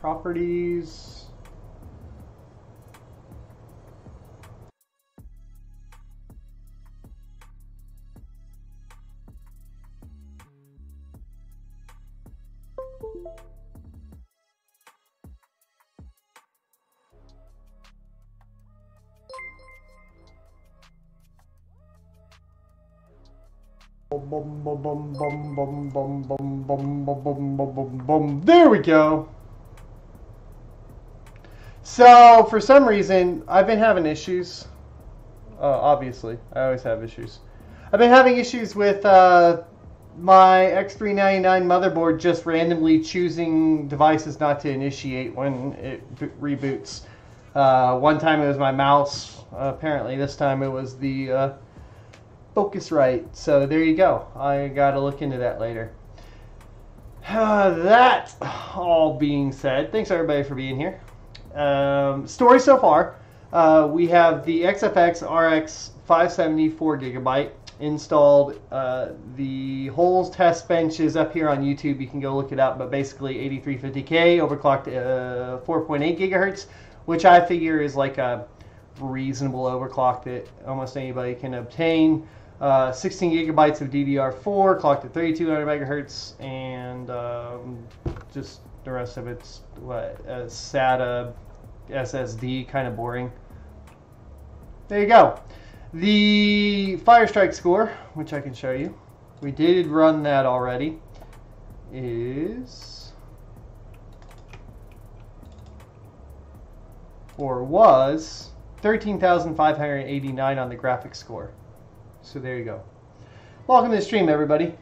Properties. There we go. So for some reason I've been having issues. Obviously, I always have issues. I've been having issues with my X399 motherboard just randomly choosing devices not to initiate when it reboots. One time it was my mouse. Apparently this time it was the Focusrite. So there you go. I gotta look into that later. That all being said, thanks everybody for being here. Story so far, we have the XFX RX 570 4GB. installed. The whole test bench is up here on YouTube. You can go look it up. But basically 8350K, overclocked 4.8 gigahertz, which I figure is like a reasonable overclock that almost anybody can obtain. 16 gigabytes of DDR4, clocked at 3200 megahertz, and just the rest of it's what, SATA SSD, kind of boring. There you go. The Firestrike score, which I can show you, we did run that already, is, or was, 13,589 on the graphics score. So there you go. Welcome to the stream, everybody.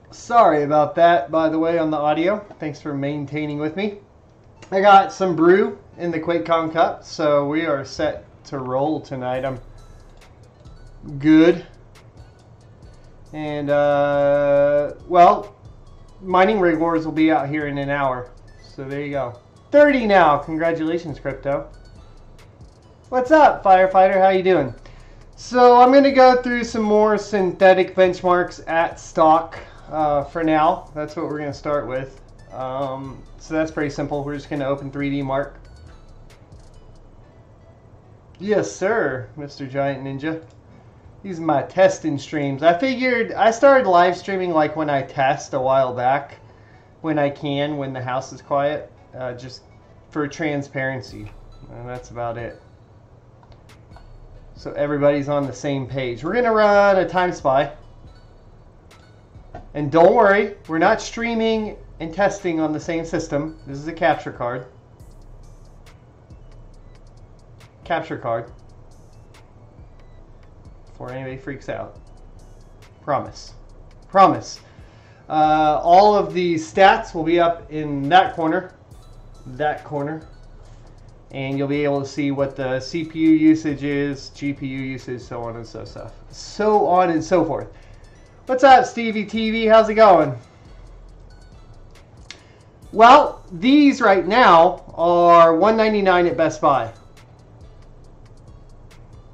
Sorry about that, by the way, on the audio. Thanks for maintaining with me. I got some brew in the QuakeCon cup, so we are set to roll tonight. I'm good. And, well, Mining Rig Wars will be out here in an hour. So there you go. 30 now. Congratulations, Crypto. What's up, Firefighter? How you doing? So I'm going to go through some more synthetic benchmarks at stock for now. That's what we're going to start with. So that's pretty simple. We're just going to open 3D Mark. Yes, sir, Mr. Giant Ninja. These are my testing streams. I figured I started live streaming like when I test a while back, when I can, when the house is quiet, just for transparency. And that's about it. So everybody's on the same page. We're going to run a time spy. And don't worry, we're not streaming and testing on the same system. This is a capture card. Capture card. Before anybody freaks out. Promise. Promise. All of the stats will be up in that corner. That corner. And you'll be able to see what the CPU usage is, GPU usage, so on and so on and so forth. What's up, Stevie TV? How's it going? Well, these right now are $199 at Best Buy.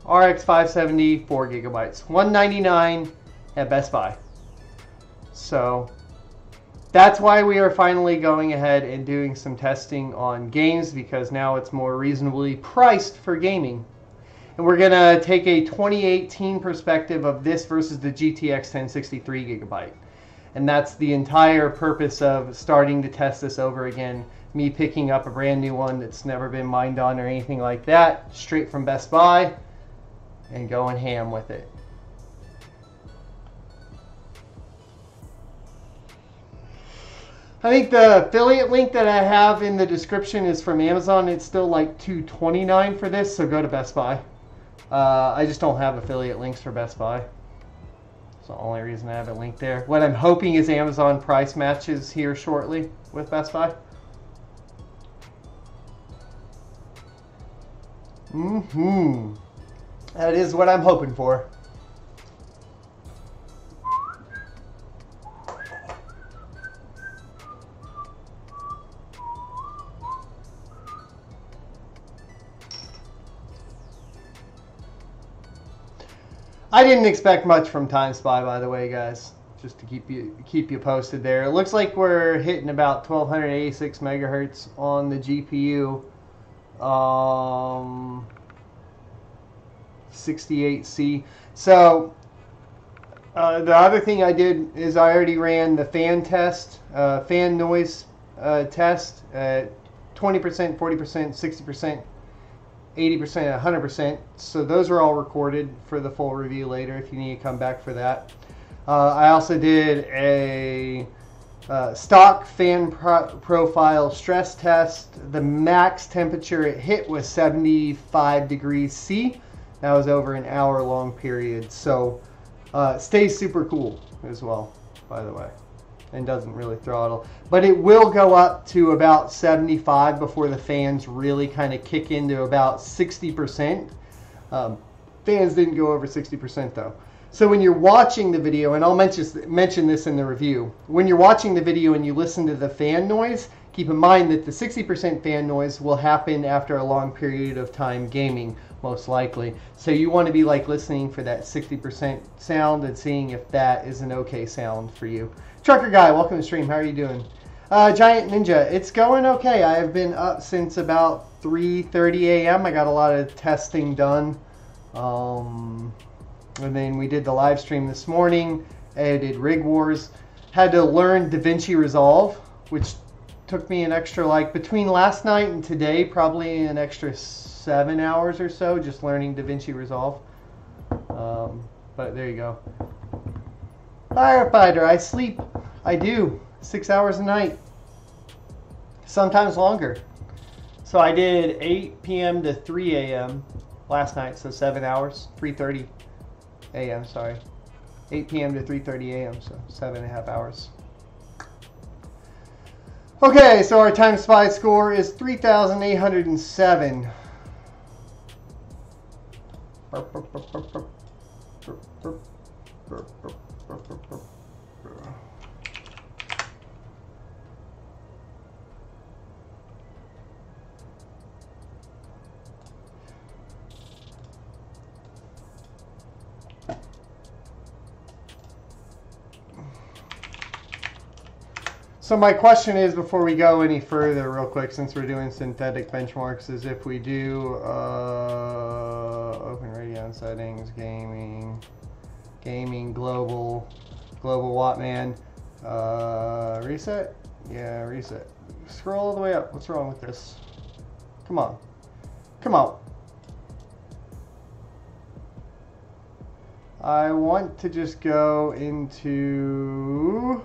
RX 570, 4 gigabytes. $199 at Best Buy. So that's why we are finally going ahead and doing some testing on games, because now it's more reasonably priced for gaming. And we're going to take a 2018 perspective of this versus the GTX 1063 gigabyte. And that's the entire purpose of starting to test this over again. Me picking up a brand new one that's never been mined on or anything like that, straight from Best Buy, and going ham with it. I think the affiliate link that I have in the description is from Amazon. It's still like $229 for this, so go to Best Buy. I just don't have affiliate links for Best Buy. That's the only reason I have a link there. What I'm hoping is Amazon price matches here shortly with Best Buy. That is what I'm hoping for. I didn't expect much from Time Spy, by the way, guys. Just to keep you posted there. It looks like we're hitting about 1286 megahertz on the GPU. 68C. So the other thing I did is I already ran the fan test, fan noise test at 20%, 40%, 60%. 80%, 100%. So those are all recorded for the full review later if you need to come back for that. I also did a stock fan profile stress test. The max temperature it hit was 75 degrees C. That was over an hour-long period. So stays super cool as well, by the way, and doesn't really throttle. But it will go up to about 75 before the fans really kind of kick into about 60%. Fans didn't go over 60% though. So when you're watching the video, and I'll mention this in the review, when you're watching the video and you listen to the fan noise, keep in mind that the 60% fan noise will happen after a long period of time gaming. most likely. So you want to be like listening for that 60% sound and seeing if that is an okay sound for you. Trucker Guy, welcome to the stream. How are you doing? Giant Ninja, it's going okay. I have been up since about 3:30 a.m. I got a lot of testing done. And then we did the live stream this morning. I did Rig Wars. Had to learn DaVinci Resolve, which took me an extra, like, between last night and today, probably an extra 7 hours or so just learning DaVinci Resolve. But there you go. Firefighter, I sleep. I do. 6 hours a night. Sometimes longer. So I did 8 p.m. to 3 a.m. last night, so 7 hours. 3:30 a.m., sorry. 8 p.m. to 3:30 a.m., so 7.5 hours. Okay, so our time spy score is 3,807. So my question is, before we go any further, real quick, since we're doing synthetic benchmarks, is if we do open Radeon settings, gaming, global Wattman, reset? Yeah, reset. Scroll all the way up. What's wrong with this? Come on. Come on. I want to just go into...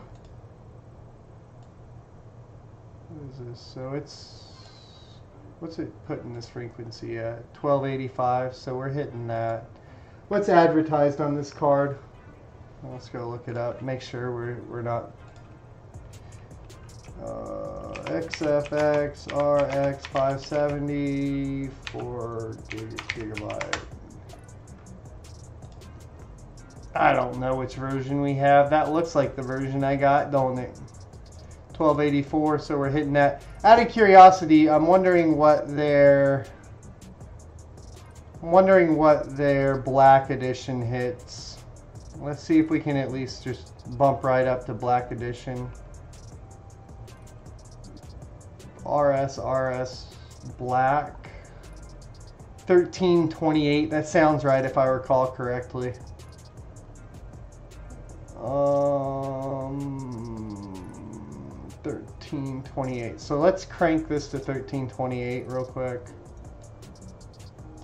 What is this? So it's... What's it putting this frequency at? 1285, so we're hitting that. What's advertised on this card? Let's go look it up. Make sure we're not... XFX RX 570 4 gigabyte. I don't know which version we have. That looks like the version I got, don't it? 1284, so we're hitting that. Out of curiosity, I'm wondering what their Black Edition hits. Let's see if we can at least just bump right up to Black Edition. RS Black 1328. That sounds right if I recall correctly. 1328. So let's crank this to 1328 real quick.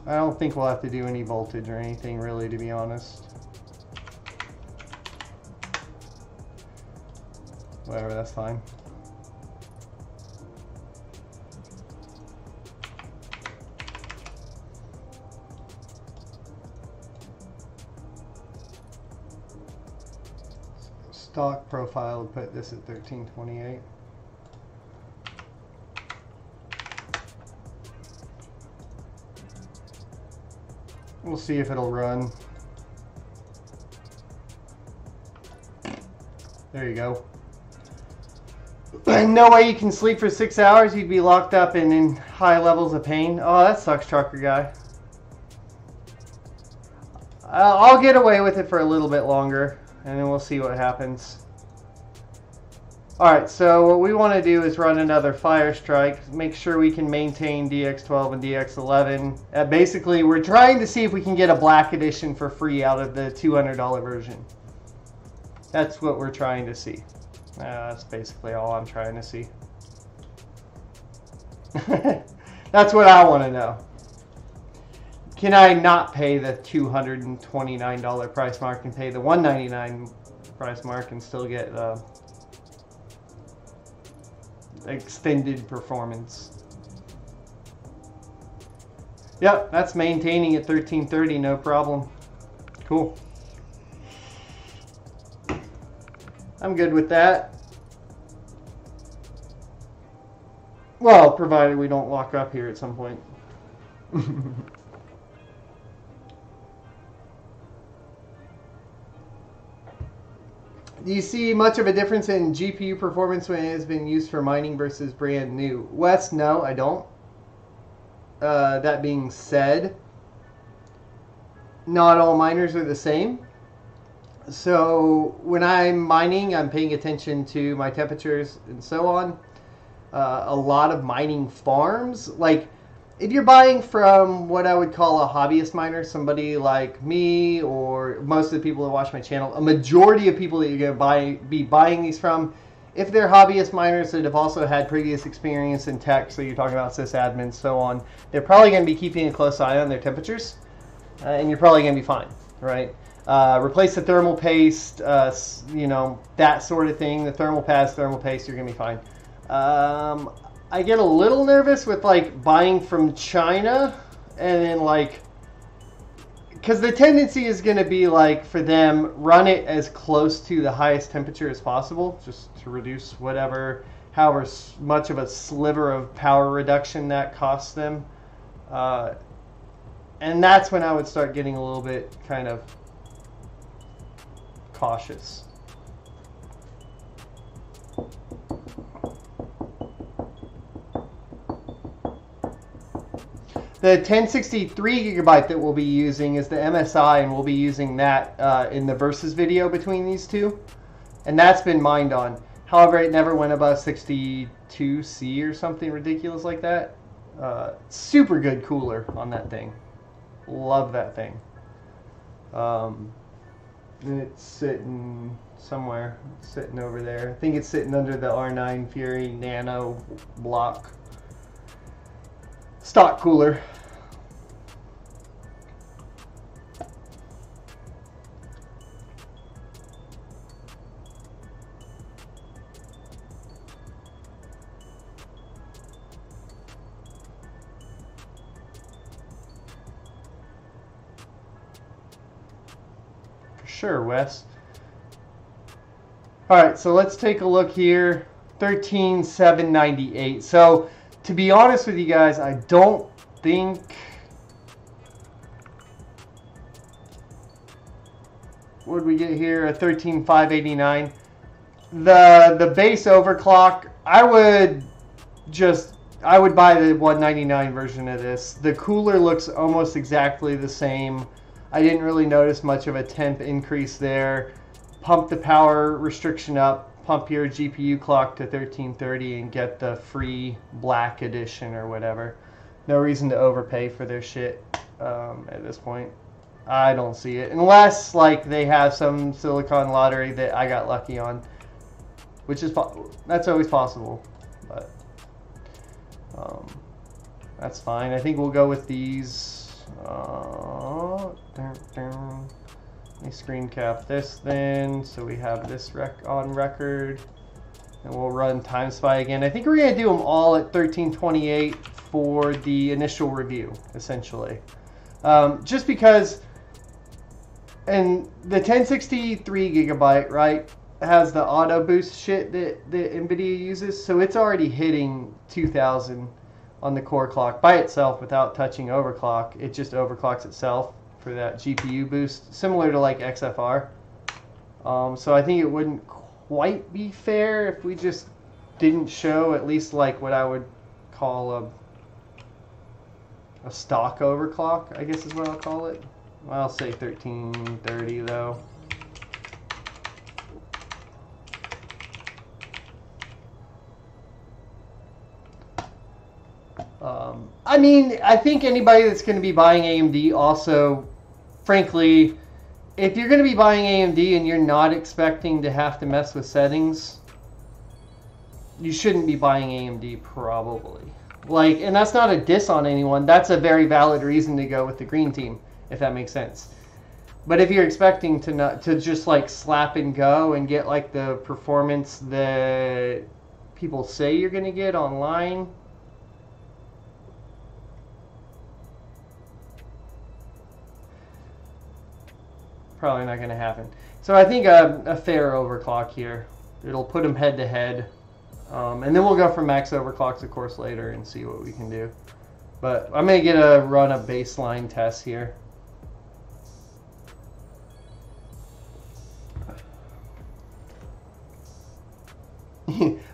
I don't think we'll have to do any voltage or anything really, to be honest. Whatever, that's fine. Stock profile would put this at 1328. We'll see if it'll run. There you go. No way you can sleep for 6 hours. You'd be locked up and in high levels of pain. Oh, that sucks, Trucker Guy. I'll get away with it for a little bit longer, and then we'll see what happens. Alright, so what we want to do is run another Fire Strike, make sure we can maintain DX12 and DX11. Basically, we're trying to see if we can get a Black Edition for free out of the $200 version. That's what we're trying to see. That's basically all I'm trying to see. That's what I want to know. Can I not pay the $229 price mark and pay the $199 price mark and still get extended performance? Yep, that's maintaining at 1330, no problem. Cool. I'm good with that. Well, provided we don't lock up here at some point. Do you see much of a difference in GPU performance when it has been used for mining versus brand new? Wes, no, I don't. That being said, not all miners are the same. So when I'm mining, I'm paying attention to my temperatures and so on. A lot of mining farms, like if you're buying from what I would call a hobbyist miner, somebody like me or most of the people that watch my channel, a majority of people that you're going to be buying these from, if they're hobbyist miners that have also had previous experience in tech, so you're talking about sysadmins, so on, they're probably going to be keeping a close eye on their temperatures, and you're probably going to be fine, right? Replace the thermal paste, you know, that sort of thing. The thermal pads, thermal paste, you're going to be fine. I get a little nervous with like buying from China and then like, because the tendency is going to be like for them, run it as close to the highest temperature as possible, just to reduce whatever, however much of a sliver of power reduction that costs them. And that's when I would start getting a little bit kind of cautious. The 1063 gigabyte that we'll be using is the MSI, and we'll be using that in the versus video between these two. And that's been mined on. However, it never went above 62C or something ridiculous like that. Super good cooler on that thing. Love that thing. It's sitting somewhere. It's sitting over there. I think it's sitting under the R9 Fury Nano block. Stock cooler. For sure, Wes. All right, so let's take a look here. 13,798. So to be honest with you guys, I don't think what did we get here? A 13,589. The base overclock, I would buy the 199 version of this. The cooler looks almost exactly the same. I didn't really notice much of a temp increase there. Pump the power restriction up. Pump your GPU clock to 1330 and get the free black edition or whatever. No reason to overpay for their shit at this point. I don't see it. Unless like they have some silicon lottery that I got lucky on. Which is, that's always possible. But that's fine. I think we'll go with these. Let me screen cap this then, so we have this on record, and we'll run time spy again. I think we're going to do them all at 1328 for the initial review, essentially. Just because, and the 1063 gigabyte, right, has the auto boost shit that NVIDIA uses, so it's already hitting 2000 on the core clock by itself without touching overclock. It just overclocks itself for that GPU boost, similar to like XFR. So I think it wouldn't quite be fair if we just didn't show at least like what I would call a stock overclock, I guess is what I'll call it. I'll say 1330 though. I mean, I think anybody that's going to be buying AMD also, frankly, if you're going to be buying AMD and you're not expecting to have to mess with settings, you shouldn't be buying AMD probably. Like, and that's not a diss on anyone. That's a very valid reason to go with the green team, if that makes sense. But if you're expecting to just like slap and go and get like the performance that people say you're going to get online, probably not going to happen. So I think a fair overclock here. It'll put them head to head. And then we'll go for max overclocks, of course, later and see what we can do. But I'm going to run a baseline test here.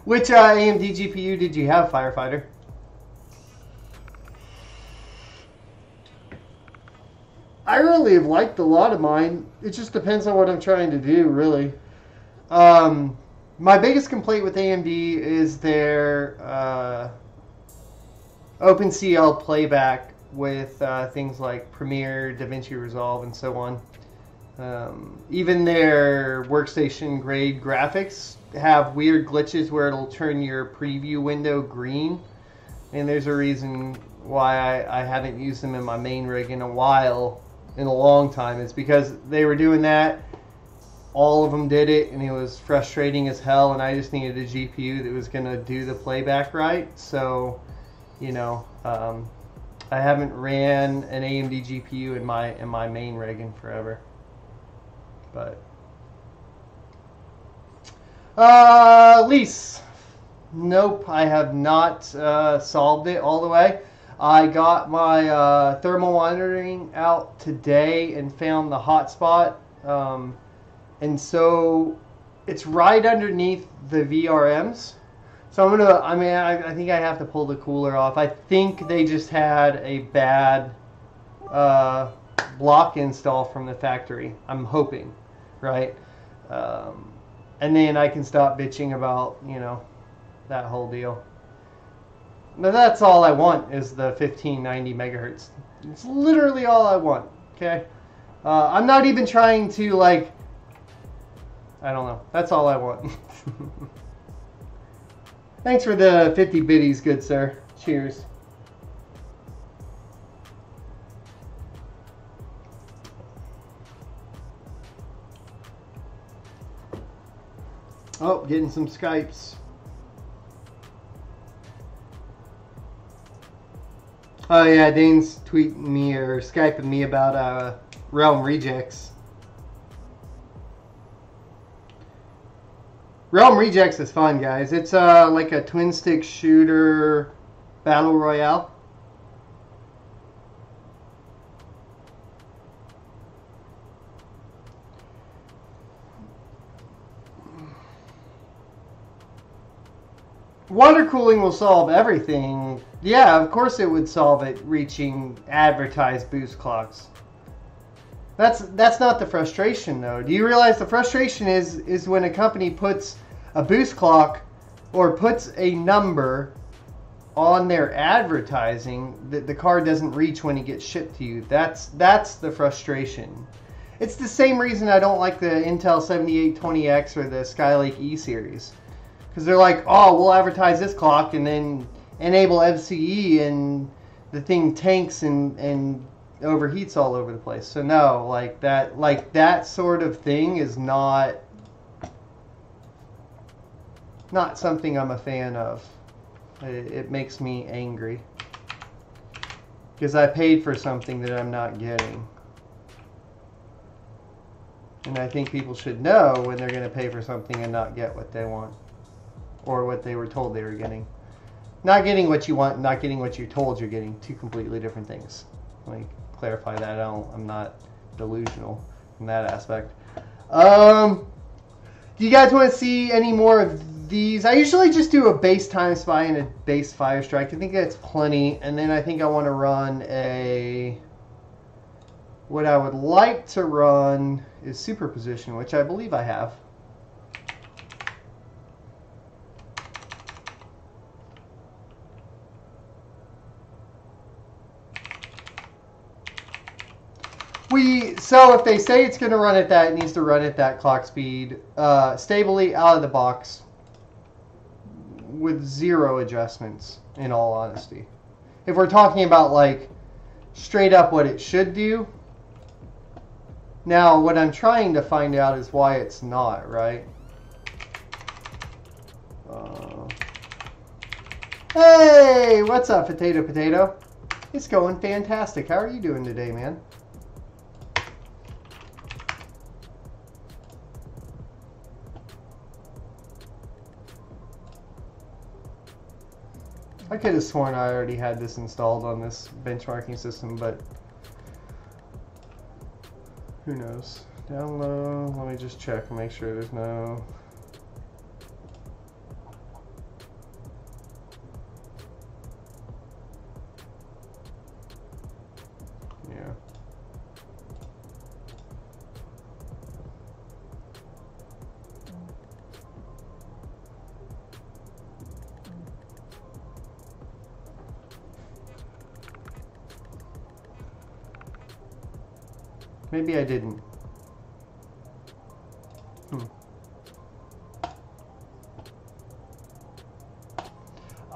Which AMD GPU did you have, Firefighter? I really have liked a lot of mine. It just depends on what I'm trying to do, really. My biggest complaint with AMD is their OpenCL playback with things like Premiere, DaVinci Resolve, and so on. Even their workstation grade graphics have weird glitches where it'll turn your preview window green. And there's a reason why I haven't used them in my main rig in a while, in a long time. It's because they were doing that. All of them did it, and it was frustrating as hell, and I just needed a GPU that was going to do the playback right. So, you know, I haven't ran an AMD GPU in my main rig in forever. But lease. Nope, I have not solved it all the way. I got my thermal monitoring out today and found the hotspot. And so it's right underneath the VRMs. So I think I have to pull the cooler off. I think they just had a bad block install from the factory. I'm hoping, right? And then I can stop bitching about, you know, that whole deal. But that's all I want is the 1590 megahertz. It's literally all I want, okay? I'm not even trying to, like, I don't know. That's all I want. Thanks for the 50 biddies, good sir. Cheers. Oh, getting some Skypes. Oh yeah, Dane's tweeting me or Skyping me about Realm Rejects. Realm Rejects is fun, guys. It's like a twin stick shooter battle royale. Water cooling will solve everything. Yeah, of course it would solve it reaching advertised boost clocks. That's not the frustration, though. Do you realize the frustration is when a company puts a boost clock or puts a number on their advertising that the car doesn't reach when it gets shipped to you? That's the frustration. It's the same reason I don't like the Intel 7820X or the Skylake E series. Because they're like, oh, we'll advertise this clock and then enable FCE and the thing tanks and overheats all over the place. So no, like that sort of thing is not something I'm a fan of. It makes me angry because I paid for something that I'm not getting. And I think people should know when they're going to pay for something and not get what they want or what they were told they were getting. Not getting what you want, and not getting what you're told you're getting. Two completely different things. Let me clarify that. I'm not delusional in that aspect. Do you guys want to see any more of these? I usually just do a base time spy and a base fire strike. I think that's plenty. And then I think I want to run what I would like to run is Superposition, which I believe I have. So if they say it's going to run at that, it needs to run at that clock speed stably out of the box with 0 adjustments, in all honesty. If we're talking about like straight up what it should do. Now what I'm trying to find out is why it's not, right? Hey, what's up, Potato Potato? It's going fantastic. How are you doing today, man? I could have sworn I already had this installed on this benchmarking system, but who knows? Down low, let me just check and make sure there's no... Yeah. Maybe I didn't.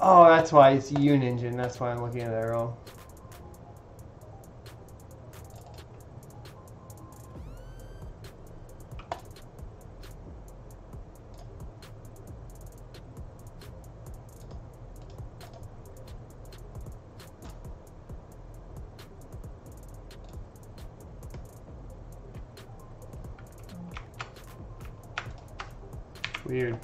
Oh, that's why it's Yoon engine. That's why I'm looking at that wrong. Weird.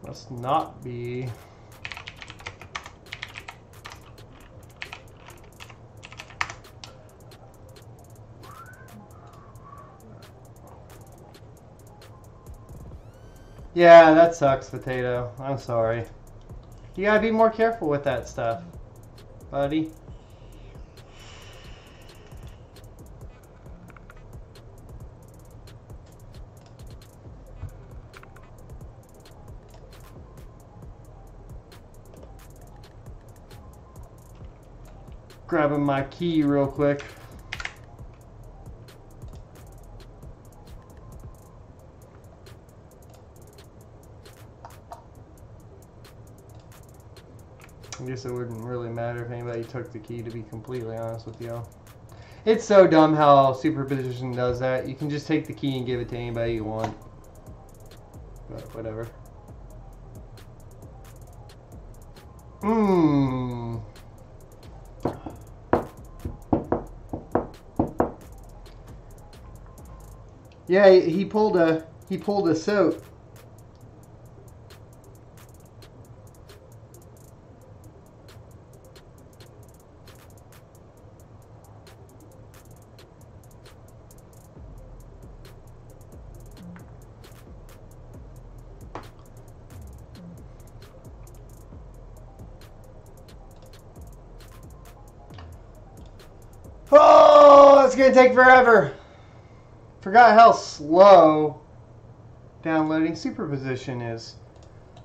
Must not be. Yeah, that sucks, Potato. I'm sorry. You gotta be more careful with that stuff, buddy. Grabbing my key real quick. I guess it wouldn't really matter if anybody took the key, to be completely honest with you. It's so dumb how Superposition does that. You can just take the key and give it to anybody you want. But whatever. Yeah, he pulled a soap. Oh, it's gonna take forever. Forgot how slow downloading Superposition is.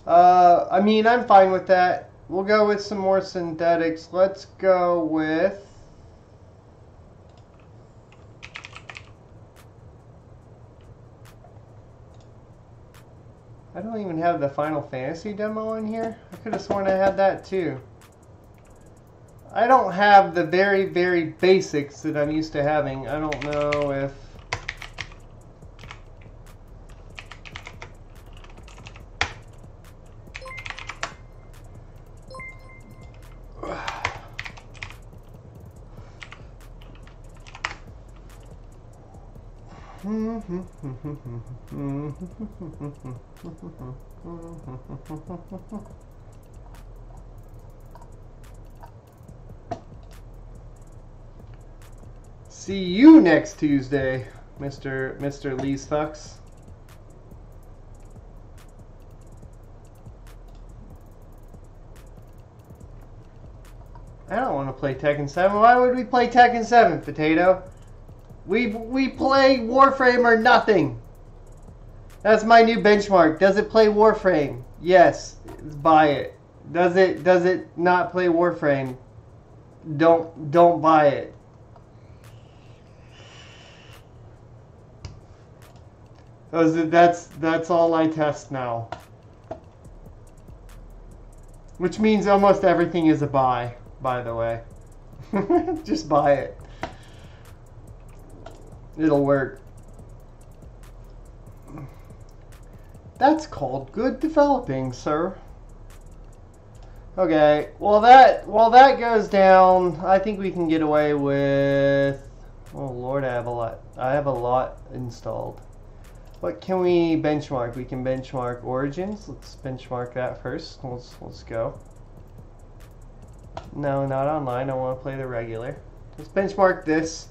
I mean, I'm fine with that. We'll go with some more synthetics. Let's go with... I don't even have the Final Fantasy demo in here. I could have sworn I had that too. I don't have the very, very basics that I'm used to having. I don't know if... See you next Tuesday, Mr. Lee's Fucks. I don't want to play Tekken 7. Why would we play Tekken 7, Potato? We play Warframe or nothing. That's my new benchmark. Does it play Warframe? Yes. Buy it. Does it not play Warframe? Don't buy it. That's all I test now. Which means almost everything is a buy, by the way. Just buy it. It'll work. That's called good developing, sir. Okay, while that goes down, I think we can get away with... Oh Lord, I have a lot installed. What can we benchmark? We can benchmark Origins. Let's benchmark that first. Let's go. No, not online. I want to play the regular. Let's benchmark this.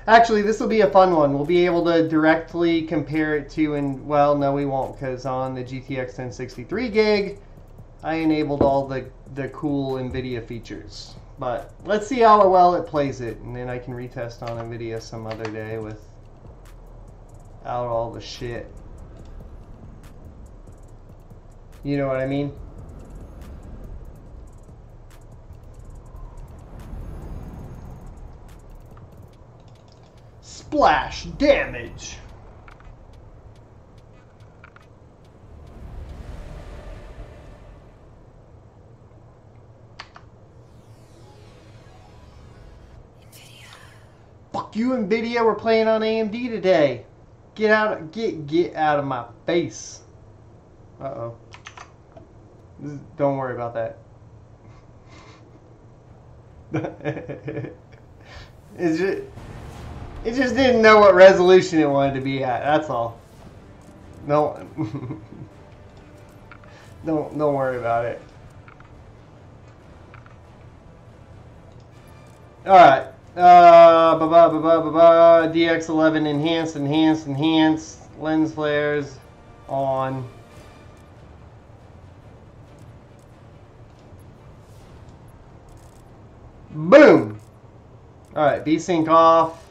Actually, this will be a fun one. We'll be able to directly compare it to, and well, no, we won't, because on the GTX 1063 gig, I enabled all the cool NVIDIA features. But let's see how well it plays it, and then I can retest on NVIDIA some other day without all the shit. You know what I mean? Splash damage. Fuck you, NVIDIA. We're playing on AMD today. Get out of my face. Uh-oh. Don't worry about that. It just didn't know what resolution it wanted to be at. That's all. No. Don't worry about it. All right. DX11 enhanced. Lens flares on. Boom. All right. V-Sync off.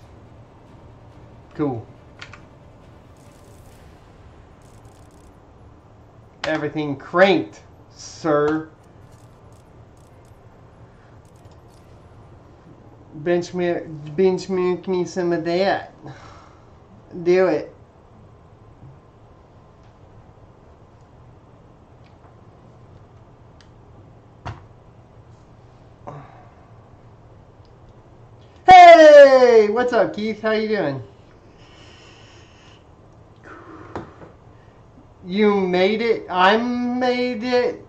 Cool. Everything cranked, sir. Benchmark me some of that. Do it. Hey, what's up, Keith? How you doing? You made it. I made it.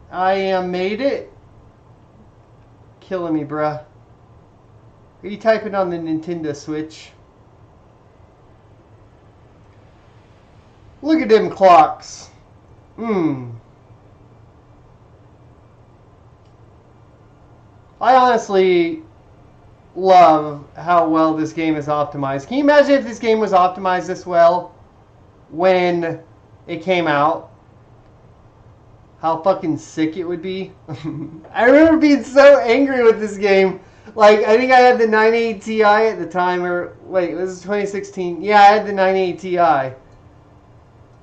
I am made it. Killing me, bruh. Are you typing on the Nintendo Switch? Look at them clocks. I honestly love how well this game is optimized. Can you imagine if this game was optimized this well when it came out? How fucking sick it would be. I remember being so angry with this game. Like, I think I had the 980 Ti at the time, or wait, this is 2016. Yeah, I had the 980 Ti.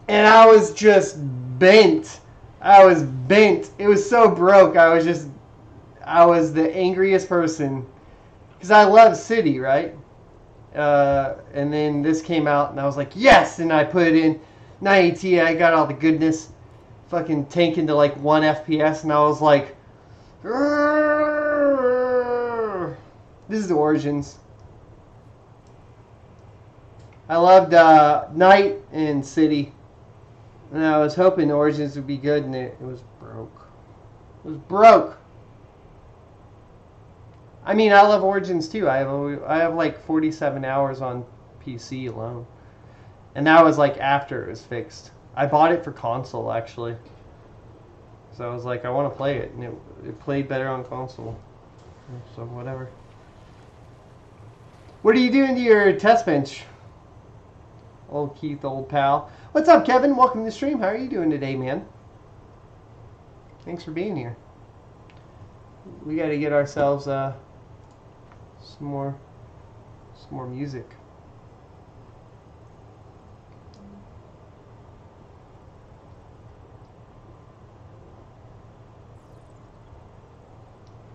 And I was just bent. I was bent. It was so broke. I was the angriest person. Because I love City, right? And then this came out, and I was like, yes! And I put it in 980 Ti. I got all the goodness. Fucking tanking to like 1 FPS, and I was like, this is the Origins. I loved Night and City. And I was hoping Origins would be good, and it was broke. It was broke. I mean, I love Origins too. I have like 47 hours on PC alone. And that was like after it was fixed. I bought it for console, actually. So I was like, I want to play it. And it played better on console. So whatever. What are you doing to your test bench? Old Keith, old pal. What's up, Kevin? Welcome to the stream. How are you doing today, man? Thanks for being here. We got to get ourselves some more music.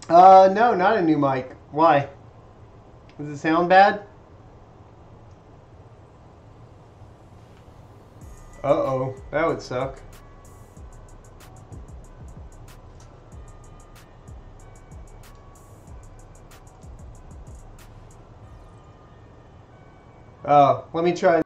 No, not a new mic. Why? Does it sound bad? Uh-oh, that would suck. Oh, let me try.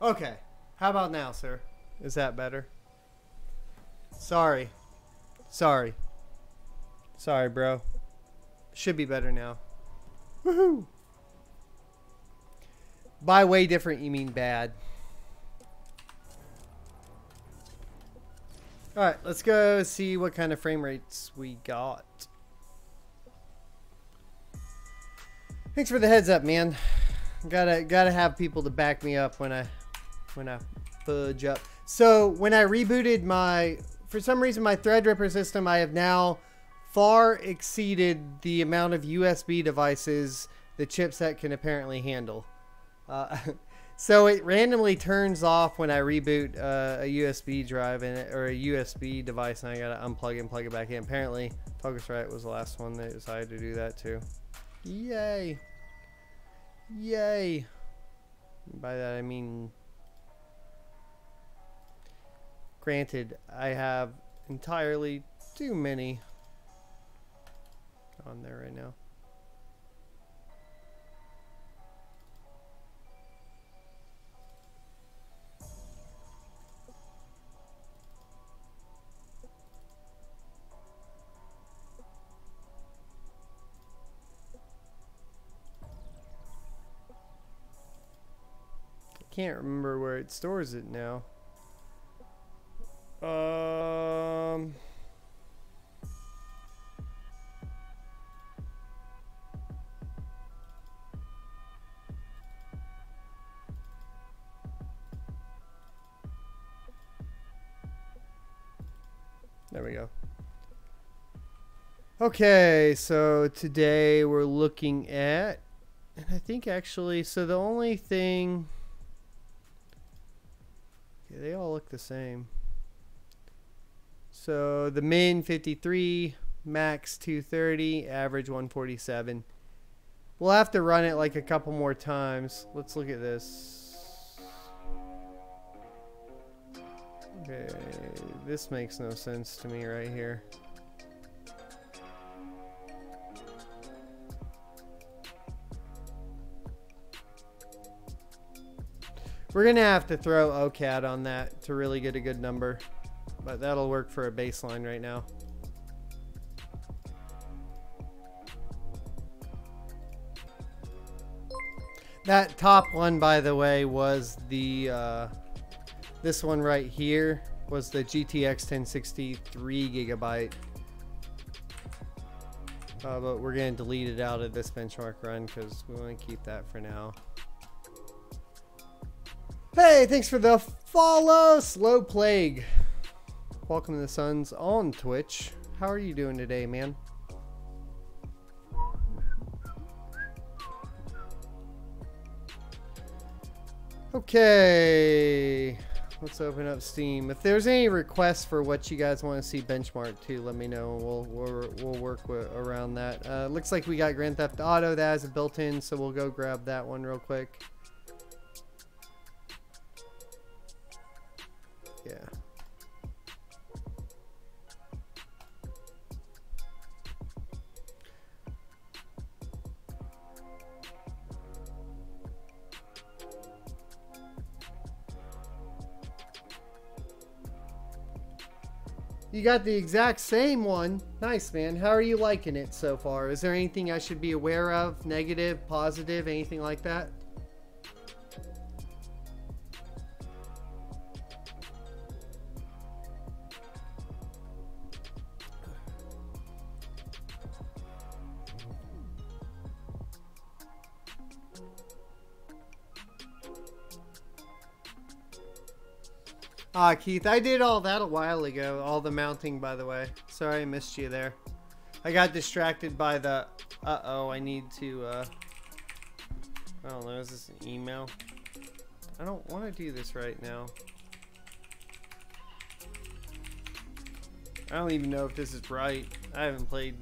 Okay, how about now, sir? Is that better? Sorry, bro. Should be better now. Woohoo! By way different, you mean bad. Alright, let's go see what kind of frame rates we got. Thanks for the heads up, man. Gotta have people to back me up when I fudge up. So when I rebooted for some reason my Threadripper system, I have now far exceeded the amount of USB devices the chipset can apparently handle. So it randomly turns off when I reboot a USB drive or a USB device, and I gotta unplug it and plug it back in. Apparently, Focusrite was the last one that decided to do that too. Yay! Yay! By that I mean, granted, I have entirely too many on there right now. Can't remember where it stores it now. There we go. Okay, so today we're looking at, and I think actually, so the only thing, okay, they all look the same. So the min 53, max 230, average 147. We'll have to run it like a couple more times. Let's look at this. Okay, this makes no sense to me right here. We're gonna have to throw OCAD on that to really get a good number, but that'll work for a baseline right now. That top one, by the way, was the this one right here was the GTX 1060 3GB. But we're gonna delete it out of this benchmark run because we want to keep that for now. Hey, thanks for the follow, Slow Plague. Welcome to the Suns on Twitch. How are you doing today, man? Okay, let's open up Steam. If there's any requests for what you guys want to see benchmark to, let me know. We'll work around that. Looks like we got Grand Theft Auto that has a built-in, so we'll go grab that one real quick. Yeah. You got the exact same one. Nice, man. How are you liking it so far? Is there anything I should be aware of? Negative, positive, anything like that? Keith, I did all that a while ago. All the mounting, by the way. Sorry I missed you there. I got distracted by the... Uh-oh, I need to... I don't know, is this an email? I don't want to do this right now. I don't even know if this is right. I haven't played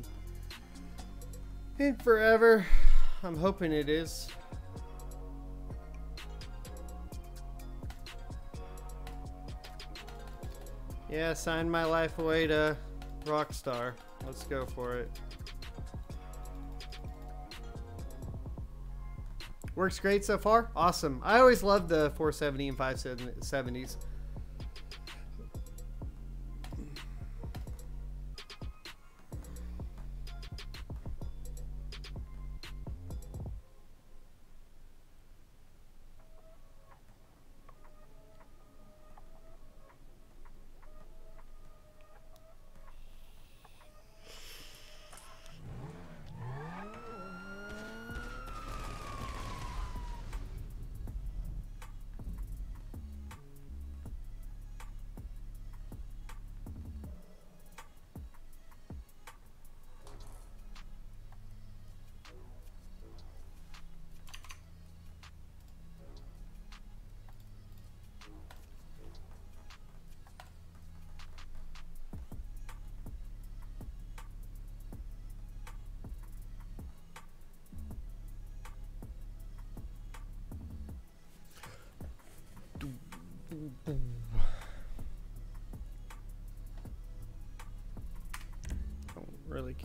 in forever. I'm hoping it is. Yeah, sign my life away to Rockstar. Let's go for it. Works great so far? Awesome. I always loved the 470 and 570s.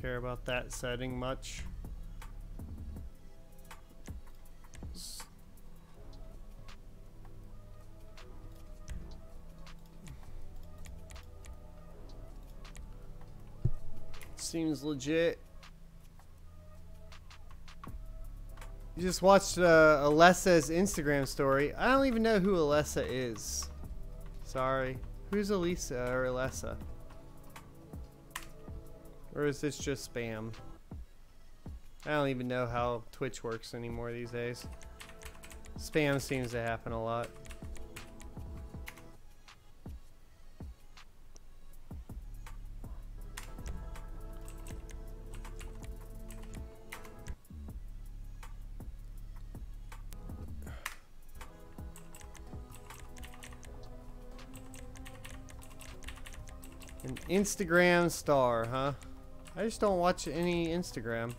care about that setting much. Seems legit. You just watched Alessa's Instagram story. I don't even know who Alessa is. Sorry. Who's Alessa or Alessa? Or is this just spam? I don't even know how Twitch works anymore these days. Spam seems to happen a lot. An Instagram star, huh? I just don't watch any Instagram.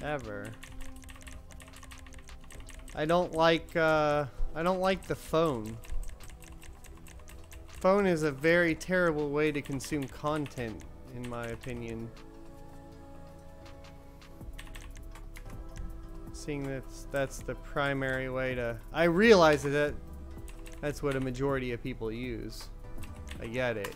Ever. I don't like the phone. Phone is a very terrible way to consume content, in my opinion. Seeing that's the primary way to... I realize that that's what a majority of people use. I get it.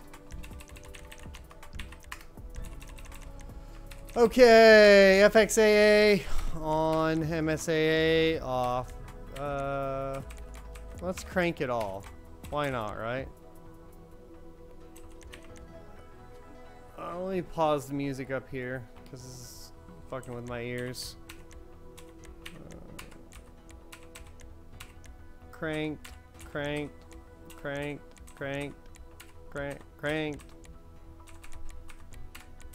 Okay, FXAA on, MSAA off. Let's crank it all. Why not, right? Let me pause the music up here because this is fucking with my ears. Cranked, cranked, cranked, cranked. Cranked.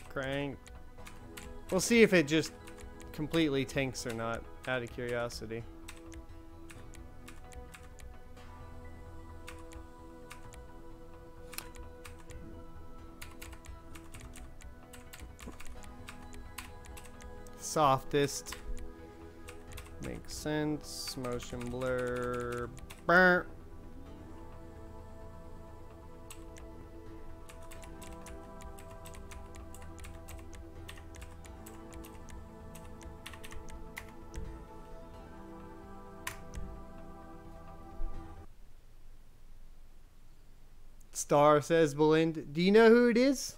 Cranked. We'll see if it just completely tanks or not, out of curiosity. Softest. Makes sense. Motion blur. Burr. Star, says Belinda. Do you know who it is?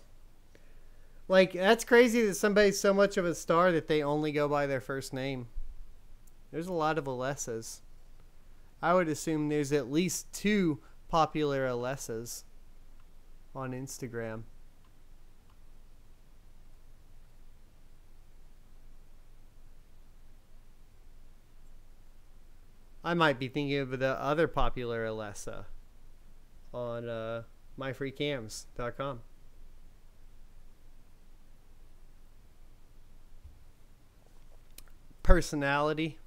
Like, that's crazy that somebody's so much of a star that they only go by their first name. There's a lot of Alessas. I would assume there's at least 2 popular Alessas on Instagram. I might be thinking of the other popular Alessa on myfreecams.com. Personality.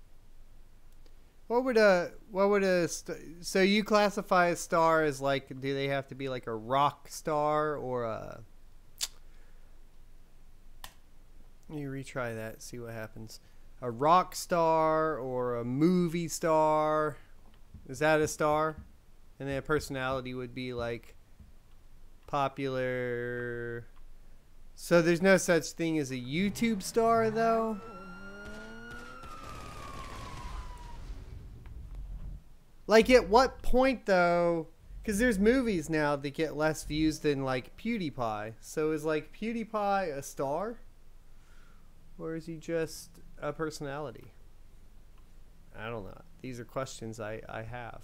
What would a so you classify a star as, like, do they have to be like a rock star or a... Let me retry that, see what happens. A rock star or a movie star? Is that a star? And then a personality would be like popular. So there's no such thing as a YouTube star, though? Like, at what point, though? Because there's movies now that get less views than, like, PewDiePie. So is, like, PewDiePie a star? Or is he just a personality? I don't know. These are questions I have.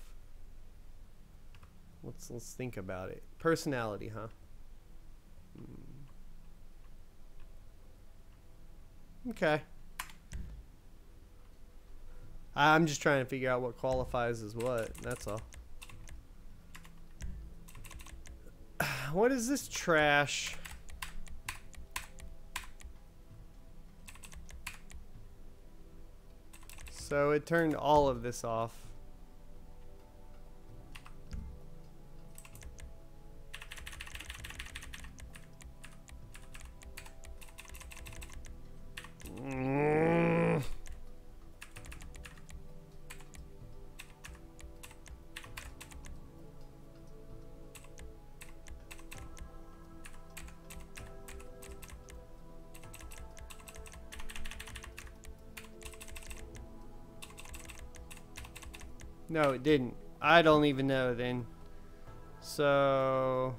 Let's think about it. Personality, huh? Okay. I'm just trying to figure out what qualifies as what. That's all. What is this trash? So it turned all of this off. No, it didn't. I don't even know then. So...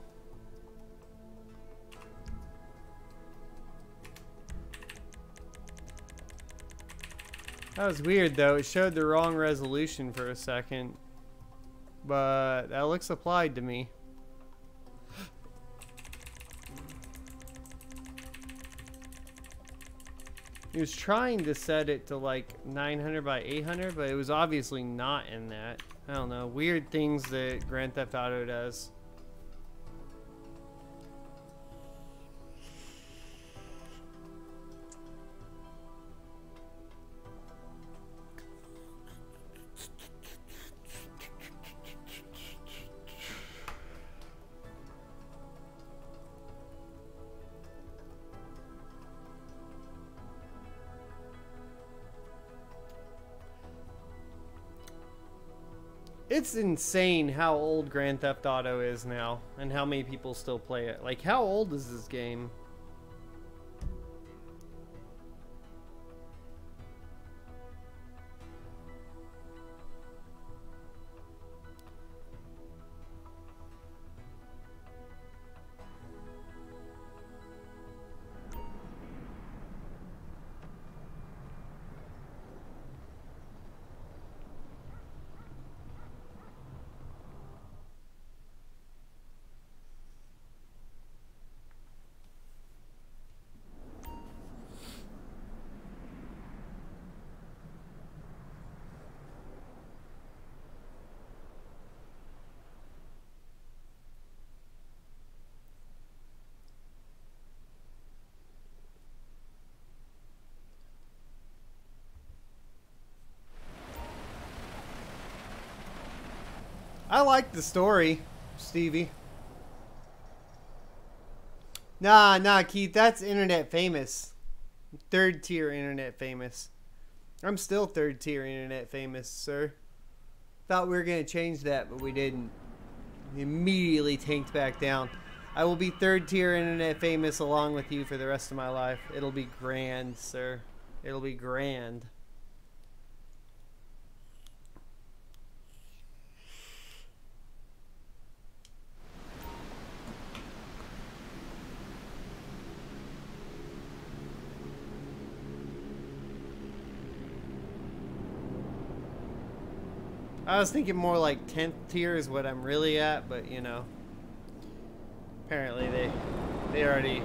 that was weird though. It showed the wrong resolution for a second. But that looks applied to me. He was trying to set it to like 900 by 800, but it was obviously not in that. I don't know. Weird things that Grand Theft Auto does. It's insane how old Grand Theft Auto is now and how many people still play it. Like, how old is this game? I like the story, Stevie. Nah, Keith, that's internet famous. Third tier internet famous. I'm still third tier internet famous, sir. Thought we were going to change that, but we didn't. We immediately tanked back down. I will be third tier internet famous along with you for the rest of my life. It'll be grand, sir. It'll be grand. I was thinking more like 10th tier is what I'm really at, but you know, apparently they already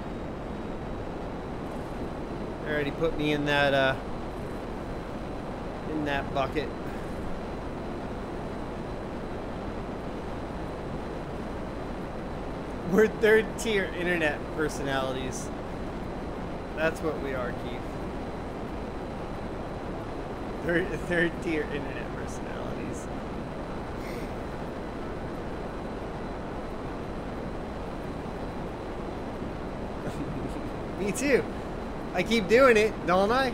put me in that bucket. We're third tier internet personalities. That's what we are, Keith. Third tier internet personalities. Me too. I keep doing it, don't I?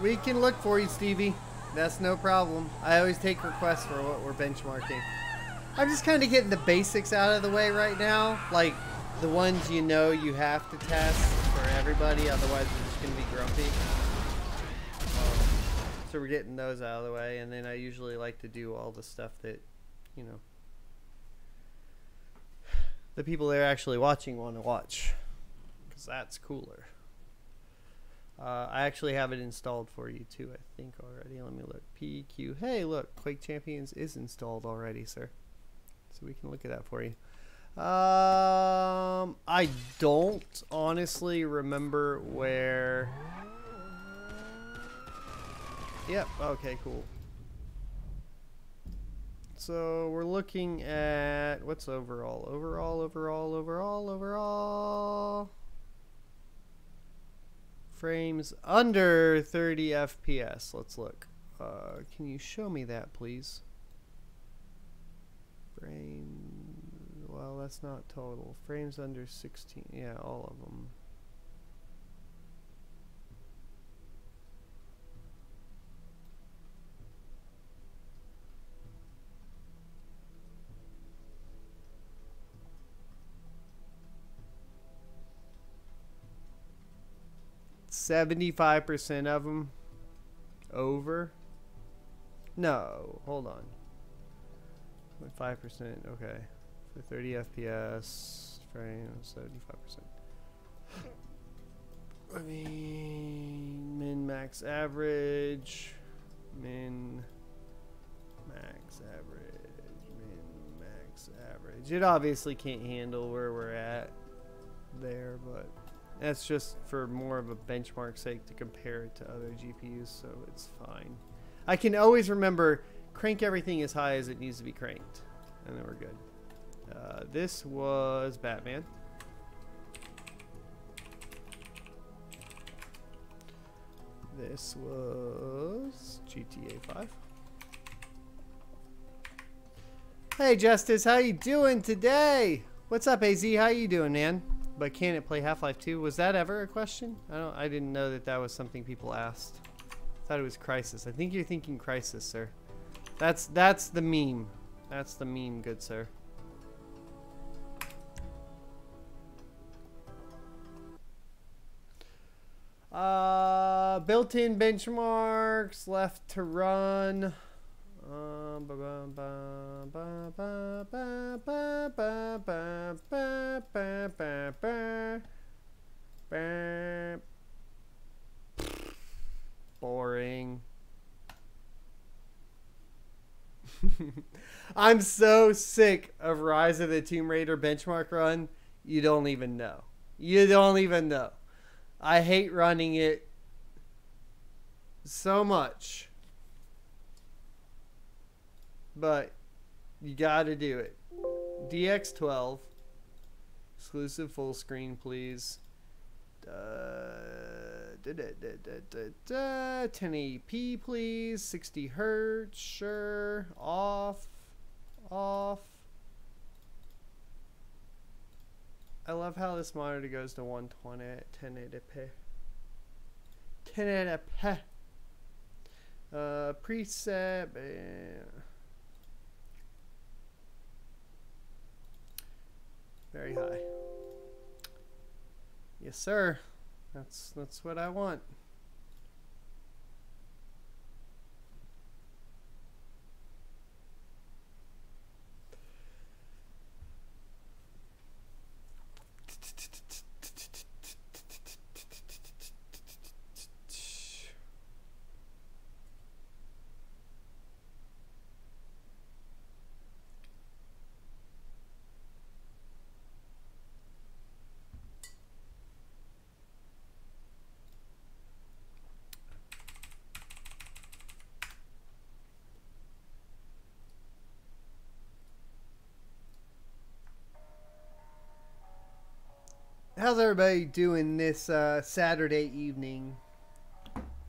We can look for you, Stevie. That's no problem. I always take requests for what we're benchmarking. I'm just kind of getting the basics out of the way right now. Like, the ones you know you have to test for everybody, otherwise we're just going to be grumpy. So we're getting those out of the way, and then I usually like to do all the stuff that, you know, the people that are actually watching want to watch. Because that's cooler. I actually have it installed for you too, I think already. Let me look. PQ. Hey, look, Quake Champions is installed already, sir. So we can look at that for you. I don't honestly remember where Yep. Okay, cool. So we're looking at what's overall. Frames under 30 FPS. Let's look. Can you show me that, please? Frame. Well, that's not total. Frames under 16. Yeah, all of them. $75% of them over. No, hold on. 5%. Okay, for 30 FPS frames, 75%. I mean, min max average, min max average, min max average. It obviously can't handle where we're at there, but that's just for more of a benchmark sake to compare it to other GPUs, so it's fine. I can always remember crank everything as high as it needs to be cranked, and then we're good. This was Batman. This was GTA 5. Hey Justice, how you doing today? What's up, AZ? How you doing, man? But can it play Half-Life 2? Was that ever a question? I didn't know that that was something people asked. I thought it was Crysis. I think you're thinking Crysis, sir. That's the meme. That's the meme, good sir. Built-in benchmarks left to run. Boring. I'm so sick of Rise of the Tomb Raider benchmark run. You don't even know. You don't even know. I hate running it so much. But you gotta do it. DX12. Exclusive full screen, please. 1080p, please. 60 hertz, sure. Off. Off. I love how this monitor goes to 120 at 1080p. 1080p. Preset. Very high. Yes, sir. That's what I want. How's everybody doing this Saturday evening?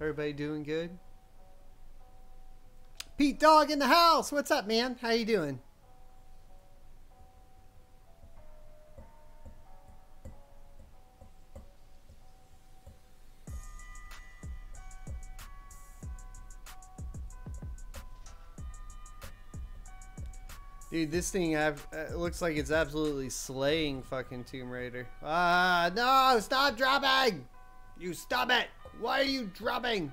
Everybody doing good? Pete Dog in the house. What's up, man? How you doing? Dude, this thing looks like it's absolutely slaying fucking Tomb Raider. Ah, no! Stop dropping! You stop it! Why are you dropping?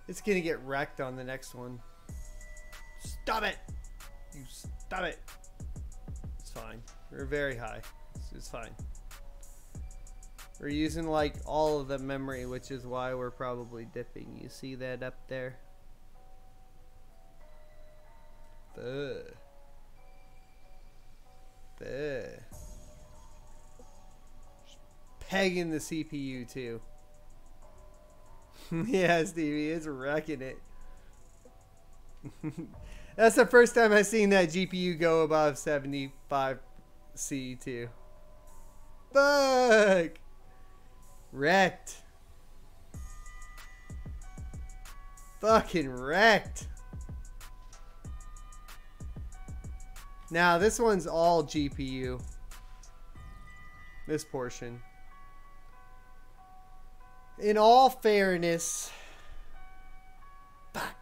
It's gonna get wrecked on the next one. Stop it! You stop it! It's fine. We're very high. It's fine. We're using like all of the memory, which is why we're probably dipping. You see that up there? Pegging the CPU too. Yeah, Stevie is wrecking it. That's the first time I've seen that GPU go above 75 C too. Fuck! Wrecked. Fucking wrecked. Now this one's all GPU. This portion. In all fairness, fuck.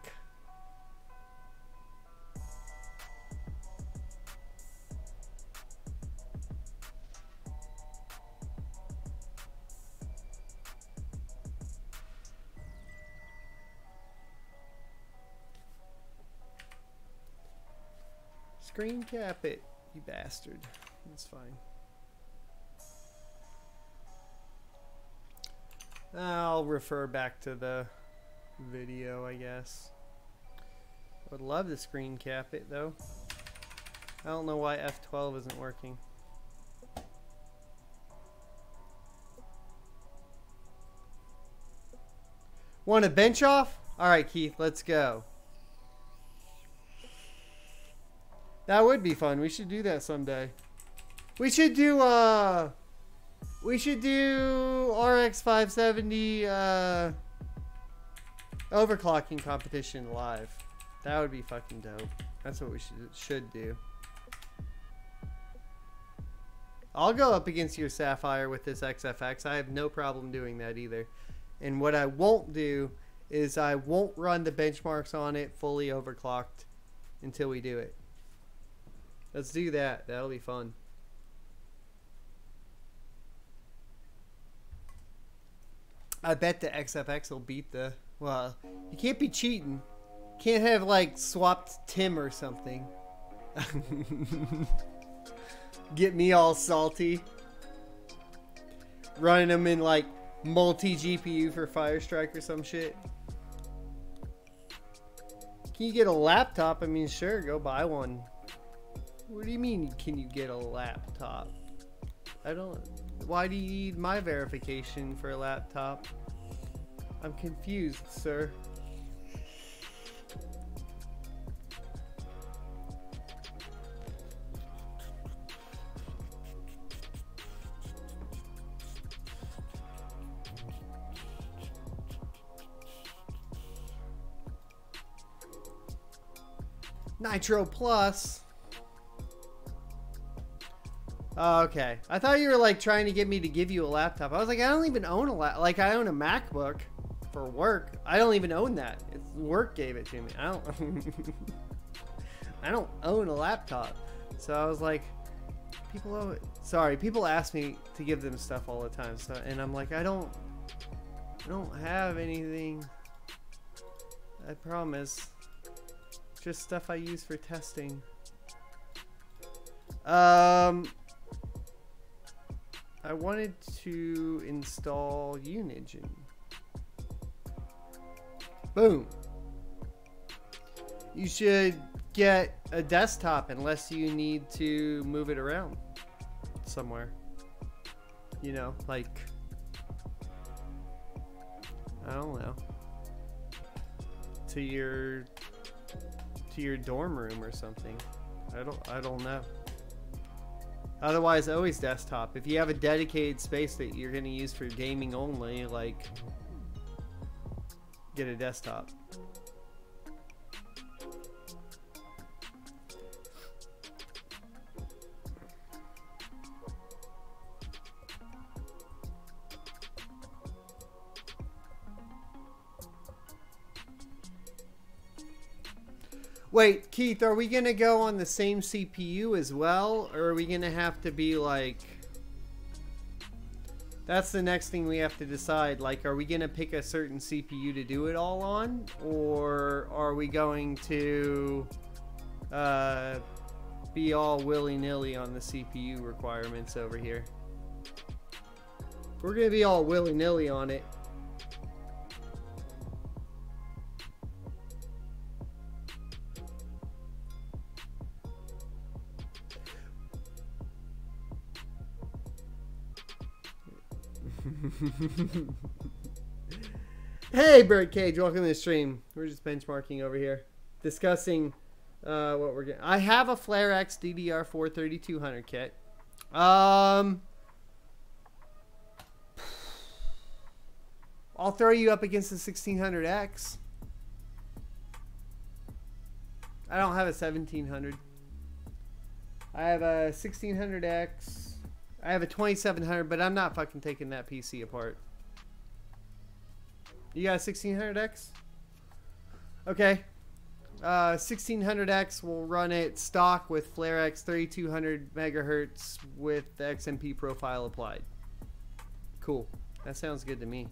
Screen cap it, you bastard. That's fine. I'll refer back to the video, I guess. Would love to screen cap it though. I don't know why F12 isn't working. Want a bench off? Alright, Keith, let's go. That would be fun. We should do that someday. We should do RX 570 overclocking competition live. That would be fucking dope. That's what we should do. I'll go up against your Sapphire with this XFX. I have no problem doing that either. And what I won't do is I won't run the benchmarks on it fully overclocked until we do it. Let's do that. That'll be fun. I bet the XFX will beat the... Well, you can't be cheating. Can't have, like, swapped Tim or something. Get me all salty. Running them in, like, multi-GPU for Firestrike or some shit. Can you get a laptop? I mean, sure, go buy one. What do you mean, can you get a laptop? I don't... Why do you need my verification for a laptop? I'm confused, sir. Nitro Plus. Oh, okay. I thought you were like trying to get me to give you a laptop. I was like, I don't even own a like I own a MacBook for work. I don't even own that. It's work gave it to me. I don't I don't own a laptop. So I was like, people owe it. Sorry, people ask me to give them stuff all the time. So and I'm like, I don't have anything. I promise. Just stuff I use for testing. I wanted to install Unigine. Boom. You should get a desktop unless you need to move it around somewhere. You know, like, I don't know, to your dorm room or something. I don't know. Otherwise, always desktop. If you have a dedicated space that you're going to use for gaming only, like, get a desktop. Wait, Keith, are we going to go on the same CPU as well? Or are we going to have to be like... That's the next thing we have to decide. Like, are we going to pick a certain CPU to do it all on? Or are we going to be all willy-nilly on the CPU requirements over here? We're going to be all willy-nilly on it. Hey, Birdcage, welcome to the stream. We're just benchmarking over here, discussing what we're getting. I have a FlareX DDR4 3200 kit. I'll throw you up against the 1600X. I don't have a 1700. I have a 1600X. I have a 2700, but I'm not fucking taking that PC apart. You got a 1600X? Okay. 1600X will run it stock with FlareX 3200 megahertz with the XMP profile applied. Cool. That sounds good to me.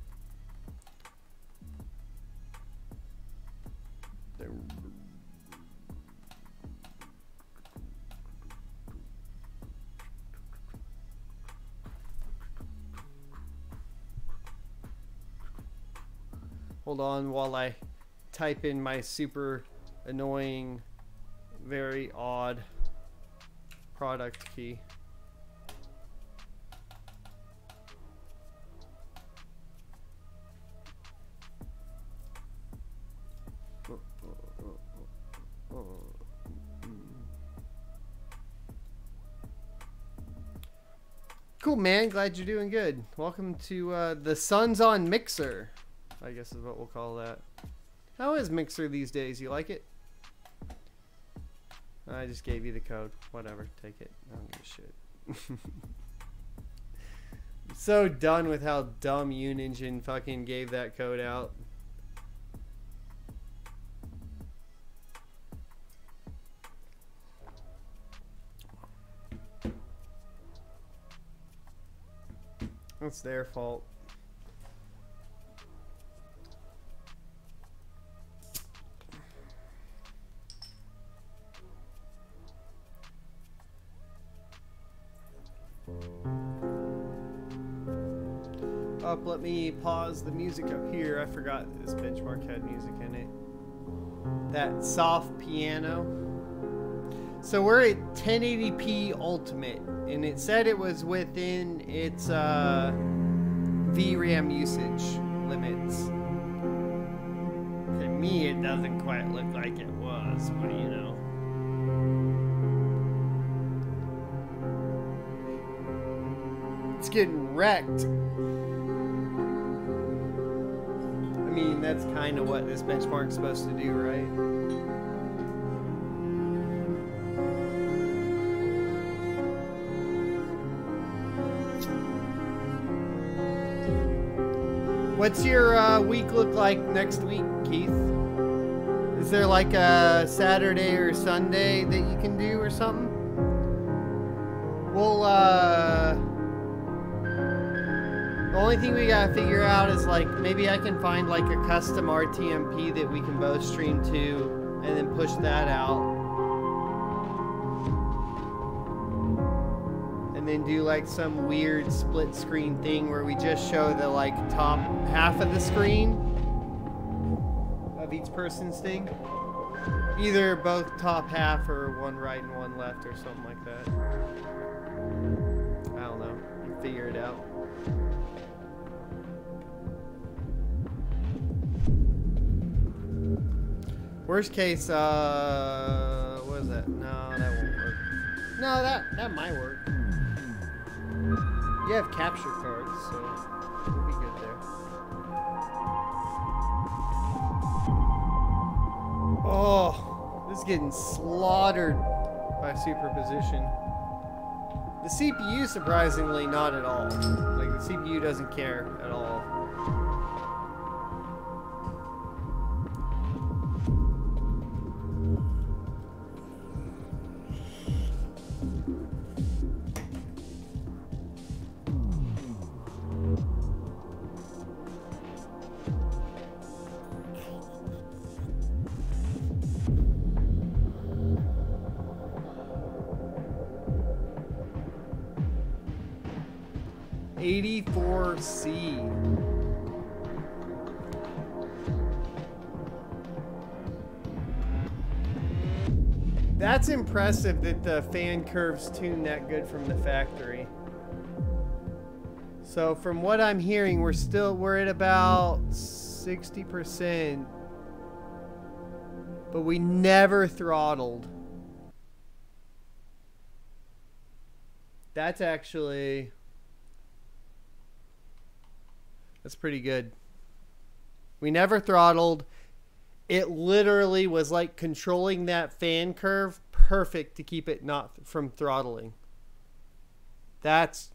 Hold on while I type in my super annoying, very odd product key. Cool, man. Glad you're doing good. Welcome to the Sun's on Mixer, I guess is what we'll call that. How is Mixer these days? You like it? I just gave you the code. Whatever. Take it. I don't give a shit. I'm so done with how dumb Unigine fucking gave that code out. It's their fault. Up, let me pause the music up here. I forgot this benchmark had music in it. That soft piano. So we're at 1080p Ultimate, and it said it was within its VRAM usage limits. To me, it doesn't quite look like it was. What do you know? It's getting wrecked. I mean, that's kind of what this benchmark's supposed to do, right? What's your week look like next week, Keith? Is there like a Saturday or Sunday that you can do or something? Well, the only thing we gotta figure out is like maybe I can find like a custom RTMP that we can both stream to and then push that out. And then do like some weird split screen thing where we just show the like top half of the screen of each person's thing. Either both top half or one right and one left or something like that. I don't know. You figure it out. Worst case, what is that? No, that won't work. No, that might work. You have capture cards, so we'll be good there. Oh, this is getting slaughtered by Superposition. The CPU, surprisingly, not at all. Like, the CPU doesn't care at all. C. That's impressive that the fan curves tune that good from the factory. So from what I'm hearing, we're at about 60%. But we never throttled. That's actually... That's pretty good. We never throttled. It literally was like controlling that fan curve perfect to keep it not from throttling. That's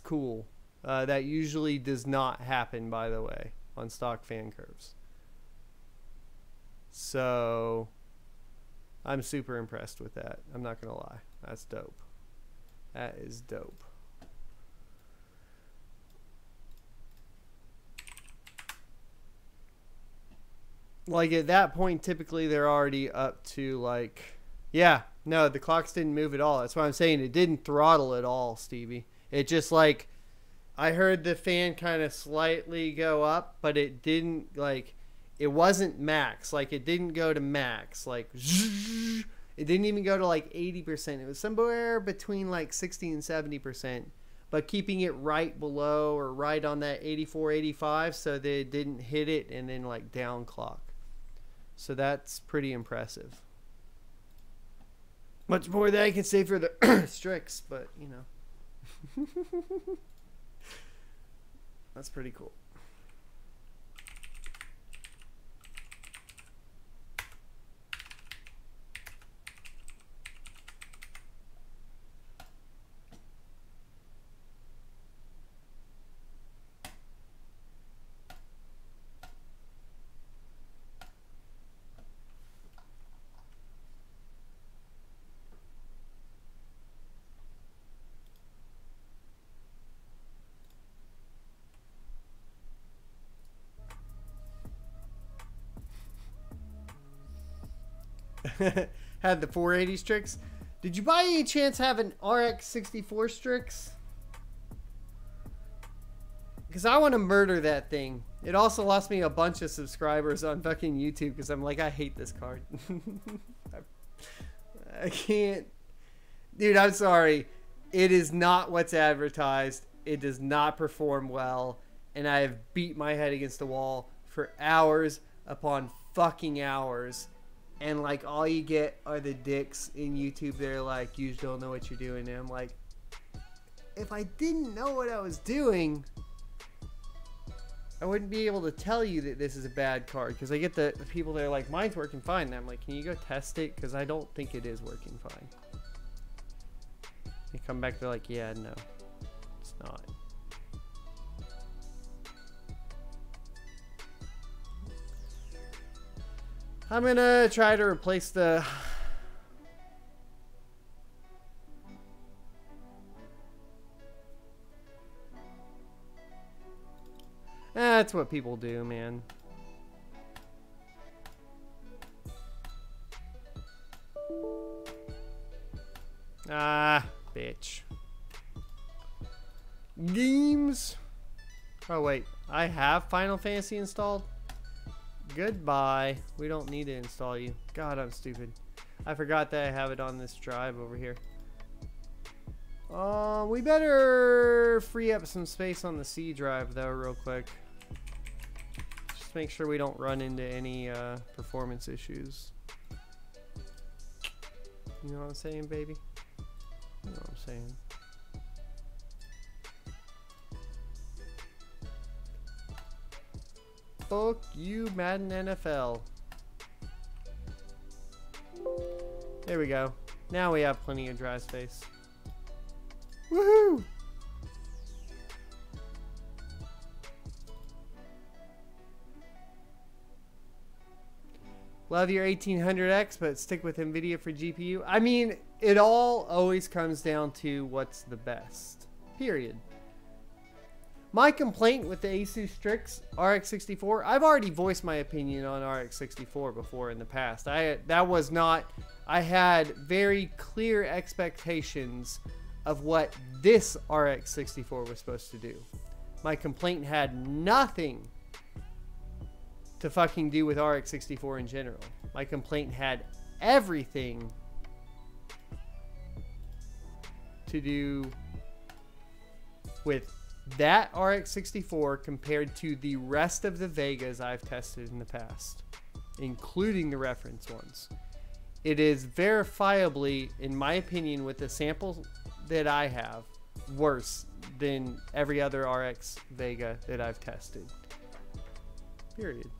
cool. That usually does not happen, by the way, on stock fan curves. So I'm super impressed with that. I'm not gonna lie. That's dope. That is dope. Like at that point, typically they're already up to like, yeah, no, the clocks didn't move at all. That's why I'm saying it didn't throttle at all, Stevie. It just like, I heard the fan kind of slightly go up, but it didn't like, it wasn't max. Like it didn't go to max. Like it didn't even go to like 80%. It was somewhere between like 60 and 70%. But keeping it right below or right on that 84, 85 so that it didn't hit it and then like down clock. So that's pretty impressive. Much more than I can say for the Strix, but you know. That's pretty cool. Had the 480 Strix. Did you by any chance have an RX 64 Strix? Because I want to murder that thing. It also lost me a bunch of subscribers on fucking YouTube because I'm like, I hate this card. I can't. Dude, I'm sorry. It is not what's advertised. It does not perform well. And I have beat my head against the wall for hours upon fucking hours. And like all you get are the dicks in YouTube. They're like, you don't know what you're doing. And I'm like, if I didn't know what I was doing, I wouldn't be able to tell you that this is a bad card. Because I get the people that are like, mine's working fine. And I'm like, can you go test it? Because I don't think it is working fine. They come back, they're like, yeah, no, it's not. I'm gonna try to replace the... That's what people do, man. Ah, bitch. Games. Oh, wait. I have Final Fantasy installed? Goodbye. We don't need to install you. God, I'm stupid. I forgot that I have it on this drive over here. We better free up some space on the C drive, though, real quick. Just make sure we don't run into any performance issues. You know what I'm saying, baby? You know what I'm saying. Fuck you, Madden NFL. There we go. Now we have plenty of dry space. Woohoo! Love your 1800X, but stick with NVIDIA for GPU. I mean, it all always comes down to what's the best. Period. My complaint with the Asus Strix RX 64, I've already voiced my opinion on RX 64 before in the past. I had very clear expectations of what this RX 64 was supposed to do. My complaint had nothing to fucking do with RX 64 in general. My complaint had everything to do with that RX 64 compared to the rest of the Vegas I've tested in the past, including the reference ones, it is verifiably, in my opinion, with the sample that I have, worse than every other RX Vega that I've tested. Period.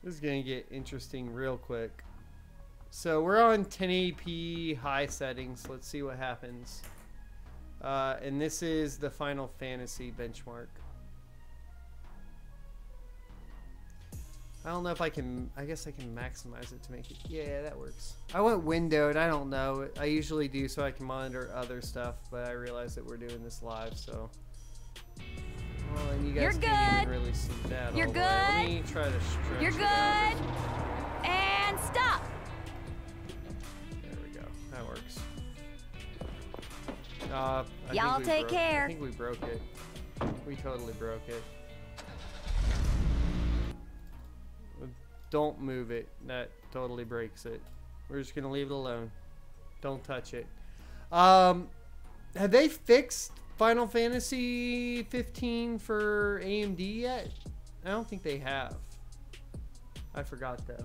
This is going to get interesting real quick. So we're on 1080p high settings. Let's see what happens. And this is the Final Fantasy benchmark. I don't know if I can, I guess I can maximize it to make it, yeah, that works. I went windowed, I don't know. I usually do so I can monitor other stuff, but I realized that we're doing this live, so. Well, and you guys can't even really see that. You're good. Let me try to stretch. You're good. And stop. There we go. That works. Y'all take care. I think we broke it. We totally broke it. Don't move it. That totally breaks it. We're just gonna leave it alone. Don't touch it. Have they fixed Final Fantasy 15 for AMD yet? I don't think they have. I forgot though.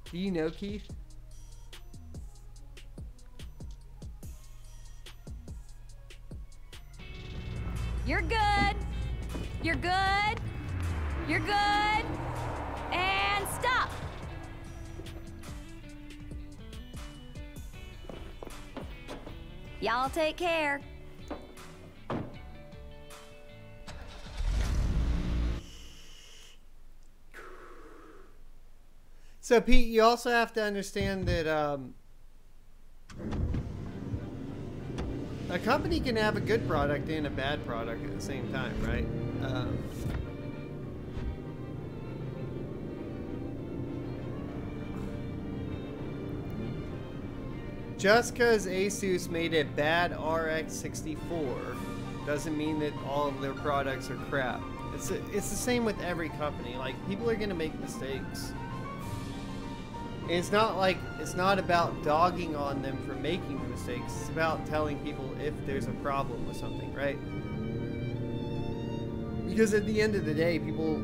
Do you know, Keith? You're good. You're good. You're good. And stop. Y'all take care. So Pete, you also have to understand that a company can have a good product and a bad product at the same time, right? Just because Asus made a bad RX 64 doesn't mean that all of their products are crap. It's the same with every company. Like, people are gonna make mistakes. And it's not about dogging on them for making the mistakes. It's about telling people if there's a problem with something, right? Because at the end of the day, people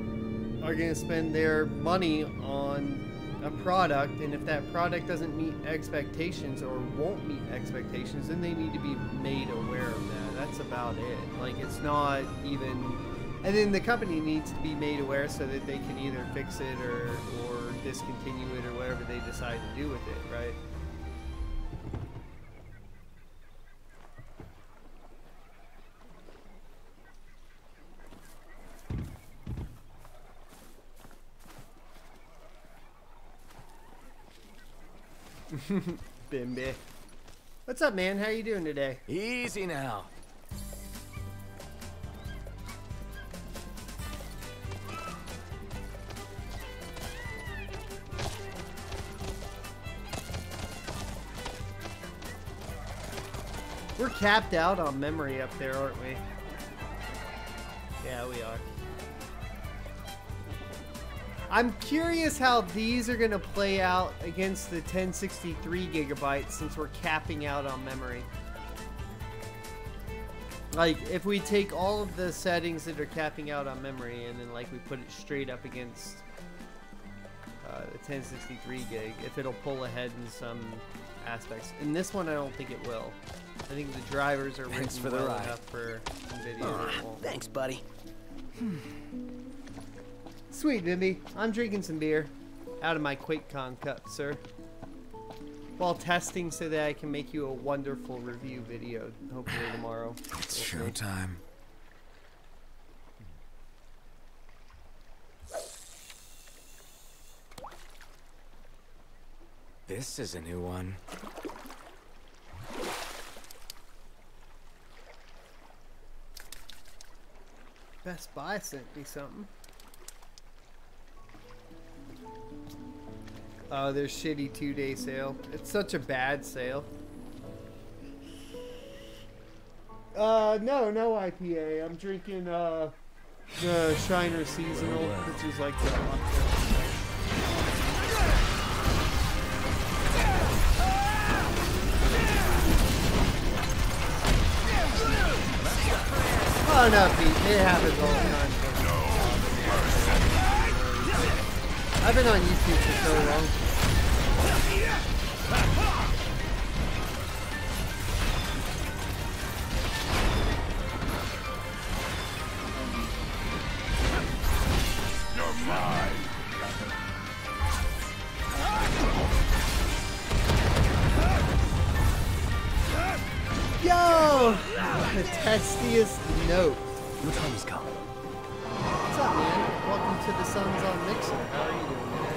are gonna spend their money on a product, and if that product doesn't meet expectations or won't meet expectations, then they need to be made aware of that. That's about it. Like, it's not even, and then the company needs to be made aware so that they can either fix it or discontinue it or whatever they decide to do with it, right? Bimby. What's up, man? How you doing today? Easy now. We're capped out on memory up there, aren't we? Yeah, we are. I'm curious how these are going to play out against the 1063 gigabytes since we're capping out on memory. Like, if we take all of the settings that are capping out on memory and then, like, we put it straight up against the 1063 gig, if it'll pull ahead in some aspects. In this one, I don't think it will. I think the drivers are written well enough for NVIDIA. Thanks, buddy. Sweet, Bimby. I'm drinking some beer out of my QuakeCon cup, sir. While testing so that I can make you a wonderful review video, hopefully tomorrow. It's showtime. This is a new one. Best Buy sent me something. Oh, their shitty 2-day sale. It's such a bad sale. No IPA. I'm drinking the Shiner Seasonal, which is like the oh no, Pete, it happens all the time. I've been on YouTube for so long. You're mine. Yo! The testiest note. Your time has come. What's up, man? Welcome to the Suns on Mixer. How are you doing today?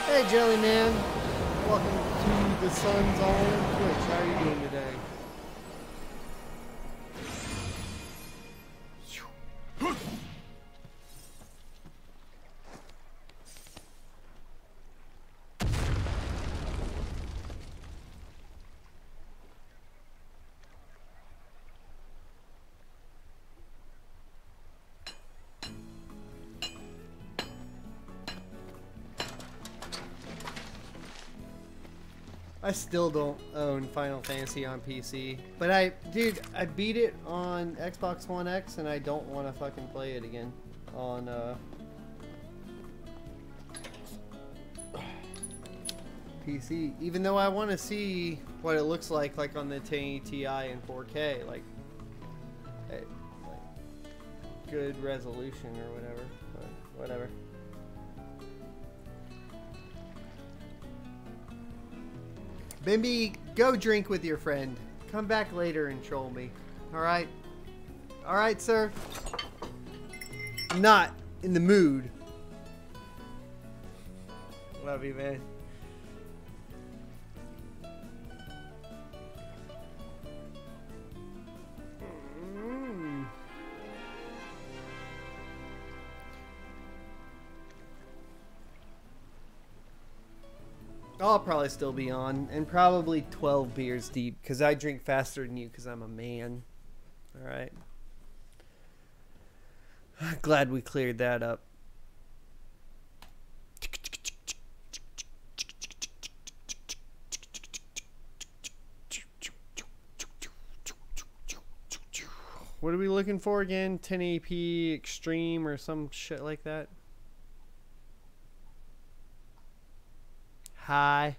Hey, Jelly Man. Welcome to the Suns on Twitch. How are you doing today? I still don't own Final Fantasy on PC, but I beat it on Xbox One X, and I don't want to fucking play it again on PC. Even though I want to see what it looks like on the 1080 Ti in 4K, like good resolution or whatever. But whatever. Bimby, go drink with your friend. Come back later and troll me. Alright? Alright, sir? I'm not in the mood. Love you, man. I'll probably still be on, and probably 12 beers deep, because I drink faster than you, because I'm a man. Alright. Glad we cleared that up. What are we looking for again? 1080p Extreme or some shit like that? Hi.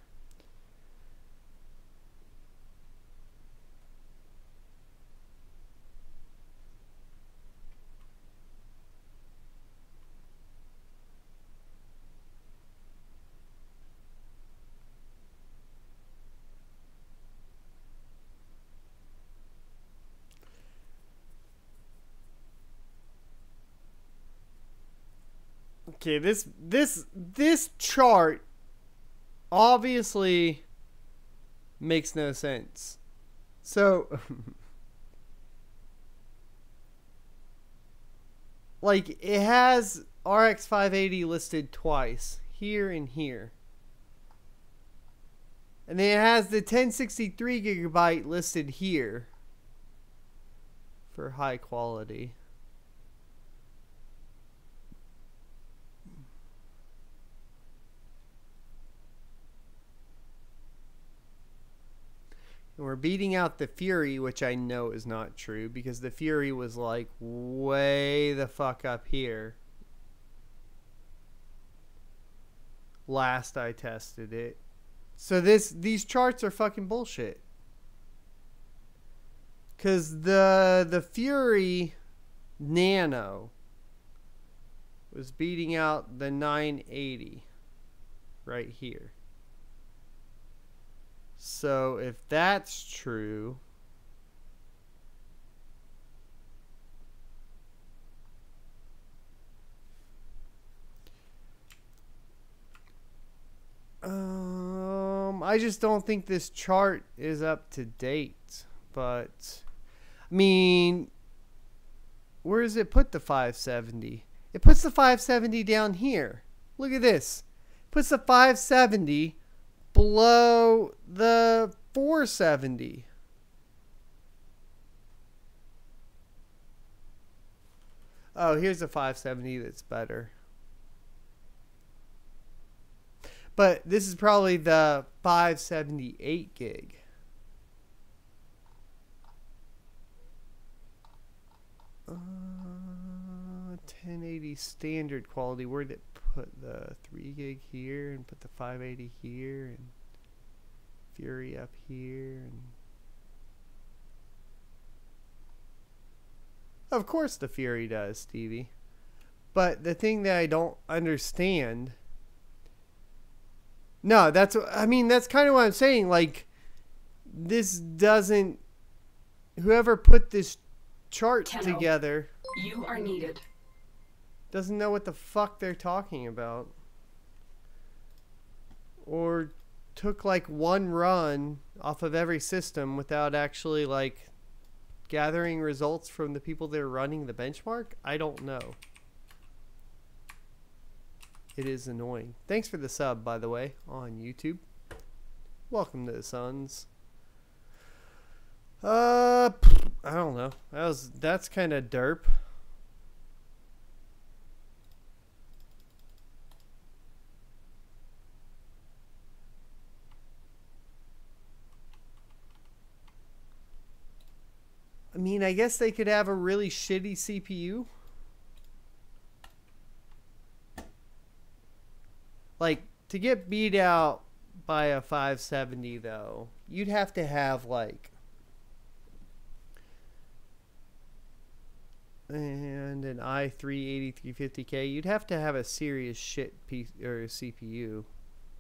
Okay, this chart obviously makes no sense. So like it has RX 580 listed twice, here and here. And then it has the 1063 gigabyte listed here for high quality. And we're beating out the Fury, which I know is not true, because the Fury was like way the fuck up here last I tested it. So these charts are fucking bullshit. Cause the Fury Nano was beating out the 980 right here. So if that's true, I just don't think this chart is up to date. But, I mean, where does it put the 570? It puts the 570 down here. Look at this. It puts the 570 below the 470. Oh, here's a 570 that's better. But this is probably the 578 gig. Uh, 1080 standard quality. Where'd it put the 3 gig here and put the 580 here and Fury up here? And of course the Fury does, Stevie. But the thing that I don't understand... No, that's... I mean, that's kind of what I'm saying. Like, this doesn't... Whoever put this chart together... You are needed. Doesn't know what the fuck they're talking about. Or took, like, one run off of every system without actually, like... gathering results from the people that are running the benchmark? I don't know. It is annoying. Thanks for the sub, by the way, on YouTube. Welcome to the Suns. I don't know. That's kind of derp. I mean, I guess they could have a really shitty CPU. Like, to get beat out by a 570, though, you'd have to have, like... And an i3 8350K. You'd have to have a serious shit piece or CPU.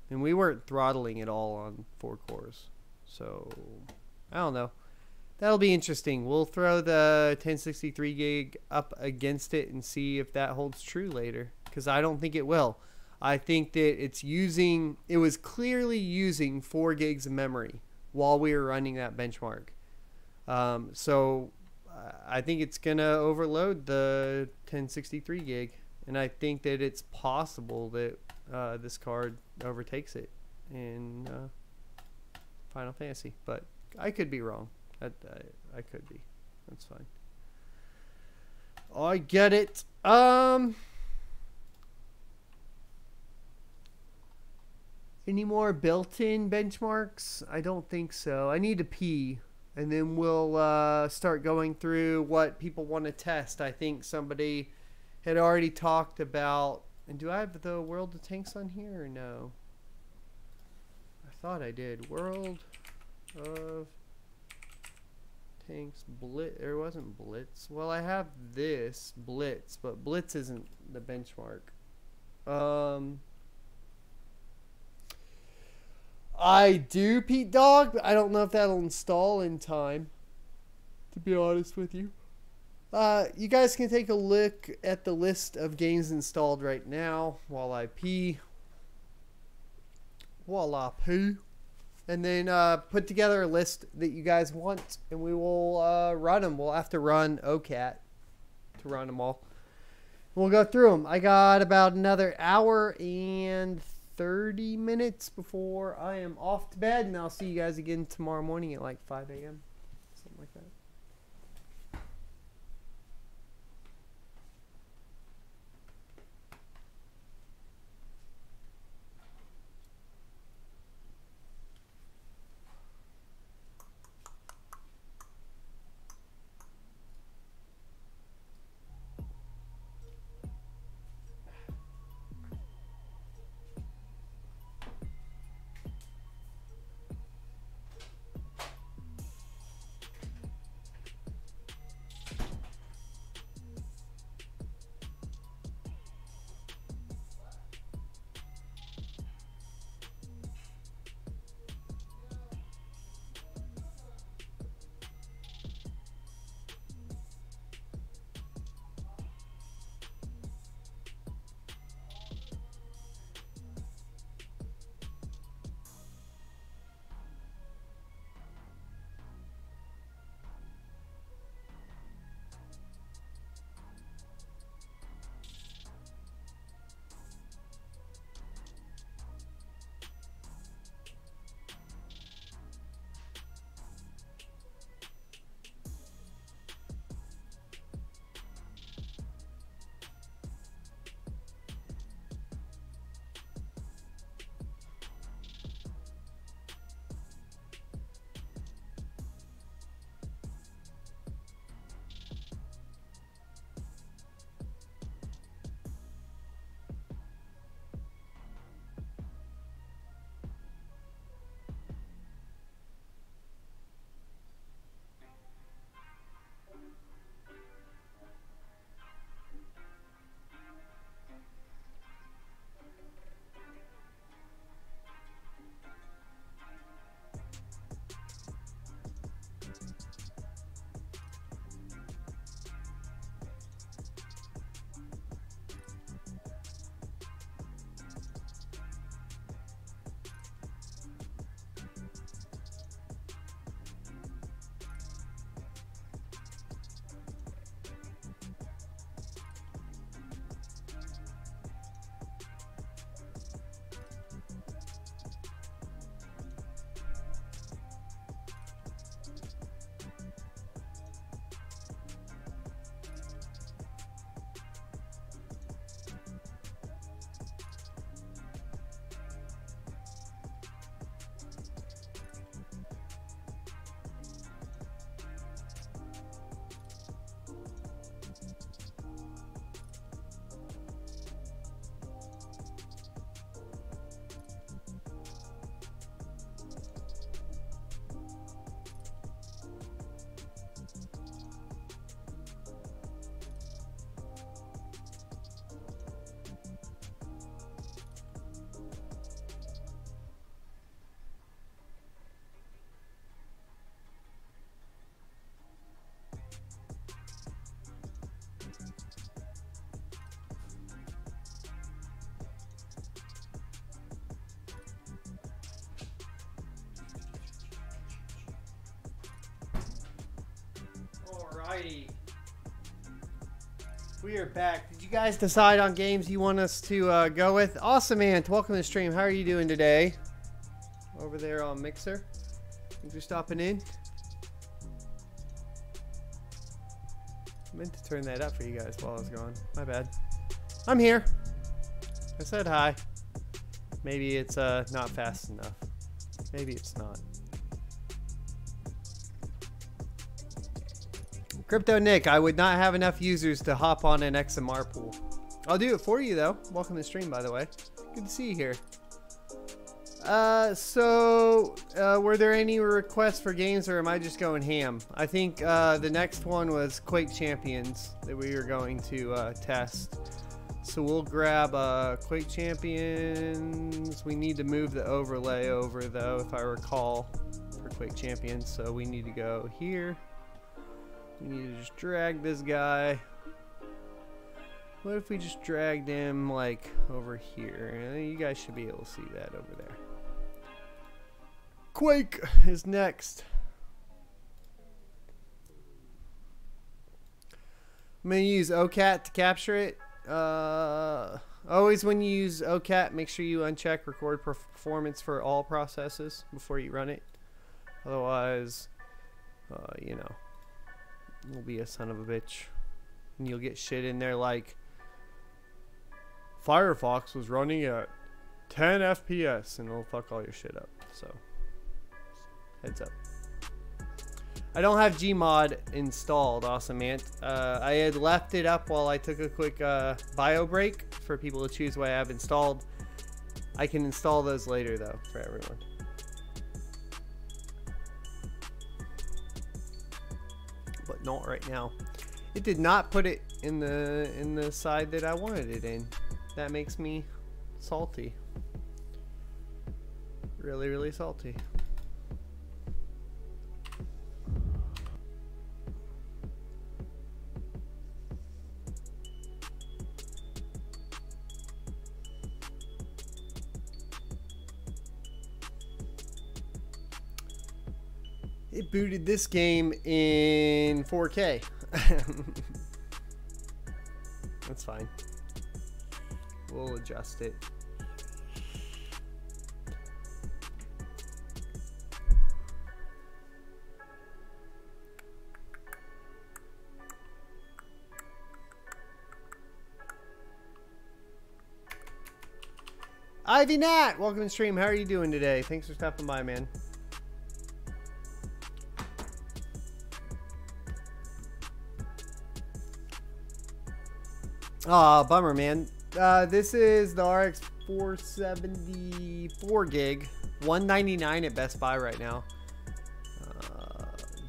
And we weren't throttling it all on 4 cores. So, I don't know. That'll be interesting. We'll throw the 1063 gig up against it and see if that holds true later. Because I don't think it will. I think that it was clearly using 4 gigs of memory while we were running that benchmark. So I think it's going to overload the 1063 gig. And I think that it's possible that this card overtakes it in Final Fantasy. But I could be wrong. I could be. That's fine. I get it. Any more built-in benchmarks? I don't think so. I need to pee, and then we'll start going through what people want to test. I think somebody had already talked about... And do I have the World of Tanks on here or no? I thought I did. World of Tanks Blitz. There wasn't Blitz. Well, I have this Blitz, but Blitz isn't the benchmark. I do, Pete Dog, but I don't know if that'll install in time, to be honest with you. You guys can take a look at the list of games installed right now while I pee. And then put together a list that you guys want, and we will run them. We'll have to run OCAT to run them all. We'll go through them. I got about another hour and 30 minutes before I am off to bed, and I'll see you guys again tomorrow morning at like 5 a.m. Something like that. Alrighty. We are back. Did you guys decide on games you want us to go with? Awesome, Ant. Welcome to the stream. How are you doing today? Over there on Mixer. Thanks for stopping in. I meant to turn that up for you guys while I was gone. My bad. I'm here. I said hi. Maybe it's not fast enough. Maybe it's not. Crypto Nick, I would not have enough users to hop on an XMR pool. I'll do it for you though. Welcome to the stream, by the way. Good to see you here. Were there any requests for games, or am I just going ham? I think the next one was Quake Champions that we were going to test. So we'll grab Quake Champions. We need to move the overlay over though, if I recall, for Quake Champions. So we need to go here. We need to just drag this guy. What if we just dragged him like over here? You guys should be able to see that over there. Quake is next. I'm going to use OCAT to capture it. Always when you use OCAT, make sure you uncheck record performance for all processes before you run it. Otherwise, you know, you'll be a son of a bitch. And you'll get shit in there like Firefox was running at 10 FPS and it'll fuck all your shit up. So, heads up. I don't have Gmod installed, awesome man. I had left it up while I took a quick bio break for people to choose what I have installed. I can install those later though for everyone. But not right now. It did not put it in the side that I wanted it in. That makes me salty. Really, really salty. It booted this game in 4K. That's fine. We'll adjust it. Ivy Nat, welcome to the stream. How are you doing today? Thanks for stopping by, man. Aw, bummer, man. This is the RX 474 gig, $199 at Best Buy right now.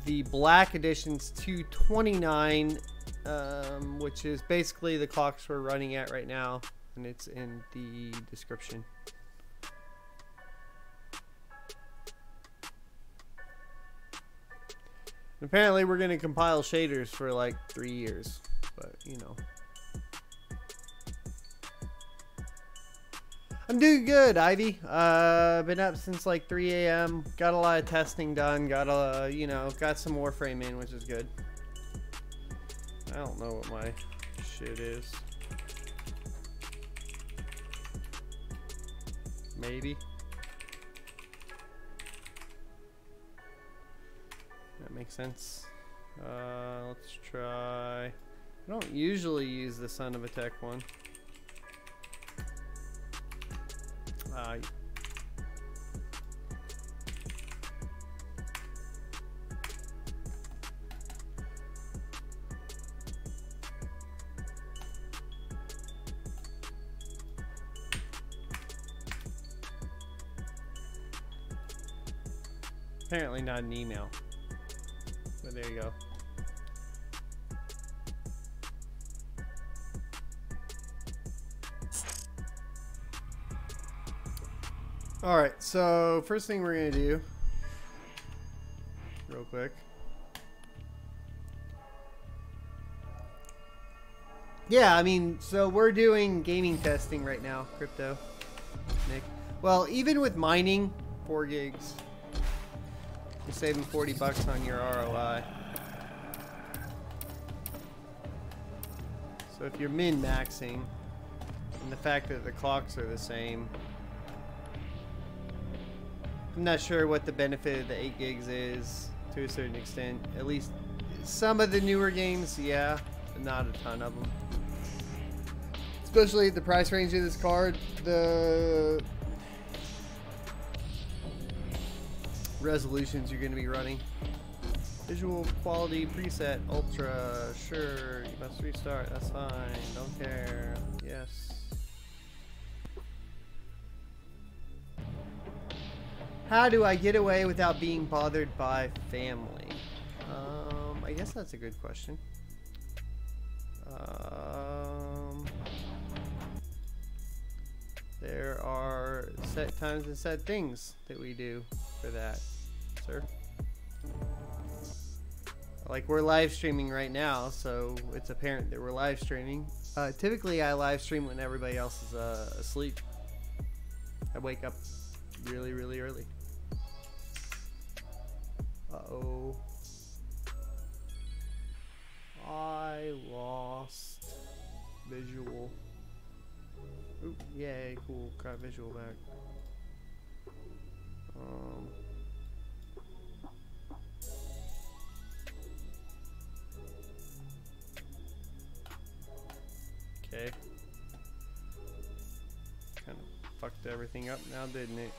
The Black Edition's $229, which is basically the clocks we're running at right now, and it's in the description. Apparently, we're gonna compile shaders for like 3 years, but you know. I'm doing good, Ivy. Been up since like 3 a.m. Got a lot of testing done. Got some Warframe in, which is good. I don't know what my shit is. Maybe. That makes sense. Let's try. I don't usually use the Son of a Tech one. Apparently not an email, but there you go. Alright, so first thing we're going to do, real quick. Yeah, I mean, so we're doing gaming testing right now, Crypto, Nick. Well, even with mining, 4 gigs, you're saving $40 on your ROI. So if you're min-maxing, and the fact that the clocks are the same, I'm not sure what the benefit of the 8 gigs is to a certain extent. At least some of the newer games, yeah, but not a ton of them. Especially at the price range of this card, the resolutions you're going to be running. Visual quality preset ultra. Sure, you must restart. That's fine. Don't care. Yes. How do I get away without being bothered by family? I guess that's a good question. There are set times and set things that we do for that, sir. Like we're live streaming right now, so it's apparent that we're live streaming. Typically I live stream when everybody else is asleep. I wake up really, really early. Uh-oh. I lost visual. Ooh, yay, cool. Got visual back. Okay. Kind of fucked everything up now, didn't it?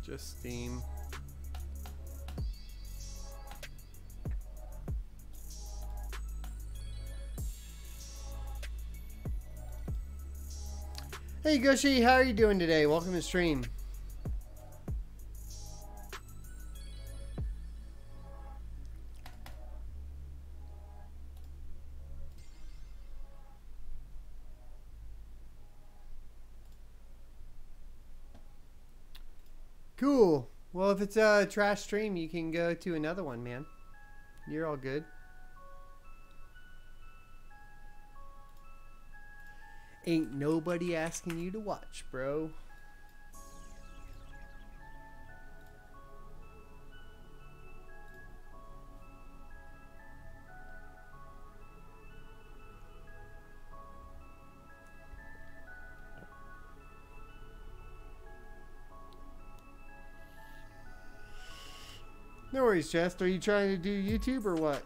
Just Steam. Hey Gushy, how are you doing today? Welcome to stream. Cool. Well, if it's a trash stream, you can go to another one, man. You're all good. Ain't nobody asking you to watch, bro. No worries, Chest. Are you trying to do YouTube or what?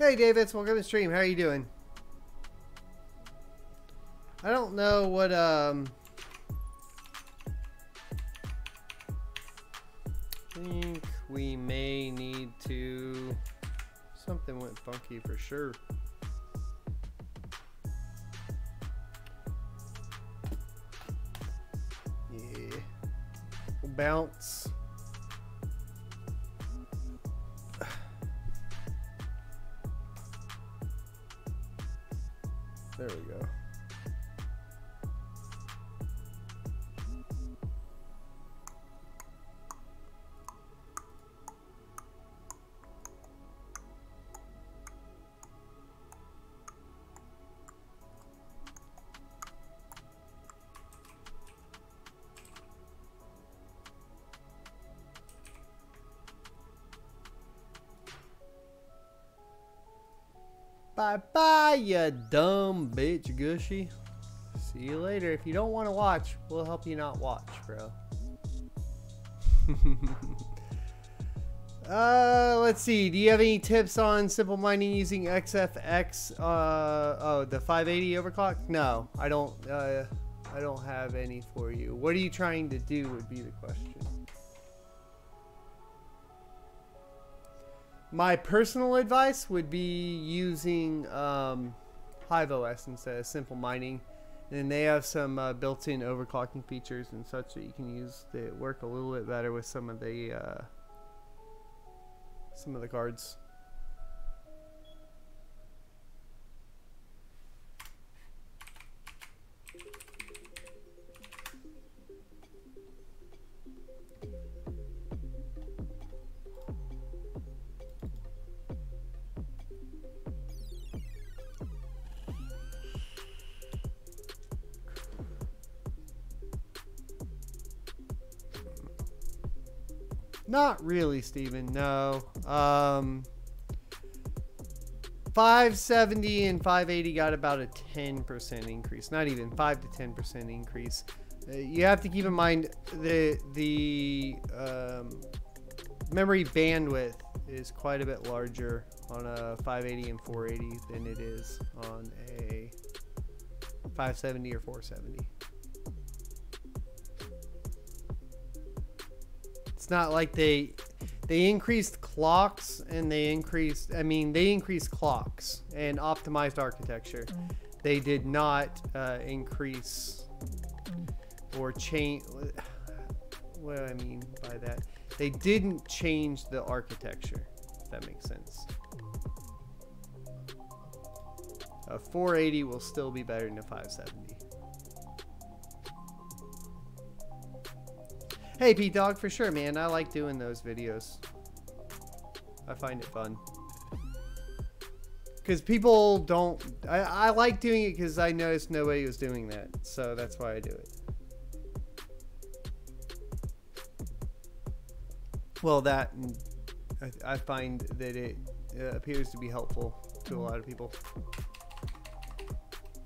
Hey David, welcome to the stream. How are you doing? I don't know what I think we may need to. Something went funky for sure. Yeah. We'll bounce. There we go. Bye-bye, you dumb bitch, Gushy. See you later. If you don't want to watch, we'll help you not watch, bro. Let's see. Do you have any tips on simple mining using XFX? Oh, the 580 overclock? No, I don't have any for you. What are you trying to do would be the question. My personal advice would be using HyperX instead of simple mining. And they have some built-in overclocking features and such that you can use that work a little bit better with some of the cards. Not really, Steven. No. 570 and 580 got about a 10% increase. Not even 5 to 10% increase. You have to keep in mind the memory bandwidth is quite a bit larger on a 580 and 480 than it is on a 570 or 470. It's not like they increased clocks and they increased clocks and optimized architecture. They did not increase or change. What do I mean by that? They didn't change the architecture, if that makes sense. A 480 will still be better than a 570. Hey, P-Dog, for sure, man. I like doing those videos. I find it fun. Because people don't... I like doing it because I noticed nobody was doing that. So that's why I do it. Well, that... I find that it appears to be helpful to a lot of people.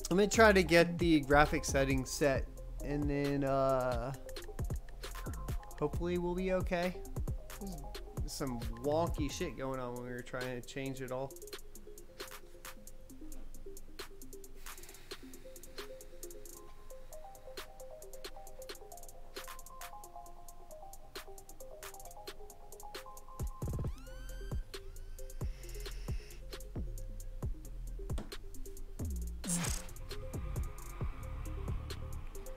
I'm going to try to get the graphic settings set. And then... hopefully we'll be okay. There's some wonky shit going on when we were trying to change it all.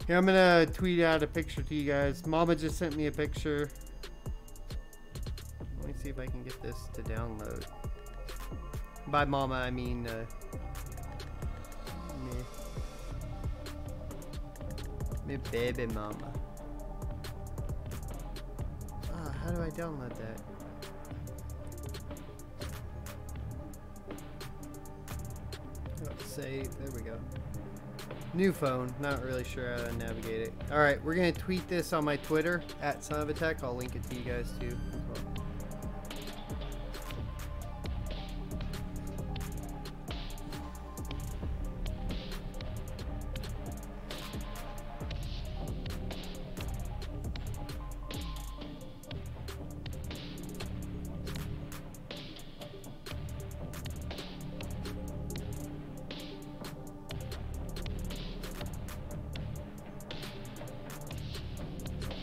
Here, I'm gonna tweet out a picture to you guys. Mama just sent me a picture. Let me see if I can get this to download. By Mama, I mean me. Me baby mama. Ah, how do I download that? Oh, save. There we go. New phone, not really sure how to navigate it. Alright, we're going to tweet this on my Twitter, @SonOfATech. I'll link it to you guys too.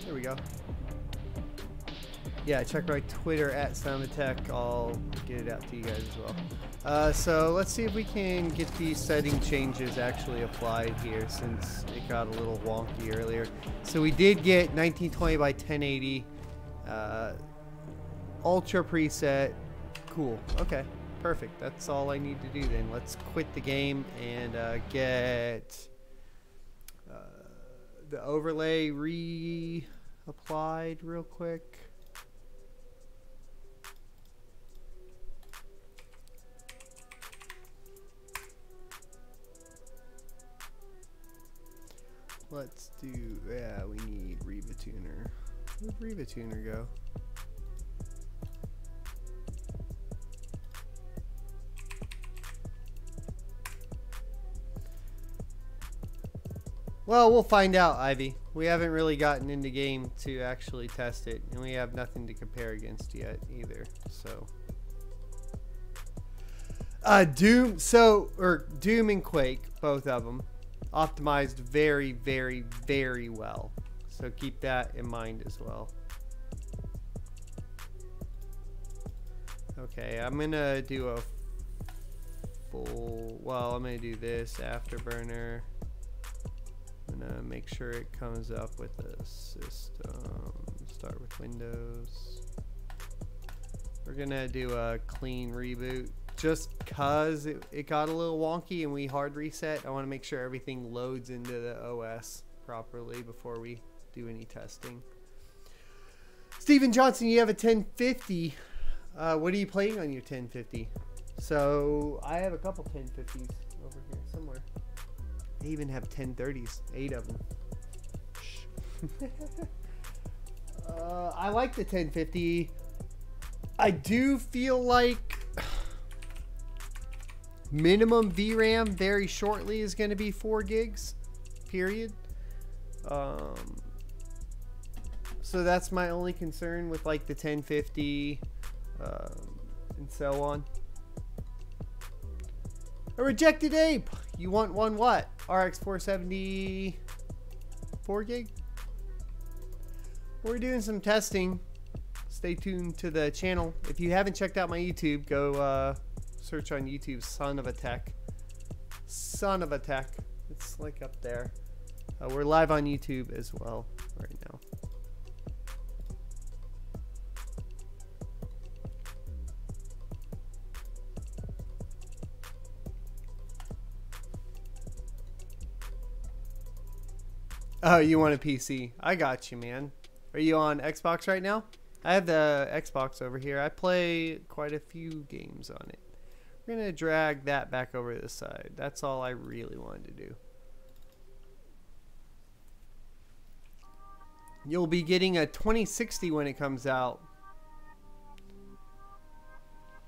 There we go. Yeah, check my Twitter @SonOfATech. I'll get it out to you guys as well. So let's see if we can get these setting changes actually applied here, since it got a little wonky earlier. So we did get 1920 by 1080 ultra preset. Cool. Okay, perfect. That's all I need to do then. Let's quit the game and get the overlay applied real quick. Let's do, yeah, we need Reboot. Where'd Reboot go? Well, we'll find out, Ivy. We haven't really gotten into game to actually test it, and we have nothing to compare against yet either. So, Doom and Quake, both of them, optimized very, very, very well. So keep that in mind as well. Okay, I'm gonna do a full, well, I'm gonna do this afterburner. I'm gonna make sure it comes up with a system. Start with Windows. We're gonna do a clean reboot just cause it got a little wonky and we hard reset. I want to make sure everything loads into the OS properly before we do any testing. Steven Johnson, you have a 1050. What are you playing on your 1050? So I have a couple 1050s over here somewhere. I even have 1030s, 8 of them. I like the 1050. I do feel like minimum VRAM very shortly is going to be 4 gigs, period. So that's my only concern with like the 1050 and so on. A rejected ape. You want one what? RX 470 4 gig? We're doing some testing. Stay tuned to the channel. If you haven't checked out my YouTube, go search on YouTube Son of a Tech. Son of a Tech. It's like up there. We're live on YouTube as well right now. Oh, you want a PC? I got you, man. Are you on Xbox right now? I have the Xbox over here. I play quite a few games on it. We're going to drag that back over to the side. That's all I really wanted to do. You'll be getting a 2060 when it comes out.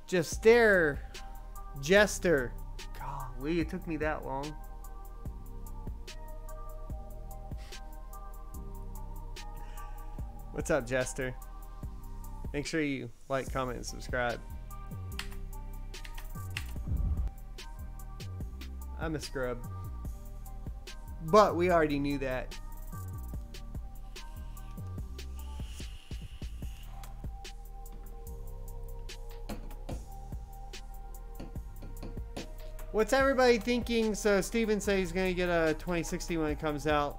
Jester. Golly, it took me that long. What's up, Jester? Make sure you like, comment, and subscribe. I'm a scrub. But we already knew that. What's everybody thinking? So Steven says he's going to get a 2060 when it comes out.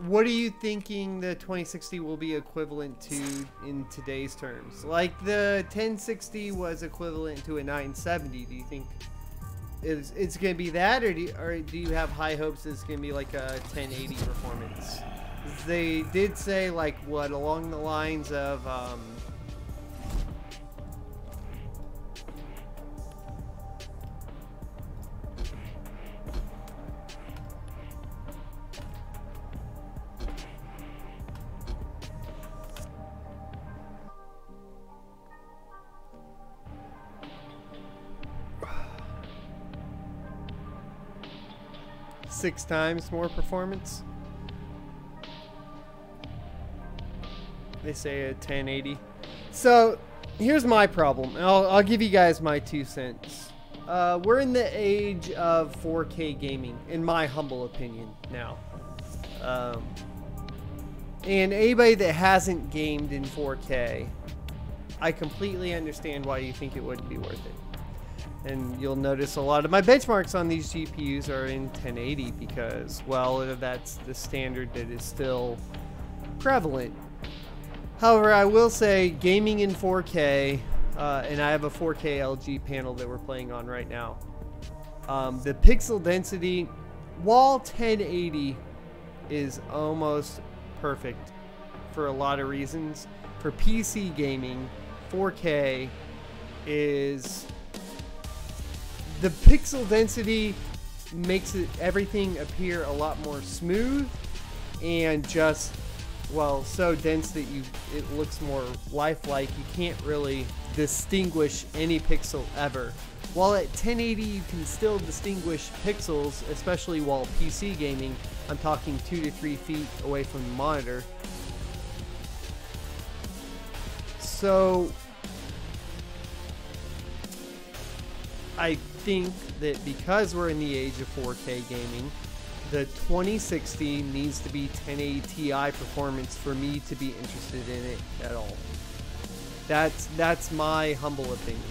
What are you thinking the 2060 will be equivalent to in today's terms? Like the 1060 was equivalent to a 970. Do you think it's going to be that, or do you have high hopes it's going to be like a 1080 performance? They did say like what along the lines of 6 times more performance. They say a 1080. So here's my problem. I'll give you guys my 2 cents. We're in the age of 4K gaming, in my humble opinion now. And anybody that hasn't gamed in 4K, I completely understand why you think it wouldn't be worth it. And you'll notice a lot of my benchmarks on these GPUs are in 1080 because, well, that's the standard that is still prevalent. However, I will say gaming in 4K, and I have a 4K LG panel that we're playing on right now. The pixel density, while 1080 is almost perfect for a lot of reasons, for PC gaming, 4K is... The pixel density makes everything appear a lot more smooth and just, well, so dense that it looks more lifelike. You can't really distinguish any pixel ever. While at 1080 you can still distinguish pixels, especially while PC gaming. I'm talking 2 to 3 feet away from the monitor. So I think that because we're in the age of 4K gaming, the 2060 needs to be 1080 Ti performance for me to be interested in it at all. That's my humble opinion.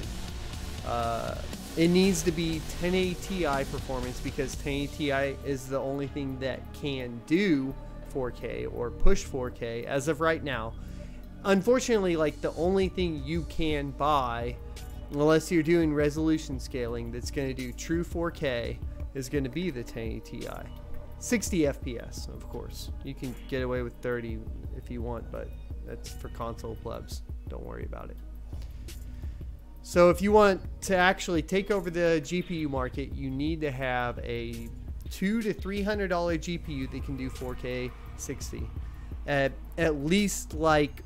It needs to be 1080 Ti performance because 1080 Ti is the only thing that can do 4K or push 4K as of right now. Unfortunately, like the only thing you can buy, unless you're doing resolution scaling that's going to do true 4K, is going to be the 1080 Ti. 60 FPS, of course. You can get away with 30 if you want, but that's for console plebs. Don't worry about it. So if you want to actually take over the GPU market, you need to have a $200 to $300 GPU that can do 4K 60 at least like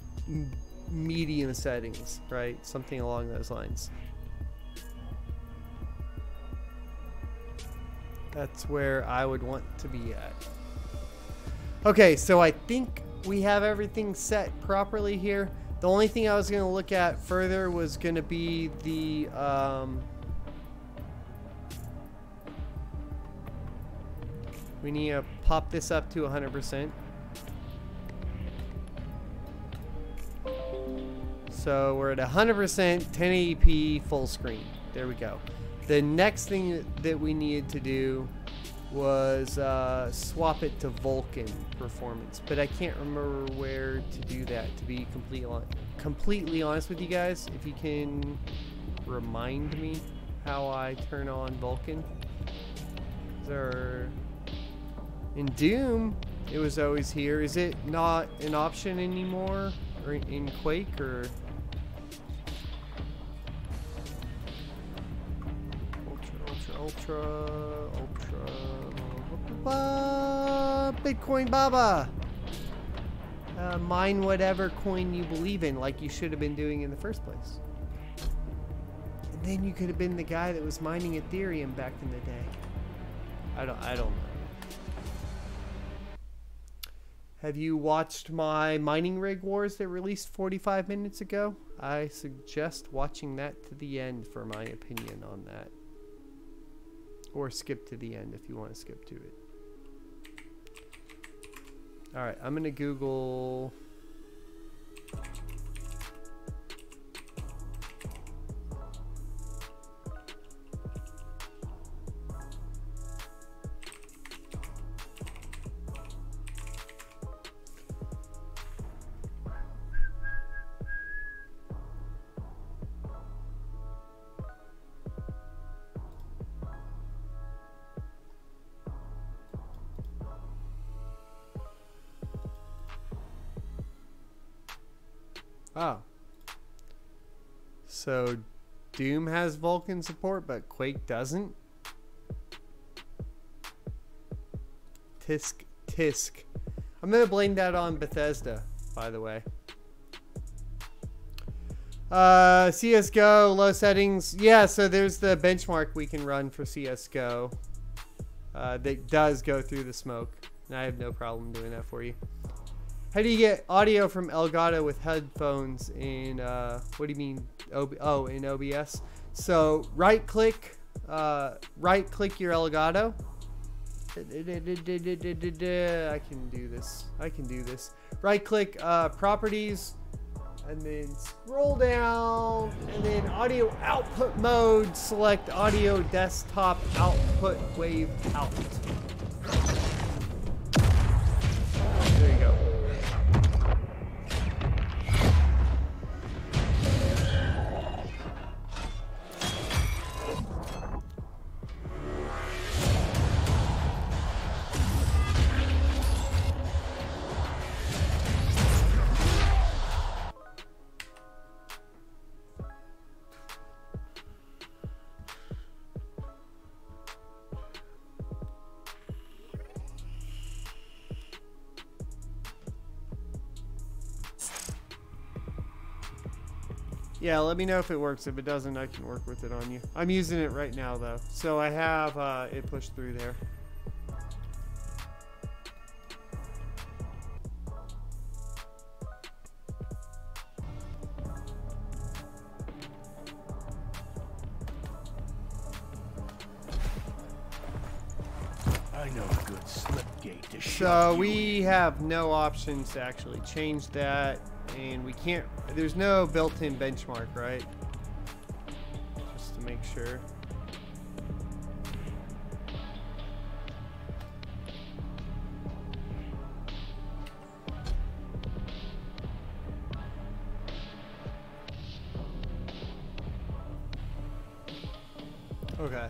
medium settings, right? Something along those lines. That's where I would want to be at. Okay, so I think we have everything set properly here. The only thing I was going to look at further was going to be the we need to pop this up to 100%. So we're at 100% 1080p full screen. There we go. The next thing that we needed to do was swap it to Vulkan performance, but I can't remember where to do that, to be completely honest with you guys. If you can remind me how I turn on Vulkan. In Doom it was always here. Is it not an option anymore, or in Quake? Or ultra Bitcoin Baba, mine whatever coin you believe in, like you should have been doing in the first place. And then you could have been the guy that was mining Ethereum back in the day. I don't know. Have you watched my mining rig wars that released 45 minutes ago? I suggest watching that to the end for my opinion on that. Or skip to the end if you want to skip to it. Alright, I'm going to Google... Oh. So Doom has Vulkan support, but Quake doesn't? Tisk. I'm going to blame that on Bethesda, by the way. CSGO, low settings. Yeah, so there's the benchmark we can run for CSGO. That does go through the smoke. And I have no problem doing that for you. How do you get audio from Elgato with headphones in, what do you mean? In OBS? So right click your Elgato. I can do this. Right click properties, and then scroll down, and then audio output mode, select audio desktop output wave out. There you go. Yeah, let me know if it works. If it doesn't, I can work with it on you. I'm using it right now, though. So I have it pushed through there. I know a good slipgate to So we have no options to actually change that, and we can't There's no built-in benchmark, right? Just to make sure. Okay.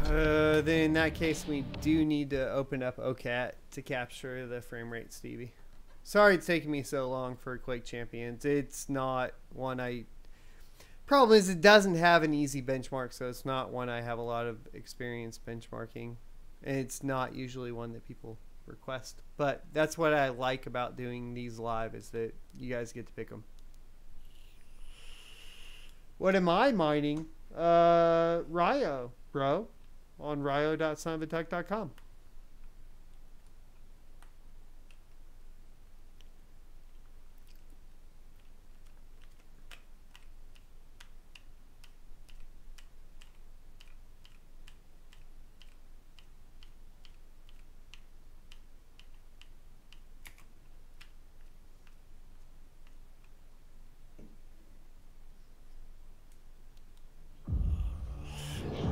Then in that case, we do need to open up OCAT to capture the frame rate, Stevie. Sorry it's taking me so long for Quake Champions. It's not one I... Problem is it doesn't have an easy benchmark, so it's not one I have a lot of experience benchmarking. And it's not usually one that people request. But that's what I like about doing these live, is that you guys get to pick them. What am I mining? Ryo, bro. On ryo.sonovatech.com.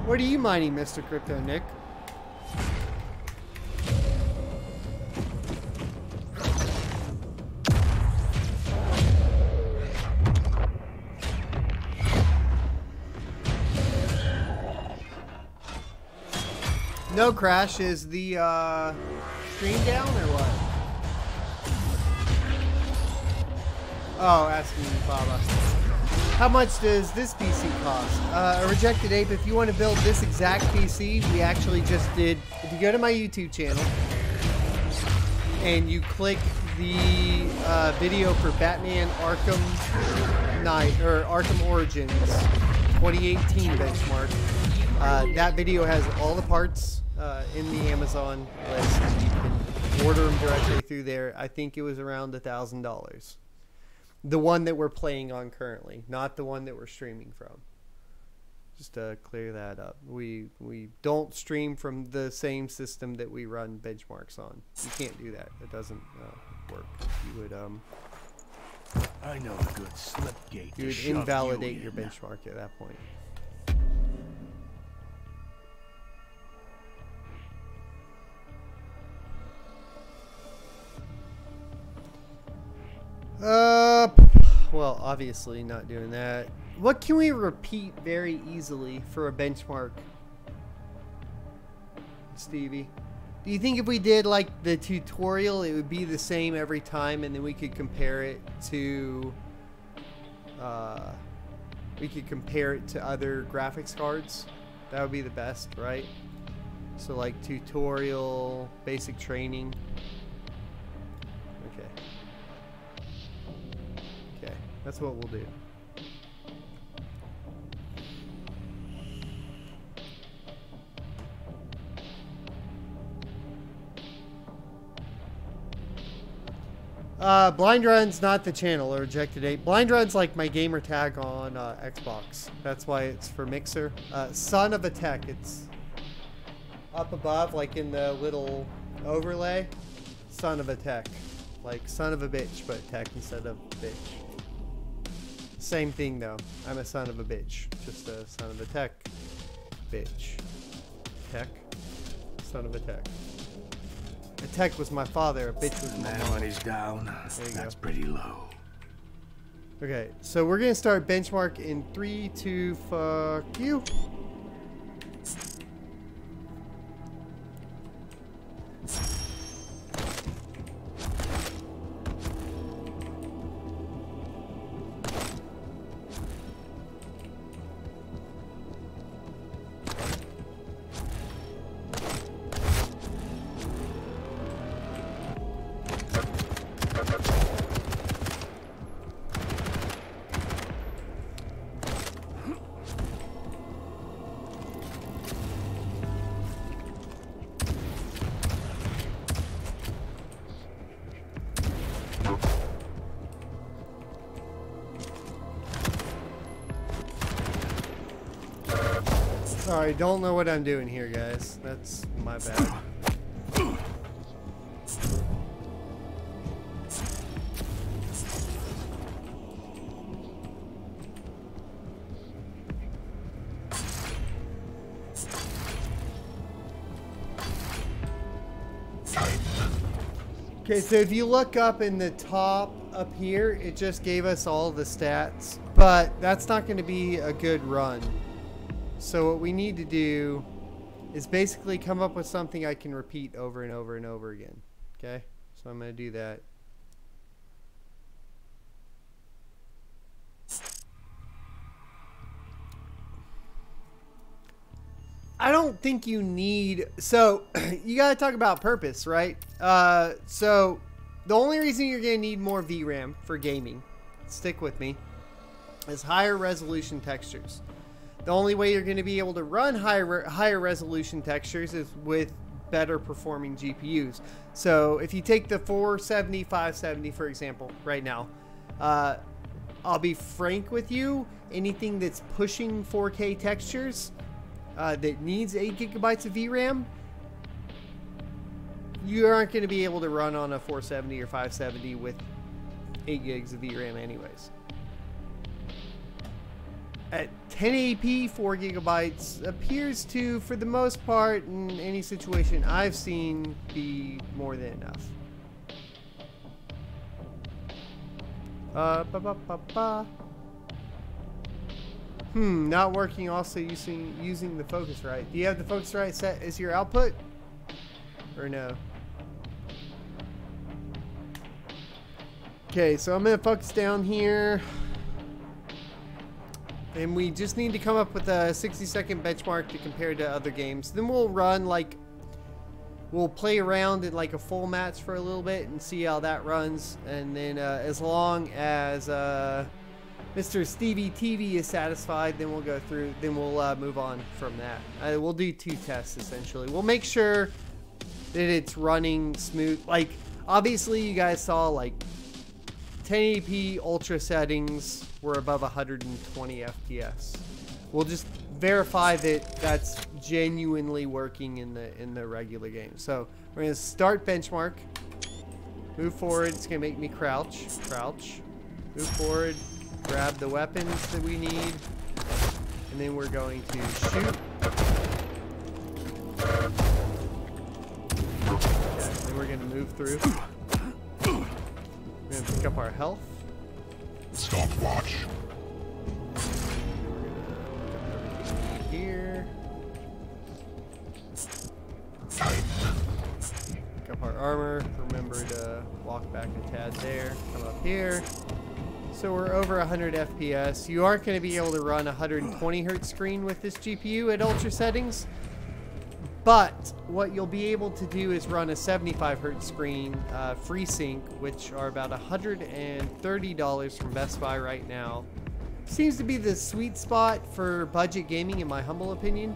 What are you mining, Mr. Crypto Nick? No crash. Is the stream down or what? Oh, asking Baba. How much does this PC cost? A Rejected Ape, if you want to build this exact PC, we actually just did, if you go to my YouTube channel and you click the video for Batman Arkham Knight, or Arkham Origins 2018 benchmark, that video has all the parts in the Amazon list. You can order them directly through there. I think it was around $1,000. The one that we're playing on currently, not the one that we're streaming from. Just to clear that up. We don't stream from the same system that we run benchmarks on. You can't do that. It doesn't work. You would I know a good slipgate. You would invalidate your benchmark at that point. Well, obviously not doing that. What can we repeat very easily for a benchmark, Stevie? Do you think if we did like the tutorial, it would be the same every time, and then we could compare it to other graphics cards? That would be the best, right? So like tutorial, basic training. That's what we'll do. Blind Run's not the channel, or Rejected Ape. Blind Run's like my gamer tag on Xbox. That's why it's for Mixer. Son of a Tech. It's up above, like in the little overlay. Son of a Tech. Like son of a bitch, but tech instead of bitch. Same thing though. I'm a son of a bitch. Just a son of a tech. Bitch. Tech. Son of a tech. A tech was my father. A bitch was my mom. When he's down, that's pretty low. Okay, so we're gonna start benchmark in 3, 2, fuck you. Sorry, don't know what I'm doing here, guys. That's my bad. Okay, so if you look up in the top up here, it just gave us all the stats, but that's not going to be a good run. So what we need to do is basically come up with something I can repeat over and over and over again. Okay, so I'm going to do that. I don't think you need, so you got to talk about purpose, right? So the only reason you're going to need more VRAM for gaming, stick with me, is higher resolution textures. The only way you're going to be able to run higher resolution textures is with better performing GPUs. So if you take the 470, 570, for example, right now, I'll be frank with you, anything that's pushing 4K textures that needs 8 gigabytes of VRAM, you aren't going to be able to run on a 470 or 570 with 8 gigs of VRAM anyways. At 1080p, 4 gigabytes appears to, for the most part, in any situation I've seen, be more than enough. Not working also using the Focusrite. Do you have the Focusrite set as your output? Or no? Okay, so I'm going to focus down here. And we just need to come up with a 60-second benchmark to compare to other games. Then we'll run like, we'll play around in like a full match for a little bit and see how that runs. And then as long as Mr. Stevie TV is satisfied, then we'll go through, then we'll move on from that. We'll do 2 tests essentially. We'll make sure that it's running smooth. Like, obviously you guys saw like 1080p ultra settings were above 120 FPS. We'll just verify that that's genuinely working in the regular game. So we're gonna start benchmark, move forward. It's gonna make me crouch, move forward, grab the weapons that we need, and then we're going to shoot. Okay, then we're gonna move through. We're gonna pick up our health. Stopwatch. Here. Time. Pick up our armor. Remember to walk back a tad there. Come up here. So we're over 100 FPS. You aren't going to be able to run 120 Hz screen with this GPU at ultra settings. But what you'll be able to do is run a 75 Hz screen FreeSync, which are about $130 from Best Buy right now. Seems to be the sweet spot for budget gaming, in my humble opinion.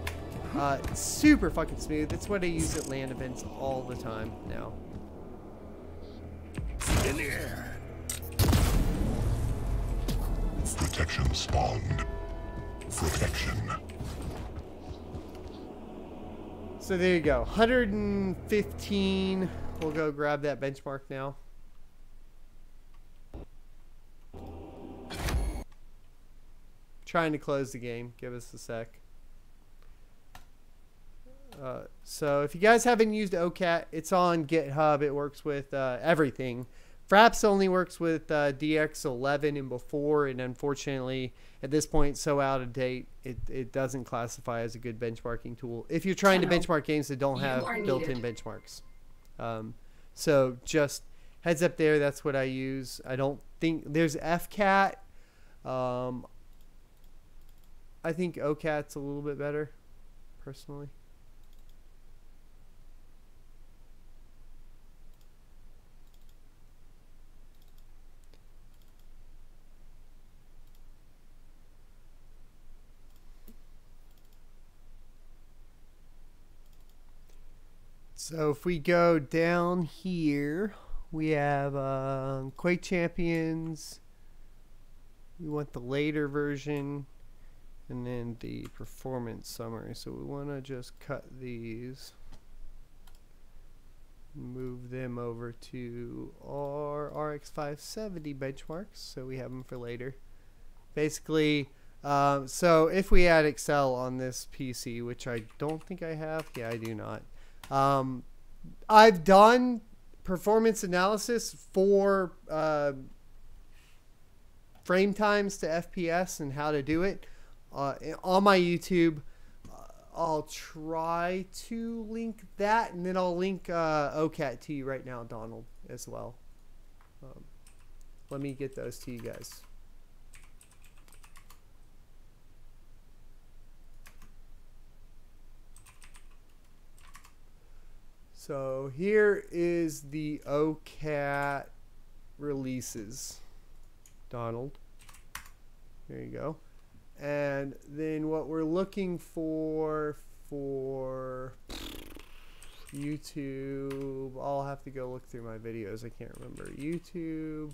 It's super fucking smooth. It's what I use at LAN events all the time now. In the air. Protection spawned. Protection. So there you go, 115. We'll go grab that benchmark now. Trying to close the game. Give us a sec. So if you guys haven't used OCAT, it's on GitHub. It works with everything. Fraps only works with DX11 and before, and unfortunately at this point so out of date it doesn't classify as a good benchmarking tool if you're trying to benchmark games that don't have built-in benchmarks. So just heads up there, that's what I use. I don't think there's FCAT. I think OCAT's a little bit better personally. So if we go down here, we have Quake Champions. We want the later version, and then the performance summary. So we want to just cut these, move them over to our RX 570 benchmarks, so we have them for later. Basically, so if we add Excel on this PC, which I don't think I have, yeah, I do not. I've done performance analysis for frame times to FPS and how to do it on my YouTube. I'll try to link that, and then I'll link OCAT to you right now, Donald, as well. Let me get those to you guys. So here is the OCAT releases, Donald. There you go. And then what we're looking for YouTube, I'll have to go look through my videos. I can't remember. YouTube,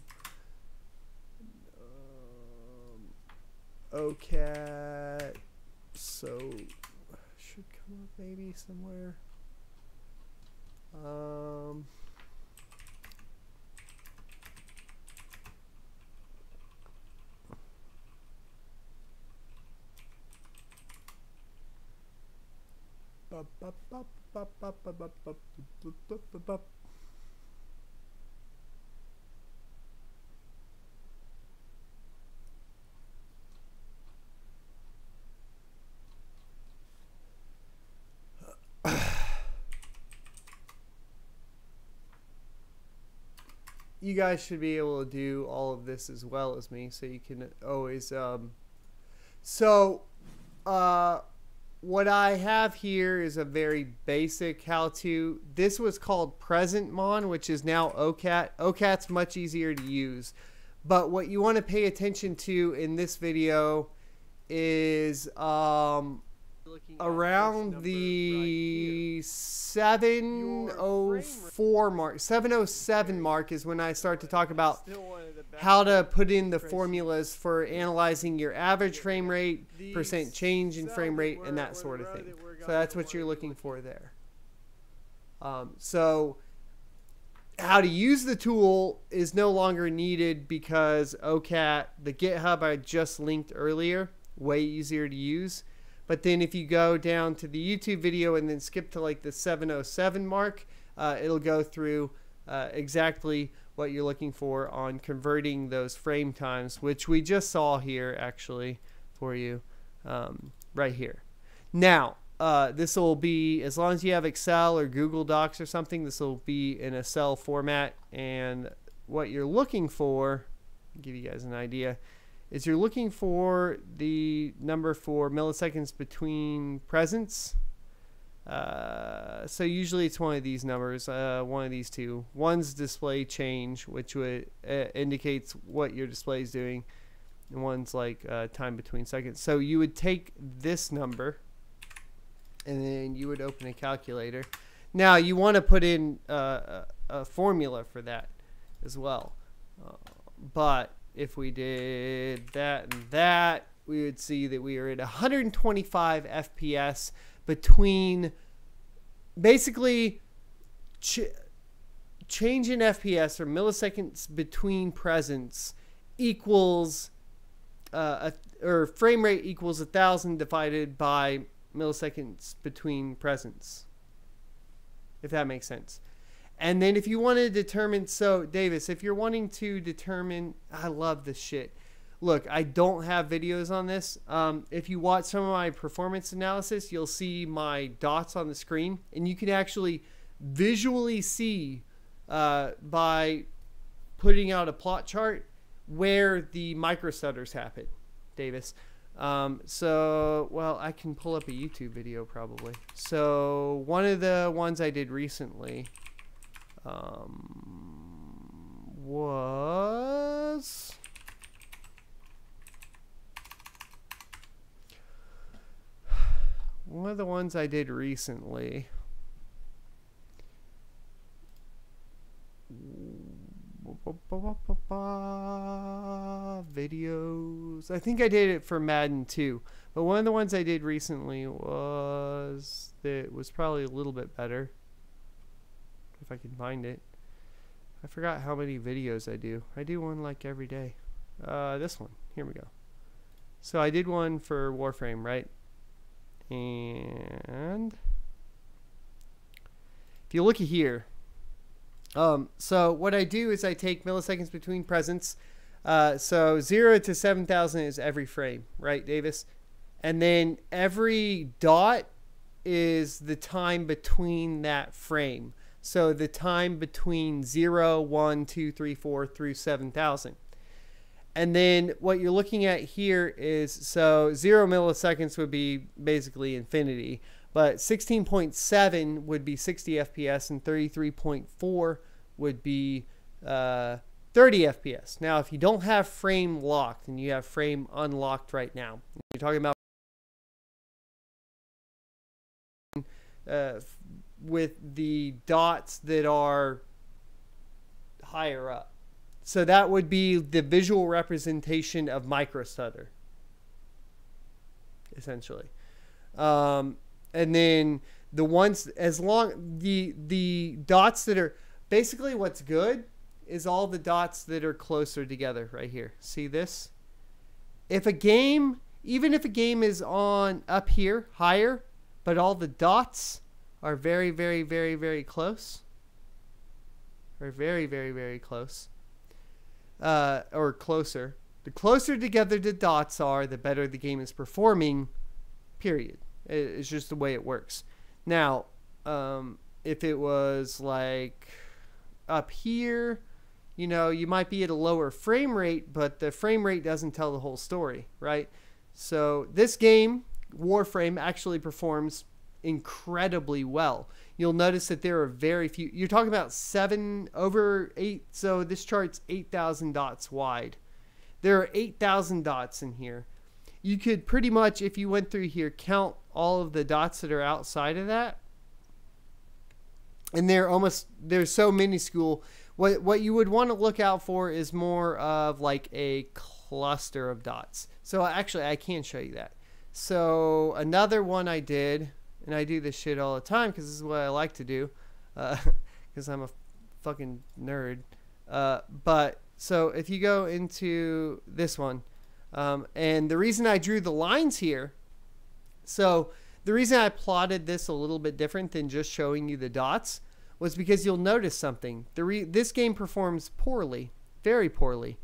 OCAT, so should come up maybe somewhere. You guys should be able to do all of this as well as me, so you can always what I have here is a very basic how-to. This was called PresentMon, which is now OCAT. OCAT's much easier to use, but what you want to pay attention to in this video is around the 704 mark, 707 mark is when I start to talk about how to put in the formulas for analyzing your average frame rate, percent change in frame rate, and that sort of thing. So that's what you're looking for there. So how to use the tool is no longer needed because OCAT, the GitHub I just linked earlier, way easier to use. But then if you go down to the YouTube video and then skip to like the 707 mark, it'll go through exactly what you're looking for on converting those frame times, which we just saw here actually for you right here. Now, this will be, as long as you have Excel or Google Docs or something, this will be in a cell format. And what you're looking for, I'll give you guys an idea, is you're looking for the number for milliseconds between presents. So usually it's one of these numbers, one of these two. One's display change, which would indicates what your display is doing, and one's like time between seconds. So you would take this number, and then you would open a calculator. Now you want to put in a formula for that as well, but if we did that and that, we would see that we are at 125 FPS between, basically, change in FPS or milliseconds between presents equals, or frame rate equals 1,000 divided by milliseconds between presents, if that makes sense. And then if you want to determine, so Davis, if you're wanting to determine, I love this shit. Look, I don't have videos on this. If you watch some of my performance analysis, you'll see my dots on the screen, and you can actually visually see by putting out a plot chart where the microstutters happen, Davis. So, well, I can pull up a YouTube video probably. So one of the ones I did recently was one of the ones I did recently. Videos. I think I did it for Madden 2, but one of the ones I did recently was that was probably a little bit better. If I can find it. I forgot how many videos I do. I do one like every day. This one. Here we go. So I did one for Warframe, right? And if you look at here, So what I do is I take milliseconds between presents. So 0 to 7,000 is every frame, right, Davis? And then every dot is the time between that frame. So the time between 0, 1, 2, 3, 4 through 7,000. And then what you're looking at here is, so 0 milliseconds would be basically infinity, but 16.7 would be 60 FPS and 33.4 would be 30 FPS. Now, if you don't have frame locked and you have frame unlocked right now, you're talking about with the dots that are higher up. So that would be the visual representation of microstutter, essentially. And then the ones, as long, the dots that are, basically what's good is all the dots that are closer together right here. See this? If a game, even if a game is on up here, higher, but all the dots are very, very, very, very close, or very, very, very close, or closer. The closer together the dots are, the better the game is performing, period. It's just the way it works. Now, if it was like up here, you know, you might be at a lower frame rate, but the frame rate doesn't tell the whole story, right? So this game, Warframe, actually performs incredibly well. You'll notice that there are very few. You're talking about 7 over 8. So this chart's 8,000 dots wide. There are 8,000 dots in here. You could pretty much, if you went through here, count all of the dots that are outside of that. And they're so minuscule. What you would want to look out for is more of like a cluster of dots. So actually, I can show you that. So another one I did, and I do this shit all the time because this is what I like to do, because I'm a fucking nerd. But so if you go into this one, and the reason I drew the lines here, so the reason I plotted this a little bit different than just showing you the dots was because you'll notice something. This game performs poorly, very poorly.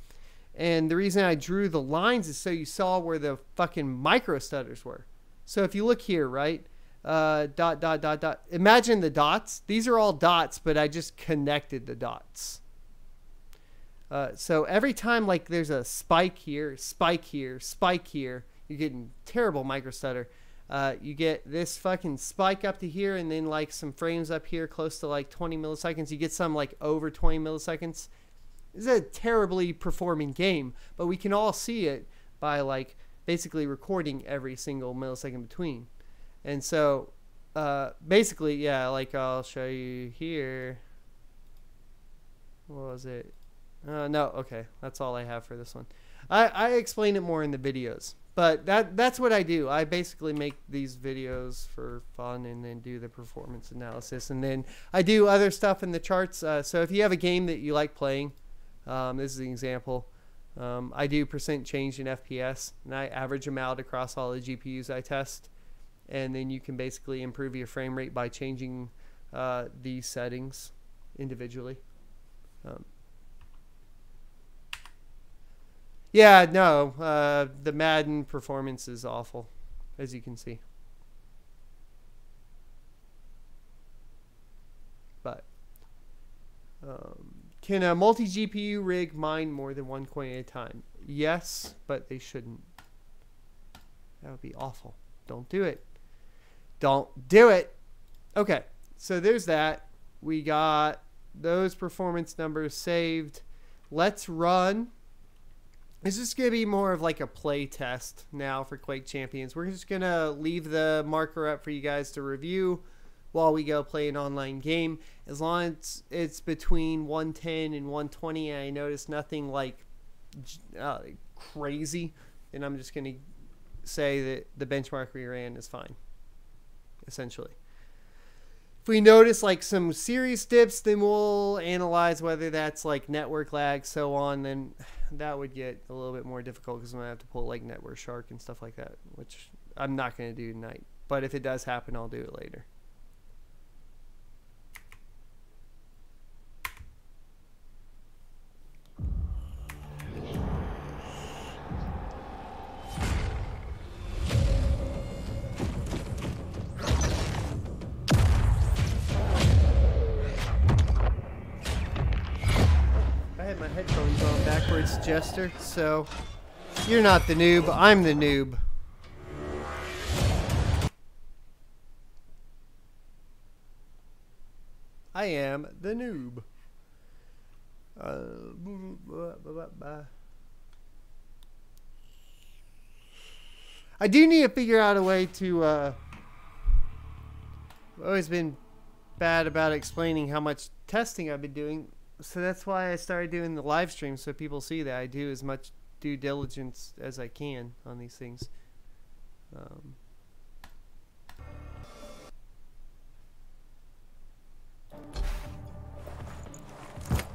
And the reason I drew the lines is so you saw where the fucking microstutters were. So if you look here, right? Dot, dot, dot, dot. Imagine the dots. These are all dots, but I just connected the dots. So every time like there's a spike here, spike here, spike here, you're getting terrible microstutter. You get this fucking spike up to here and then like some frames up here close to like 20 milliseconds. You get some like over 20 milliseconds. This is a terribly performing game, but we can all see it by like basically recording every single millisecond between. And so basically, yeah, like I'll show you here. What was it? No, okay. That's all I have for this one. I explain it more in the videos. But that's what I do. I basically make these videos for fun and then do the performance analysis. And then I do other stuff in the charts. So if you have a game that you like playing, this is an example. I do % change in FPS, and I average them out across all the GPUs I test. And then you can basically improve your frame rate by changing these settings individually. Yeah, no, the Madden performance is awful, as you can see. But can a multi-GPU rig mine more than one coin at a time? Yes, but they shouldn't. That would be awful. Don't do it. Don't do it. Okay, so there's that. We got those performance numbers saved. Let's run. This is going to be more of like a play test now for Quake Champions. We're just going to leave the marker up for you guys to review while we go play an online game. As long as it's between 110 and 120 and I notice nothing like crazy, then I'm just going to say that the benchmark we ran is fine, essentially. If we notice like some serious dips, then we'll analyze whether that's like network lag, so on. Then that would get a little bit more difficult because I'm going to have to pull like Network Shark and stuff like that, which I'm not going to do tonight. But if it does happen, I'll do it later. just Jester, so you're not the noob, I'm the noob. I am the noob. I do need to figure out a way to, I've always been bad about explaining how much testing I've been doing, so that's why I started doing the live stream, so people see that I do as much due diligence as I can on these things.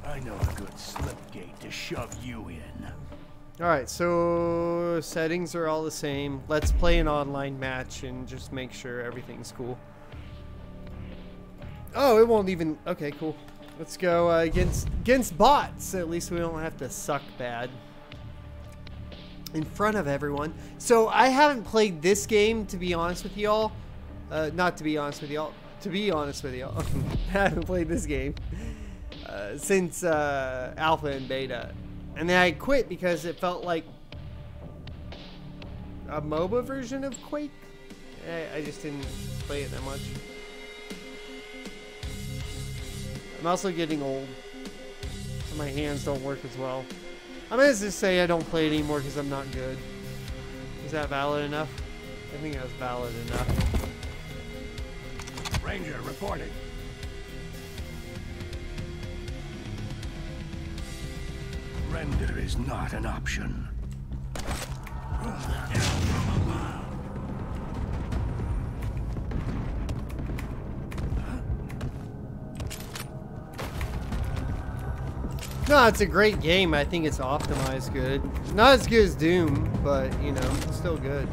I know a good slipgate to shove you in. Alright, so settings are all the same. Let's play an online match and just make sure everything's cool. Oh, it won't even... Okay, cool. Let's go against bots. At least we don't have to suck bad in front of everyone. So I haven't played this game, to be honest with y'all. Not to be honest with y'all. To be honest with y'all. I haven't played this game since alpha and beta. And then I quit because it felt like a MOBA version of Quake. I just didn't play it that much. I'm also getting old, so my hands don't work as well. I'm gonna just say I don't play it anymore because I'm not good. Is that valid enough? I think that's valid enough. Ranger reporting. Render is not an option. No, it's a great game. I think it's optimized good. Not as good as Doom, but, you know, still good.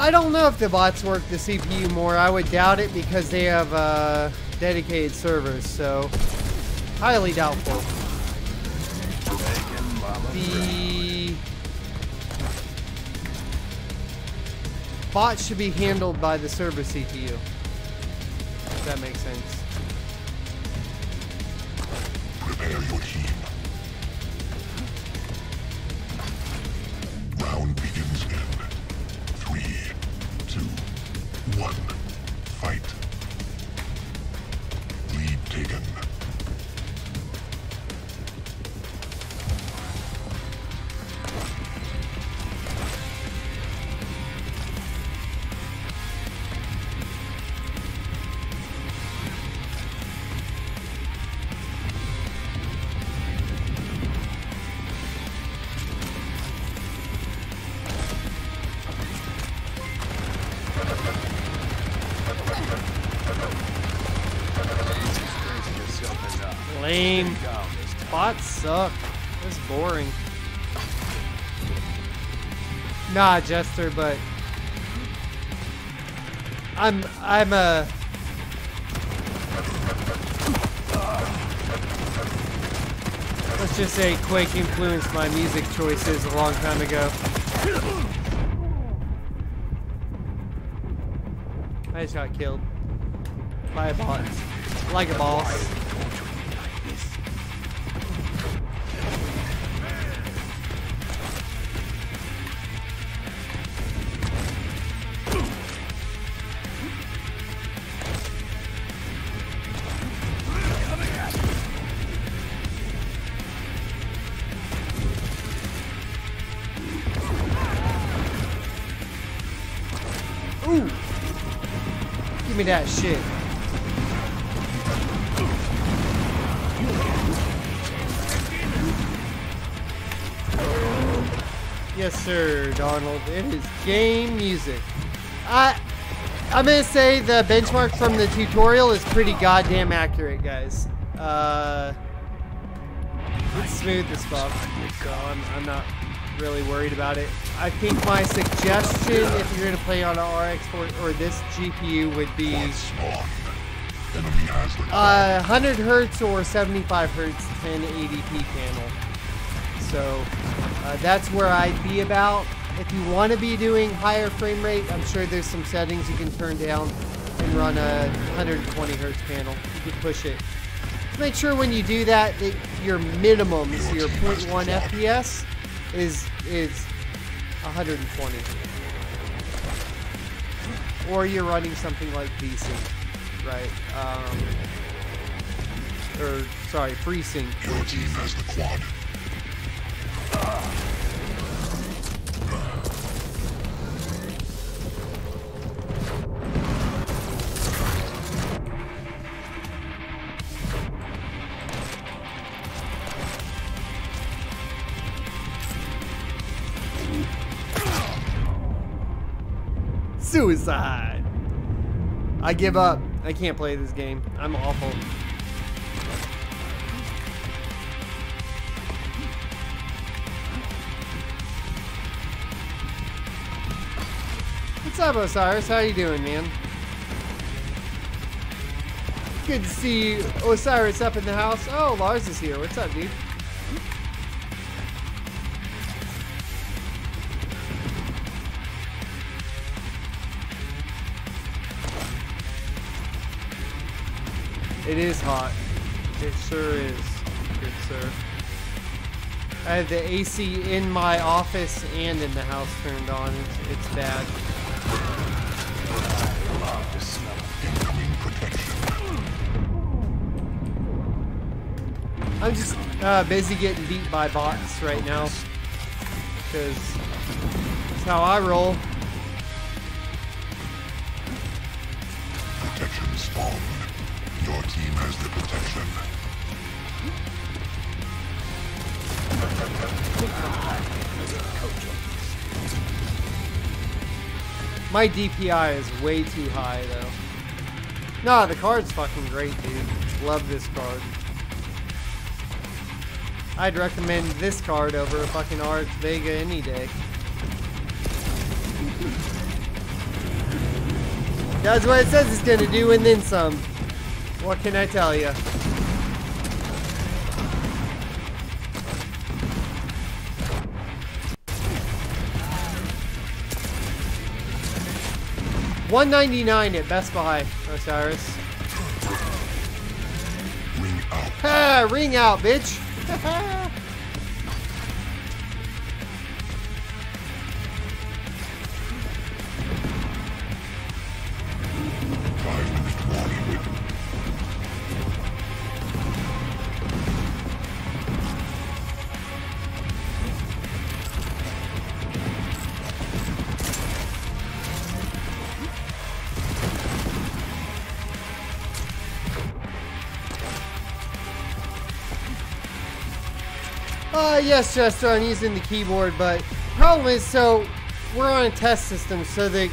I don't know if the bots work the CPU more. I would doubt it because they have dedicated servers, so highly doubtful. The bot should be handled by the server CPU, if that makes sense. Prepare your team. Round begins in 3, 2, 1. Fight. Lead taken. Lame. Bots suck. It's boring. Nah, Jester, but I'm a let's just say Quake influenced my music choices a long time ago. I just got killed by a bot. Like a boss. Ooh! Give me that shit. Yes, sir, Donald. It is game music. I'm gonna say the benchmark from the tutorial is pretty goddamn accurate, guys. It's smooth as fuck, so I'm not really worried about it. I think my suggestion, if you're going to play on an RX or this GPU, would be 100 hertz or 75 hertz 1080p panel. So that's where I'd be about. If you want to be doing higher frame rate, I'm sure there's some settings you can turn down and run a 120 hertz panel. You can push it. Make sure when you do that, your minimum, so your 0.1 FPS is 120. Or you're running something like VSync, right? Or sorry, FreeSync. Your team has the quad. Suicide. I give up. I can't play this game. I'm awful. What's up, Osiris? How you doing, man? Good to see Osiris up in the house. Oh, Lars is here. What's up, dude? It is hot. It sure is. Good sir. I have the AC in my office and in the house turned on. It's bad. I love the smell of incoming protection. I'm just busy getting beat by bots right now. Because that's how I roll. Protection spawned. Your team has the protection. My DPI is way too high, though. Nah, the card's fucking great, dude. Love this card. I'd recommend this card over a fucking RX Vega any day. That's what it says it's gonna do, and then some. What can I tell you? $199 at Best Buy, Osiris. Ring out. Ha! Ring out, bitch! 5-minute warning. Yes, Chester, I'm using the keyboard, but the problem is, so we're on a test system, so the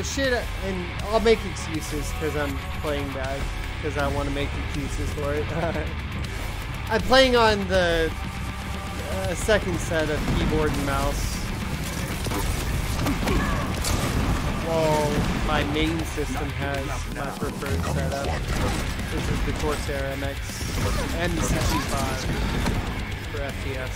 shit, and I'll make excuses because I'm playing bad, because I want to make excuses for it. I'm playing on the second set of keyboard and mouse, while my main system has my preferred setup. This is the Corsair MX M65 for FPS.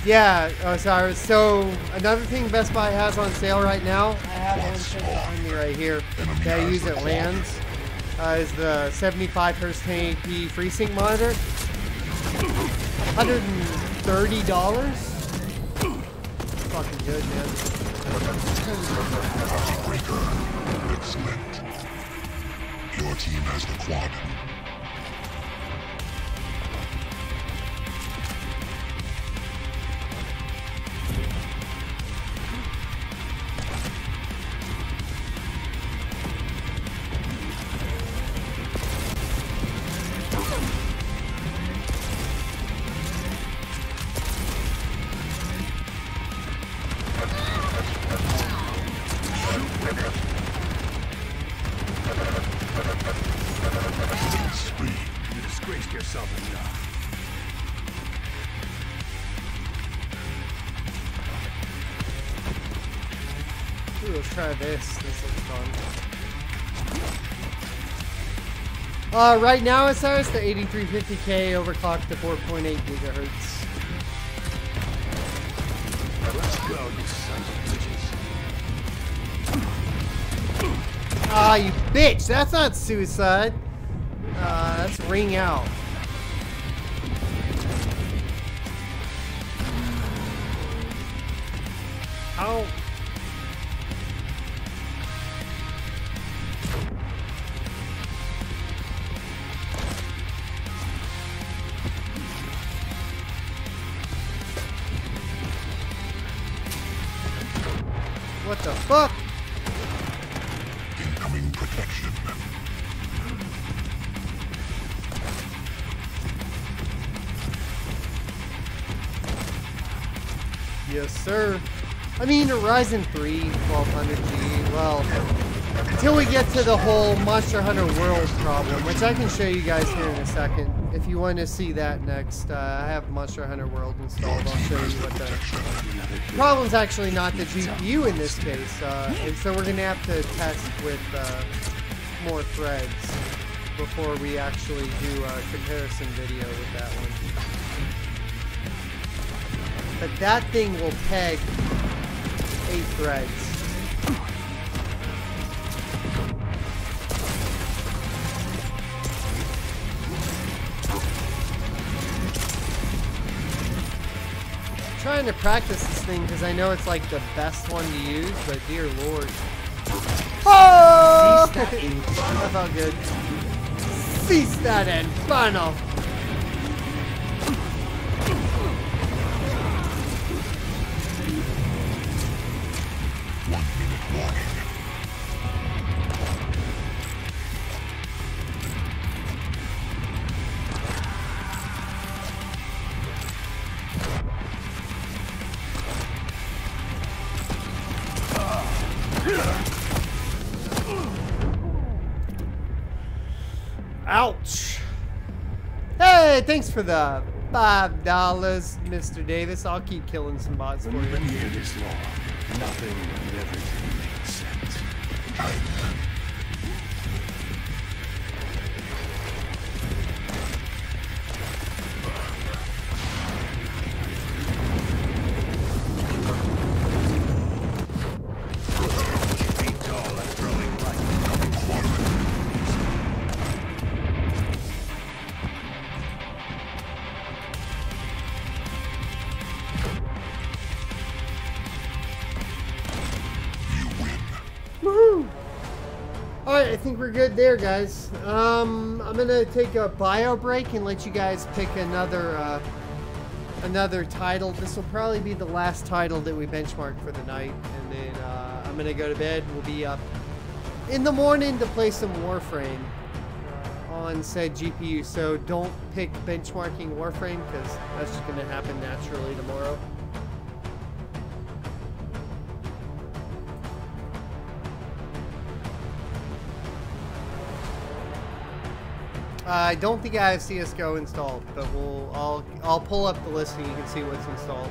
Yeah, Osiris. So another thing Best Buy has on sale right now, I have one thing behind me right here that I use at LANs, is the 75 Hz 1080p FreeSync monitor. $130. Fucking good, man. Breaker. Excellent. Your team has the quad. You disgraced yourself enough. Ooh, let's try this. This looks fun. Right now, ASRock, the 8350K overclocked to 4.8 gigahertz. Let's go, you sons of bitches. Ah, you bitch! That's not suicide. That's ring out. Ow. What the fuck? Incoming protection. Yes, sir. I mean, a Ryzen 3 1200G, well, until we get to the whole Monster Hunter World problem, which I can show you guys here in a second. If you want to see that next, I have Monster Hunter World installed. I'll show you what the problem's actually not the GPU in this case. And so we're going to have to test with more threads before we actually do a comparison video with that one. But that thing will peg 8 threads. I'm trying to practice this thing because I know it's like the best one to use, but dear lord. Oh! That felt good. Cease that inferno! Ouch. Hey, thanks for the $5, Mr. Davis. I'll keep killing some bots for you. When you hear this long, nothing and everything makes sense. I think we're good there, guys. I'm gonna take a bio break and let you guys pick another title. This will probably be the last title that we benchmark for the night, and then I'm gonna go to bed. We'll be up in the morning to play some Warframe on said GPU. So don't pick benchmarking Warframe because that's just gonna happen naturally tomorrow. I don't think I have CSGO installed, but I'll pull up the list and you can see what's installed.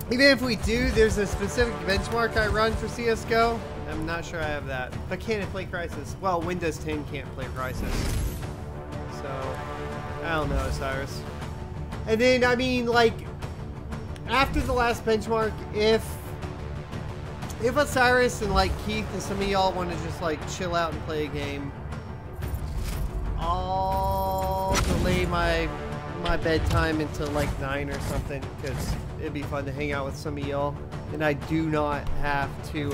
Even if we do, there's a specific benchmark I run for CSGO. I'm not sure I have that. But can it play Crysis? Well, Windows 10 can't play Crysis. So, I don't know, Cyrus. And then, I mean, like, after the last benchmark, if Osiris and like Keith and some of y'all want to just like chill out and play a game, I'll delay my bedtime until like 9 or something because it'd be fun to hang out with some of y'all. And I do not have to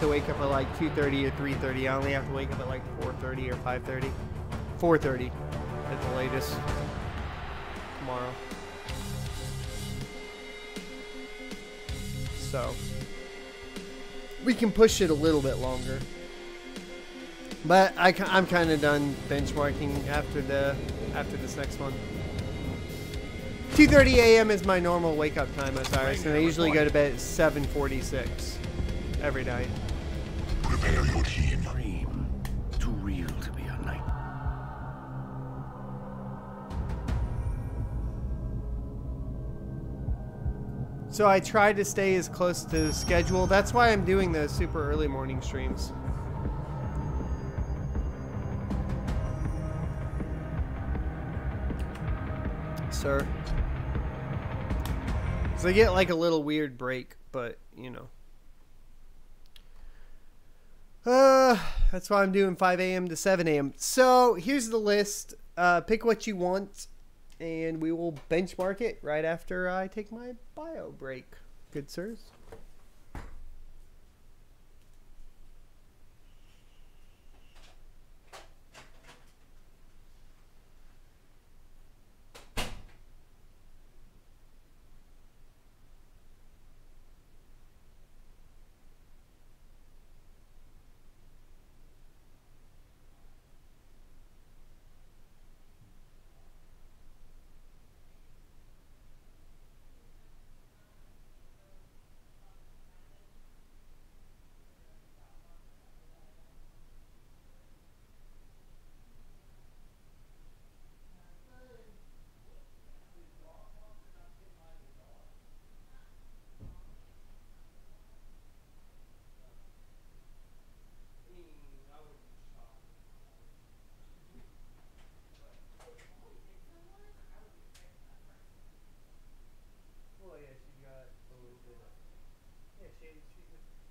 wake up at like 2:30 or 3:30. I only have to wake up at like 4:30 or 5:30. 4:30 at the latest tomorrow. So we can push it a little bit longer, but I'm kind of done benchmarking after this next one. 2:30 a.m. is my normal wake up time, Osiris, and I usually go to bed at 7:46 every night. Prepare your team. Dream. Too real to be a night. So I try to stay as close to the schedule. That's why I'm doing the super early morning streams. Sir. So I get like a little weird break, but you know. That's why I'm doing 5 a.m. to 7 a.m. So here's the list. Pick what you want, and we will benchmark it right after I take my bio break. Good sirs.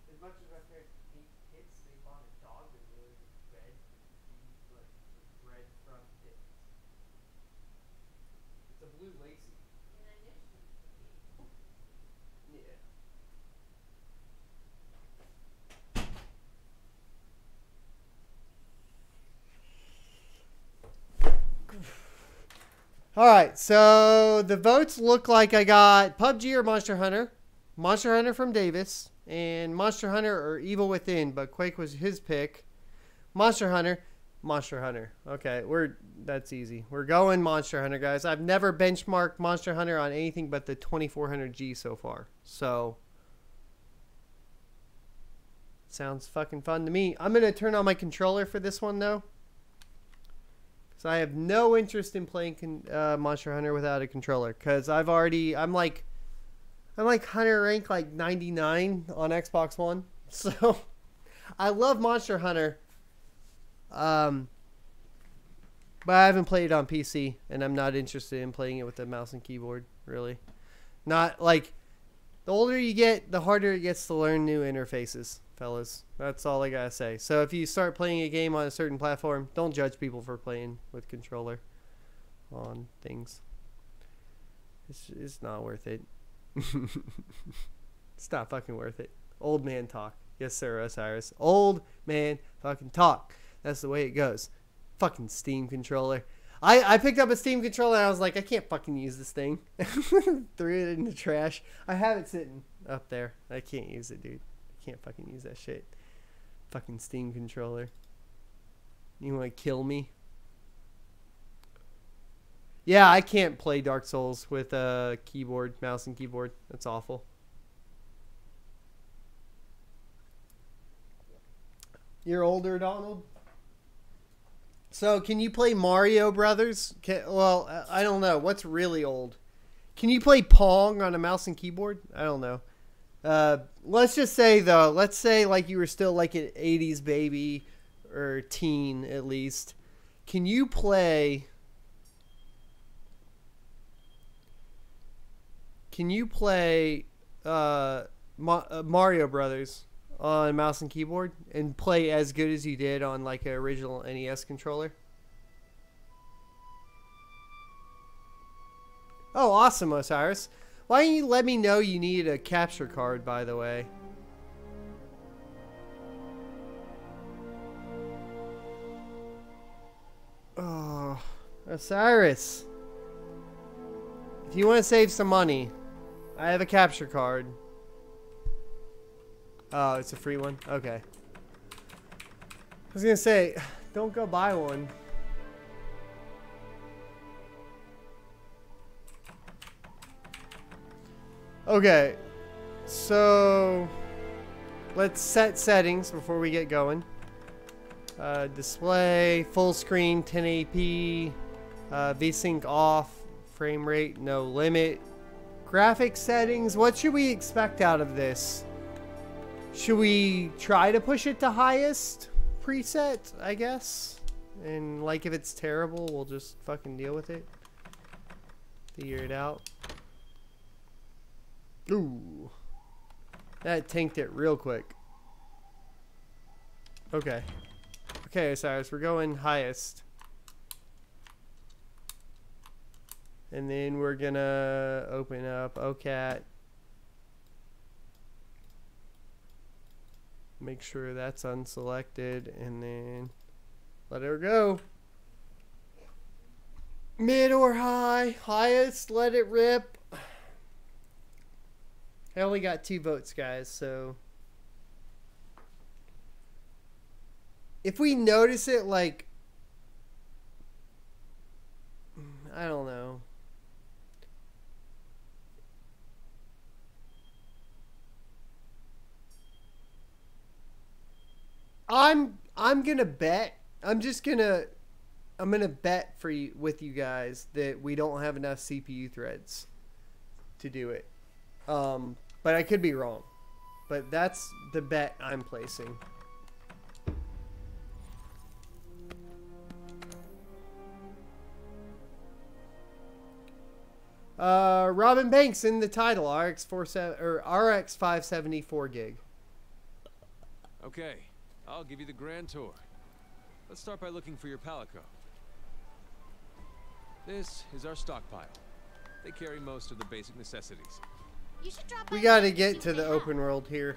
As much as my parents hate kids, they bought a dog that really was bred like bred from kids. It's a blue lacy. And I knew she was yeah. Alright, so the votes look like I got PUBG or Monster Hunter. Monster Hunter from Davis. And Monster Hunter or Evil Within, but Quake was his pick. Monster Hunter. Monster Hunter. Okay, that's easy. We're going Monster Hunter, guys. I've never benchmarked Monster Hunter on anything but the 2400G so far. So, sounds fucking fun to me. I'm going to turn on my controller for this one, though. Because I have no interest in playing Monster Hunter without a controller. Because I'm like Hunter rank like 99 on Xbox One. So, I love Monster Hunter. But I haven't played it on PC, and I'm not interested in playing it with a mouse and keyboard, really. Not like, the older you get, the harder it gets to learn new interfaces, fellas. That's all I gotta say. So if you start playing a game on a certain platform, don't judge people for playing with controller on things. It's not worth it. It's not fucking worth it. Old man talk. Yes, sir, Osiris. Old man fucking talk. That's the way it goes. Fucking Steam controller. I picked up a Steam controller and I was like, I can't fucking use this thing. Threw it in the trash. I have it sitting up there. I can't use it, dude. I can't fucking use that shit. Fucking Steam controller. You want to kill me? Yeah, I can't play Dark Souls with a keyboard, mouse and keyboard. That's awful. You're older, Donald? So, can you play Mario Brothers? Well, I don't know. What's really old? Can you play Pong on a mouse and keyboard? I don't know. Let's just say, though, let's say like you were still like an 80s baby or teen at least. Can you play... Mario Brothers on mouse and keyboard and play as good as you did on like an original NES controller? Oh, awesome, Osiris. Why didn't you let me know you needed a capture card, by the way? Oh, Osiris. If you want to save some money, I have a capture card. Oh, it's a free one? Okay. I was going to say, don't go buy one. Okay. So, let's set settings before we get going. Display, full screen, 1080p, VSync off, frame rate, no limit. Graphics settings. What should we expect out of this? Should we try to push it to highest preset, I guess? And like if it's terrible, we'll just fucking deal with it. Figure it out. Ooh. That tanked it real quick. Okay. Okay, Osiris, we're going highest. And then we're gonna open up OCAT. Make sure that's unselected and then let her go. Mid or high? Highest, let it rip. I only got 2 votes, guys, so if we notice it, like, I don't know. I'm gonna bet. I'm gonna bet for you with you guys that we don't have enough CPU threads to do it. But I could be wrong. But that's the bet I'm placing. Robin Banks in the title, RX 570 4GB. Okay, I'll give you the grand tour. Let's start by looking for your Palico. This is our stockpile. They carry most of the basic necessities. You should drop We by gotta and get see to what the they have. open world here,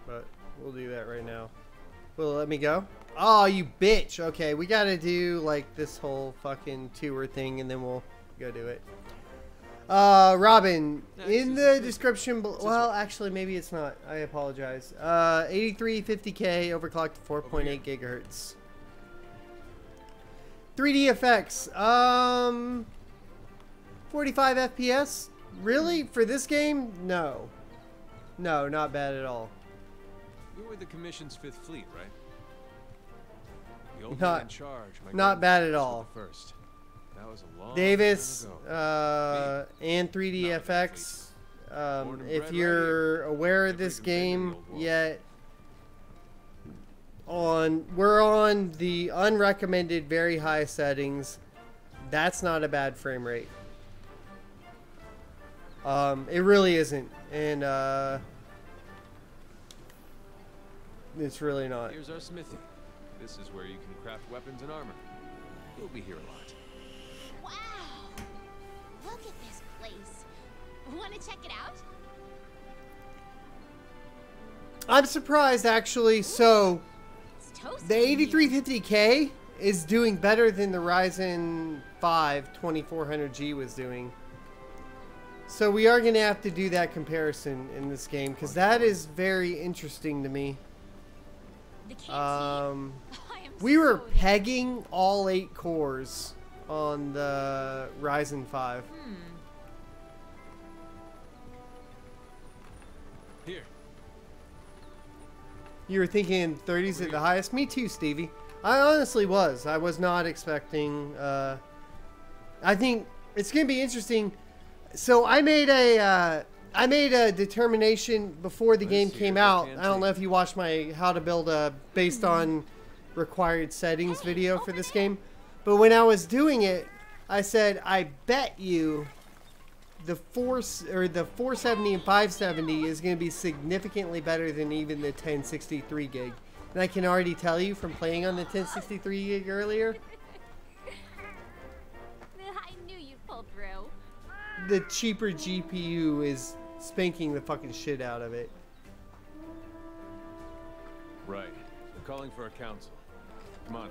but we'll do that right now. Will it let me go? Oh, you bitch. Okay, we gotta do like this whole fucking tour thing and then we'll go do it. Robin, in the description, well, actually, maybe it's not. I apologize. 8350K overclocked to 4.8 gigahertz. 3D effects. 45 FPS. Really? For this game? No. No, not bad at all. You were the Commission's 5th Fleet, right? The old Not- man in charge. My not bad grandfather at was all. the first. That was a long Davis, time ago. and 3D Not FX. Born and If bred you're right here. aware of Never this even been to the game old world. yet, we're on the unrecommended very high settings. That's not a bad frame rate. It really isn't, and it's really not. Here's our smithy. This is where you can craft weapons and armor. You'll be here a lot. Wow! Look at this place. Want to check it out? I'm surprised actually. So It's toasty. the 8350K is doing better than the Ryzen 5 2400G was doing. So we are going to have to do that comparison in this game because that is very interesting to me. The canteen. I am We were so pegging all 8 cores on the Ryzen 5. Here. You were thinking 30s at the highest? Me too, Stevie. I honestly was. I was not expecting. I think it's going to be interesting. So I made a determination before the game came out. I don't know if you watched my how to build a based on required settings video for this game, but when I was doing it, I said I bet you the 470 and 570 is going to be significantly better than even the 1063 gig. And I can already tell you from playing on the 1063 gig earlier, I knew you'd pull through. the cheaper GPU is spanking the fucking shit out of it. Right. They're calling for a council. Come on.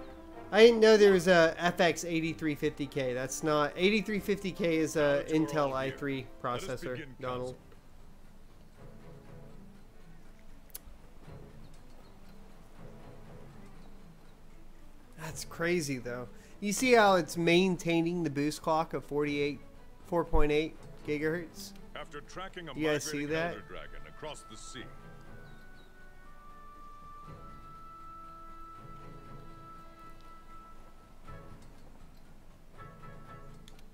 I didn't know there was a FX 8350K. That's not 8350K is a Intel i3 processor, Donald. That's crazy though. You see how it's maintaining the boost clock of 4.8 gigahertz? After tracking a You guys see migrating that? elder dragon across the sea,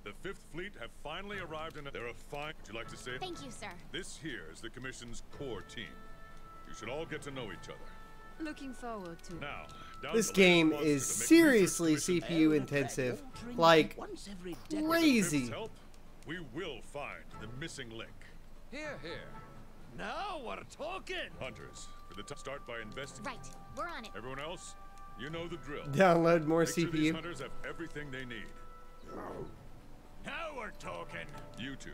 the Fifth Fleet have finally arrived in a... They're a fine... Would you like to say it? Thank you, sir. This here is the Commission's core team. You should all get to know each other. Looking forward to it. Now, down This to the game latest is monster to make seriously research CPU missions. intensive. Like, crazy. Fifth's help, we will find the missing link. Here, here. Now we're talking. Hunters, for the time, start by investigating. Right, we're on it. Everyone else, you know the drill. Download more Make sure these CPU. hunters have everything they need. Now we're talking. You two,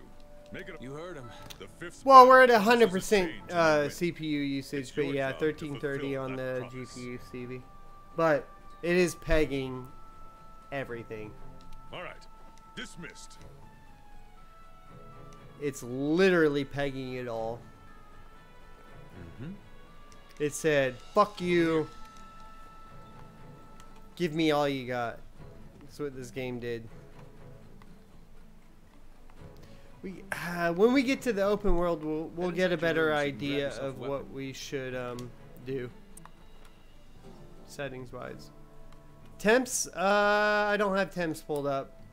make it. You heard him. The fifth. Well, we're at battle. 100% This is a change in the wind. CPU usage, It's but your yeah, job to 1330 fulfill on that the promise. GPU CV. But it is pegging everything. All right, dismissed. It's literally pegging it all. It said, "Fuck you. Give me all you got." That's what this game did. We, when we get to the open world, we'll get a better idea of what we should do. Settings wise. Temps, I don't have temps pulled up.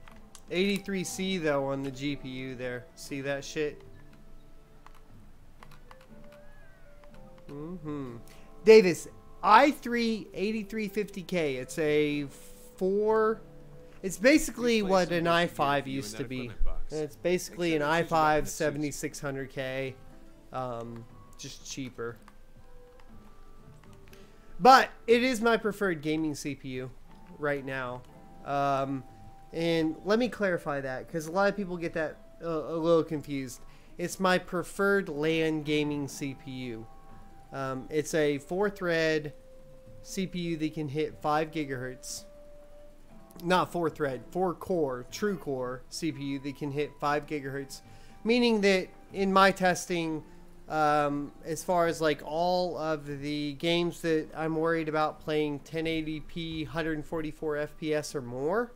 83C though on the GPU there. See that shit? Davis, i3 8350K. It's a 4. It's basically what an i5 used to be. It's basically an i5 7600K, just cheaper. But it is my preferred gaming CPU right now. And let me clarify that, because a lot of people get that a little confused. It's my preferred LAN gaming CPU. It's a 4-thread CPU that can hit 5 gigahertz. Not 4-thread, 4-core, true core CPU that can hit 5 gigahertz. Meaning that in my testing, as far as like all of the games that I'm worried about playing 1080p 144 FPS or more,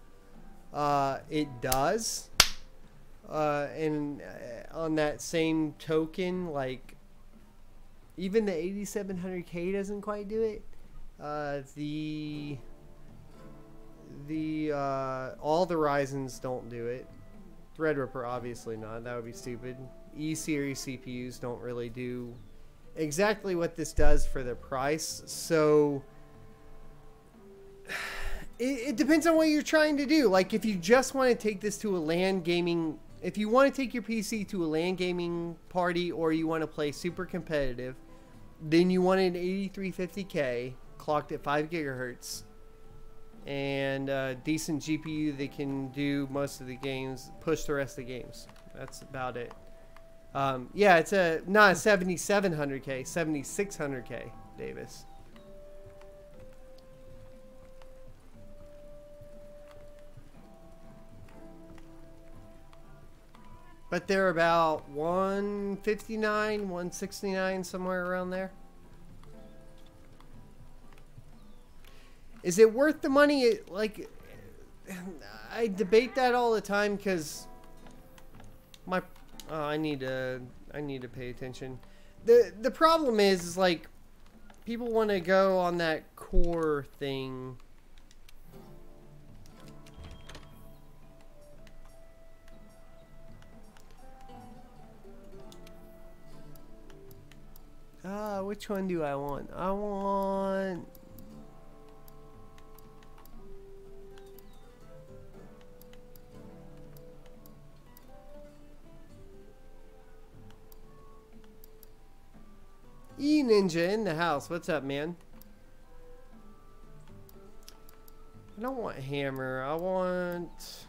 it does. And on that same token, like even the 8700K doesn't quite do it. All the Ryzens don't do it. Threadripper obviously not. That would be stupid. E-series CPUs don't really do exactly what this does for the price. So it depends on what you're trying to do. Like if you just want to take this to a LAN gaming, if you want to take your PC to a LAN gaming party, or you want to play super competitive, then you want an 8350K clocked at 5 gigahertz and a decent GPU that can do most of the games, push the rest of the games. That's about it. Yeah, it's not a 7700K, 7600K, Davis. But they're about 159, 169, somewhere around there. Is it worth the money? Like, I debate that all the time because my I need to pay attention. The problem is like people want to go on that core thing. Which one do I want? I want E-Ninja in the house. What's up, man? I don't want hammer. I want...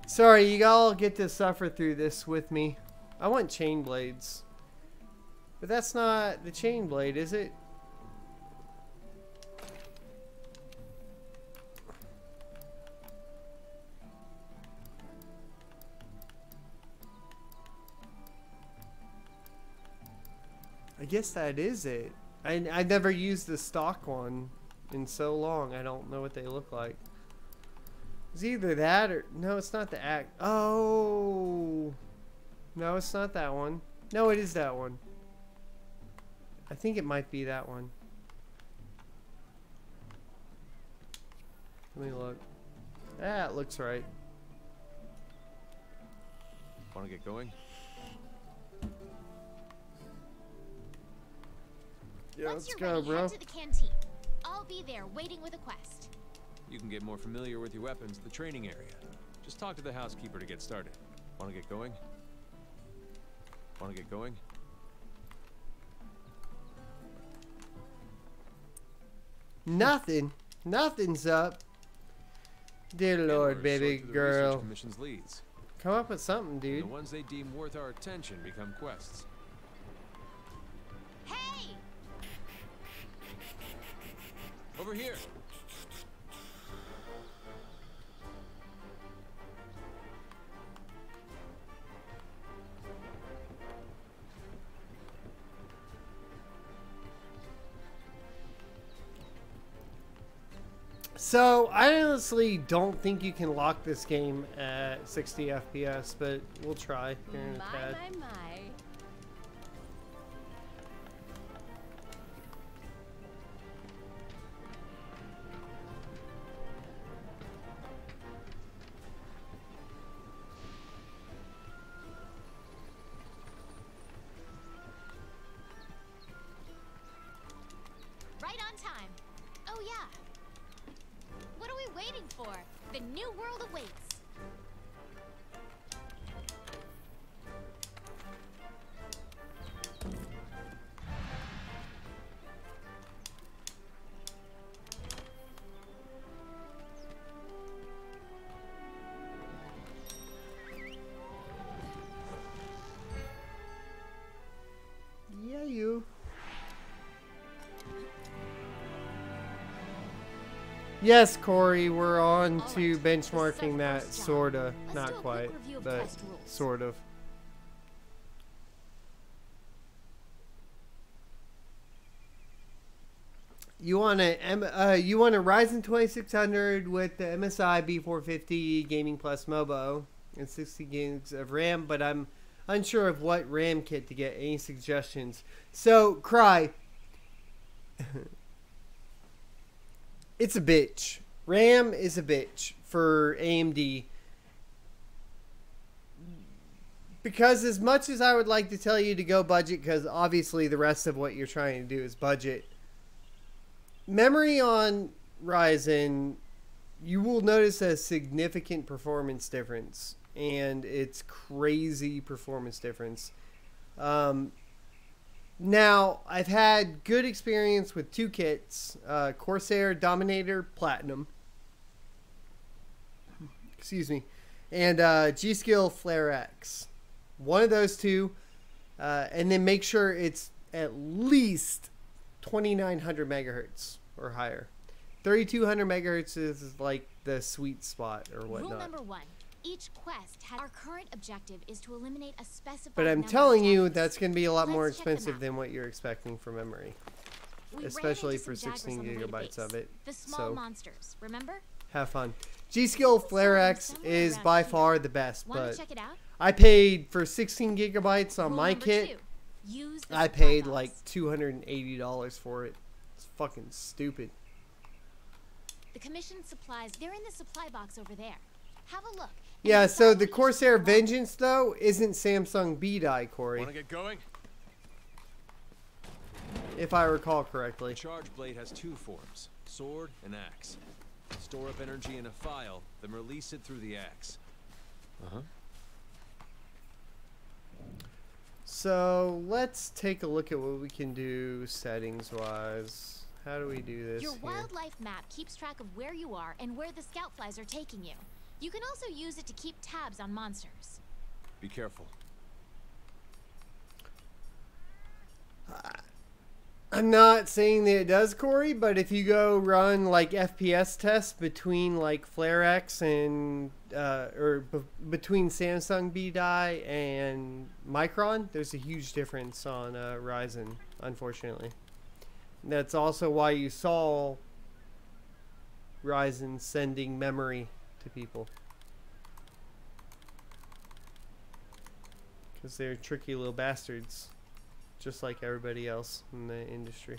Sorry, you all get to suffer through this with me. I want chain blades. But that's not the chain blade, is it? I guess that is it. I never used the stock one in so long. I don't know what they look like. It's either that or... No, it's not the act. Oh! No, it's not that one. No, it is that one. I think it might be that one. Let me look. Ah, it looks right. Want to get going? Yeah, Once let's you're go, ready, bro. head to the canteen. I'll be there waiting with a quest. You can get more familiar with your weapons at the training area. Just talk to the housekeeper to get started. Want to get going? Want to get going? Nothing. Nothing's up. Dear Lord, Handlers baby sort through the girl. research commission's leads. Come up with something, dude. The ones they deem worth our attention become quests. Hey! Over here. So, I honestly don't think you can lock this game at 60 FPS, but we'll try here in a tad. My. Right on time. Oh yeah. What are we waiting for? The new world awaits. Yeah, you. Yes, Corey, we're on to benchmarking that, sorta. Not quite, but sort of. You want a Ryzen 2600 with the MSI B450 Gaming Plus MOBO and 60 gigs of RAM, but I'm unsure of what RAM kit to get. Any suggestions? So, Cry. It's a bitch. RAM is a bitch for AMD. Because as much as I would like to tell you to go budget, because obviously the rest of what you're trying to do is budget. Memory on Ryzen, you will notice a significant performance difference. And it's crazy performance difference. Now, I've had good experience with two kits, Corsair Dominator Platinum, excuse me, and G-Skill Flare X. One of those two, and then make sure it's at least 2900 megahertz or higher. 3200 megahertz is like the sweet spot or whatnot. Rule number 1. Each quest has our current objective is to eliminate a specified But I'm number telling of you, jaggers. that's going to be a lot more Let's check them expensive out. than what you're expecting for memory. We ran Especially into for some jaggers 16 on the way to gigabytes of base. it. The small So monsters, remember? have fun. G-Skill Flare X is by far the best, Want but to check it out? I paid for 16 gigabytes on Rule my number kit. 2. Use the I supply paid box. like $280 for it. It's fucking stupid. The commissioned supplies, they're in the supply box over there. Have a look. and Yeah, decide so what the you should Corsair want. Vengeance, though, isn't Samsung B-Die, Corey, Want to get going? if I recall The correctly. charge blade has two forms, sword and axe. Store up energy in a file, then release it through the axe. So let's take a look at what we can do settings-wise. How do we do this Your here? wildlife map keeps track of where you are and where the scout flies are taking you. You can also use it to keep tabs on monsters. Be careful. I'm not saying that it does, Corey, but if you go run like FPS tests between like Flare X and between Samsung B-Die and Micron, there's a huge difference on Ryzen, unfortunately. That's also why you saw Ryzen sending memory to people, because they're tricky little bastards, just like everybody else in the industry.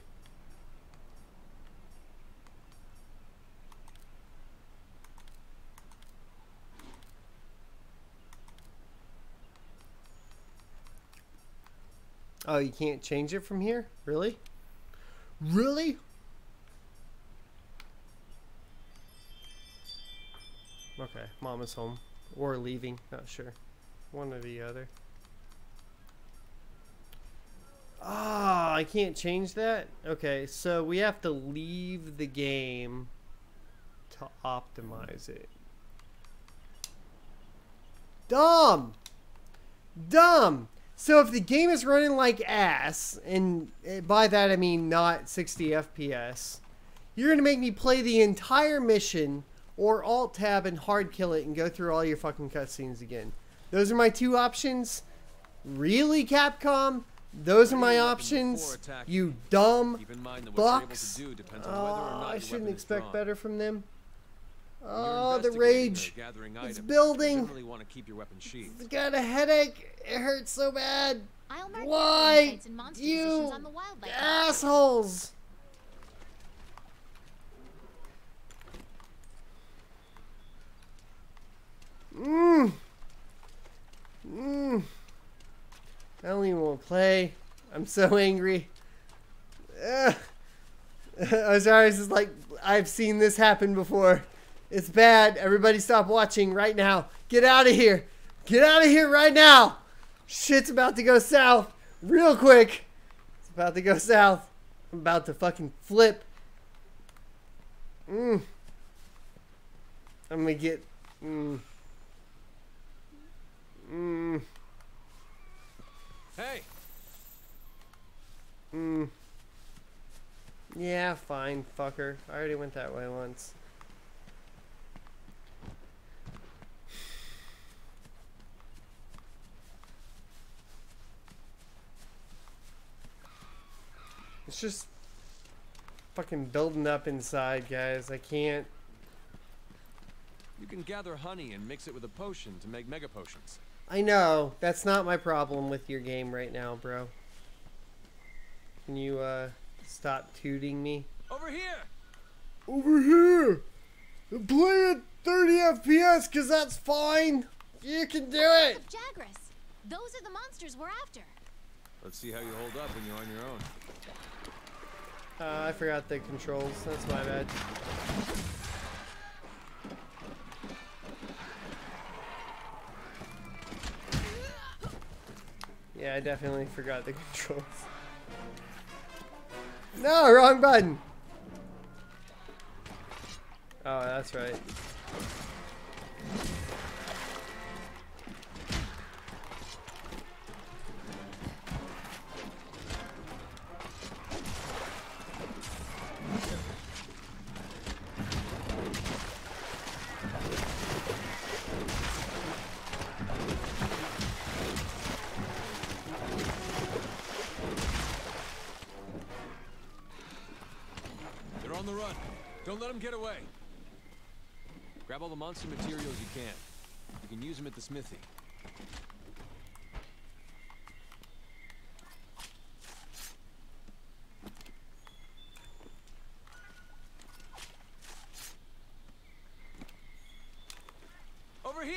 Oh, you can't change it from here? Really? Really? Okay, Mama's home. Or leaving, not sure. One or the other. Ah, I can't change that? Okay, so we have to leave the game to optimize it. Dumb! Dumb! So if the game is running like ass, and by that I mean not 60 FPS, you're going to make me play the entire mission or Alt-Tab and hard kill it and go through all your fucking cutscenes again. Those are my two options. Really, Capcom? Those are my options? You dumb fucks? Oh, I shouldn't expect better from them. Oh, the rage. It's building. It's got a headache. It hurts so bad. Why? You assholes. I don't even want to play. I'm so angry. Osiris is like, I've seen this happen before. It's bad. Everybody stop watching right now. Get out of here. Get out of here right now. Shit's about to go south real quick. It's about to go south. I'm about to fucking flip. I'm gonna get... Hey. Yeah, fine, fucker. I already went that way once. It's just fucking building up inside, guys. I can't. You can gather honey and mix it with a potion to make mega potions. I know. That's not my problem with your game right now, bro. Can you, stop tooting me? Over here! Over here! Play at 30 FPS, because that's fine. You can do it! Jagras. Those are the monsters we're after. Let's see how you hold up when you're on your own. I forgot the controls. That's my bad. Yeah, I definitely forgot the controls. No, wrong button. Oh, that's right. On the run. Don't let them get away. Grab all the monster materials you can. You can use them at the smithy. Over here!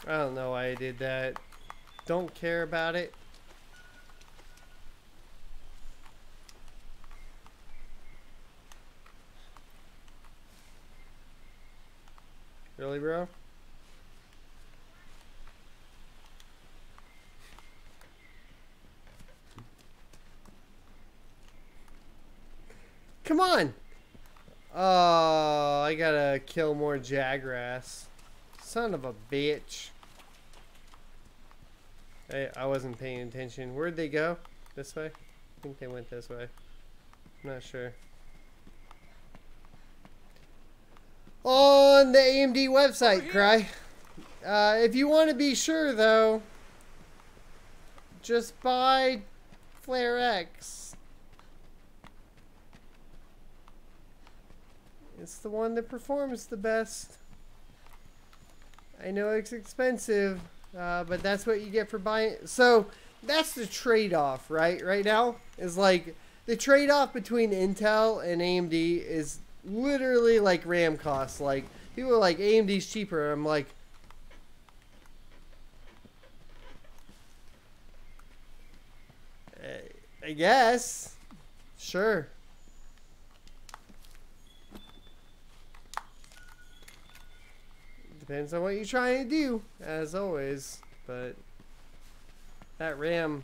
I don't know why I did that. Don't care about it. Really, bro? Come on! Oh, I gotta kill more Jagras. Son of a bitch. I wasn't paying attention. Where'd they go? This way? I think they went this way. I'm not sure. On the AMD website, Cry. If you want to be sure, though, just buy Flare X. It's the one that performs the best. I know it's expensive. But that's what you get for buying. So that's the trade-off, right? Right now is like the trade-off between Intel and AMD is literally like RAM costs. Like People are like, AMD's cheaper. I'm like, I guess. Sure. Depends on what you're trying to do, as always. But that RAM.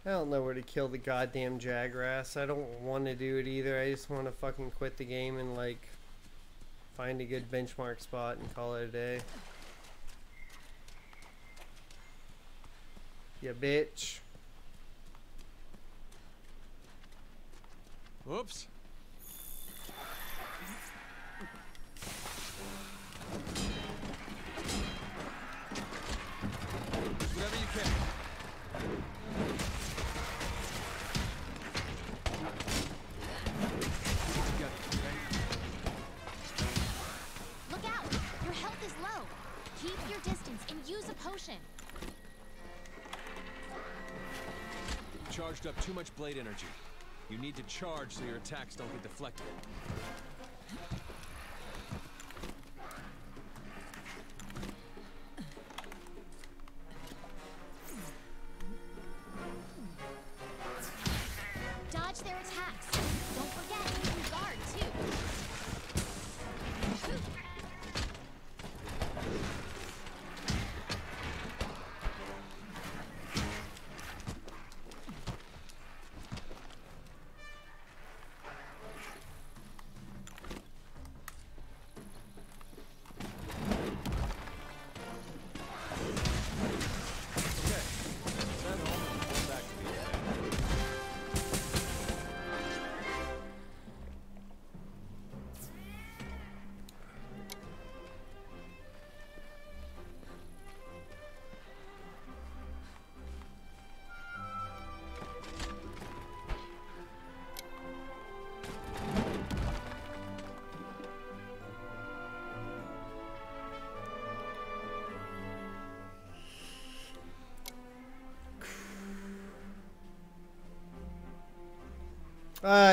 I don't know where to kill the goddamn Jagras. I don't want to do it either. I just want to fucking quit the game and like find a good benchmark spot and call it a day. Ya bitch. Whoops. Whatever you can. Look out! Your health is low. Keep your distance and use a potion. You charged up too much blade energy. You need to charge so your attacks don't get deflected. Dodge their attacks. Don't forget you can guard too.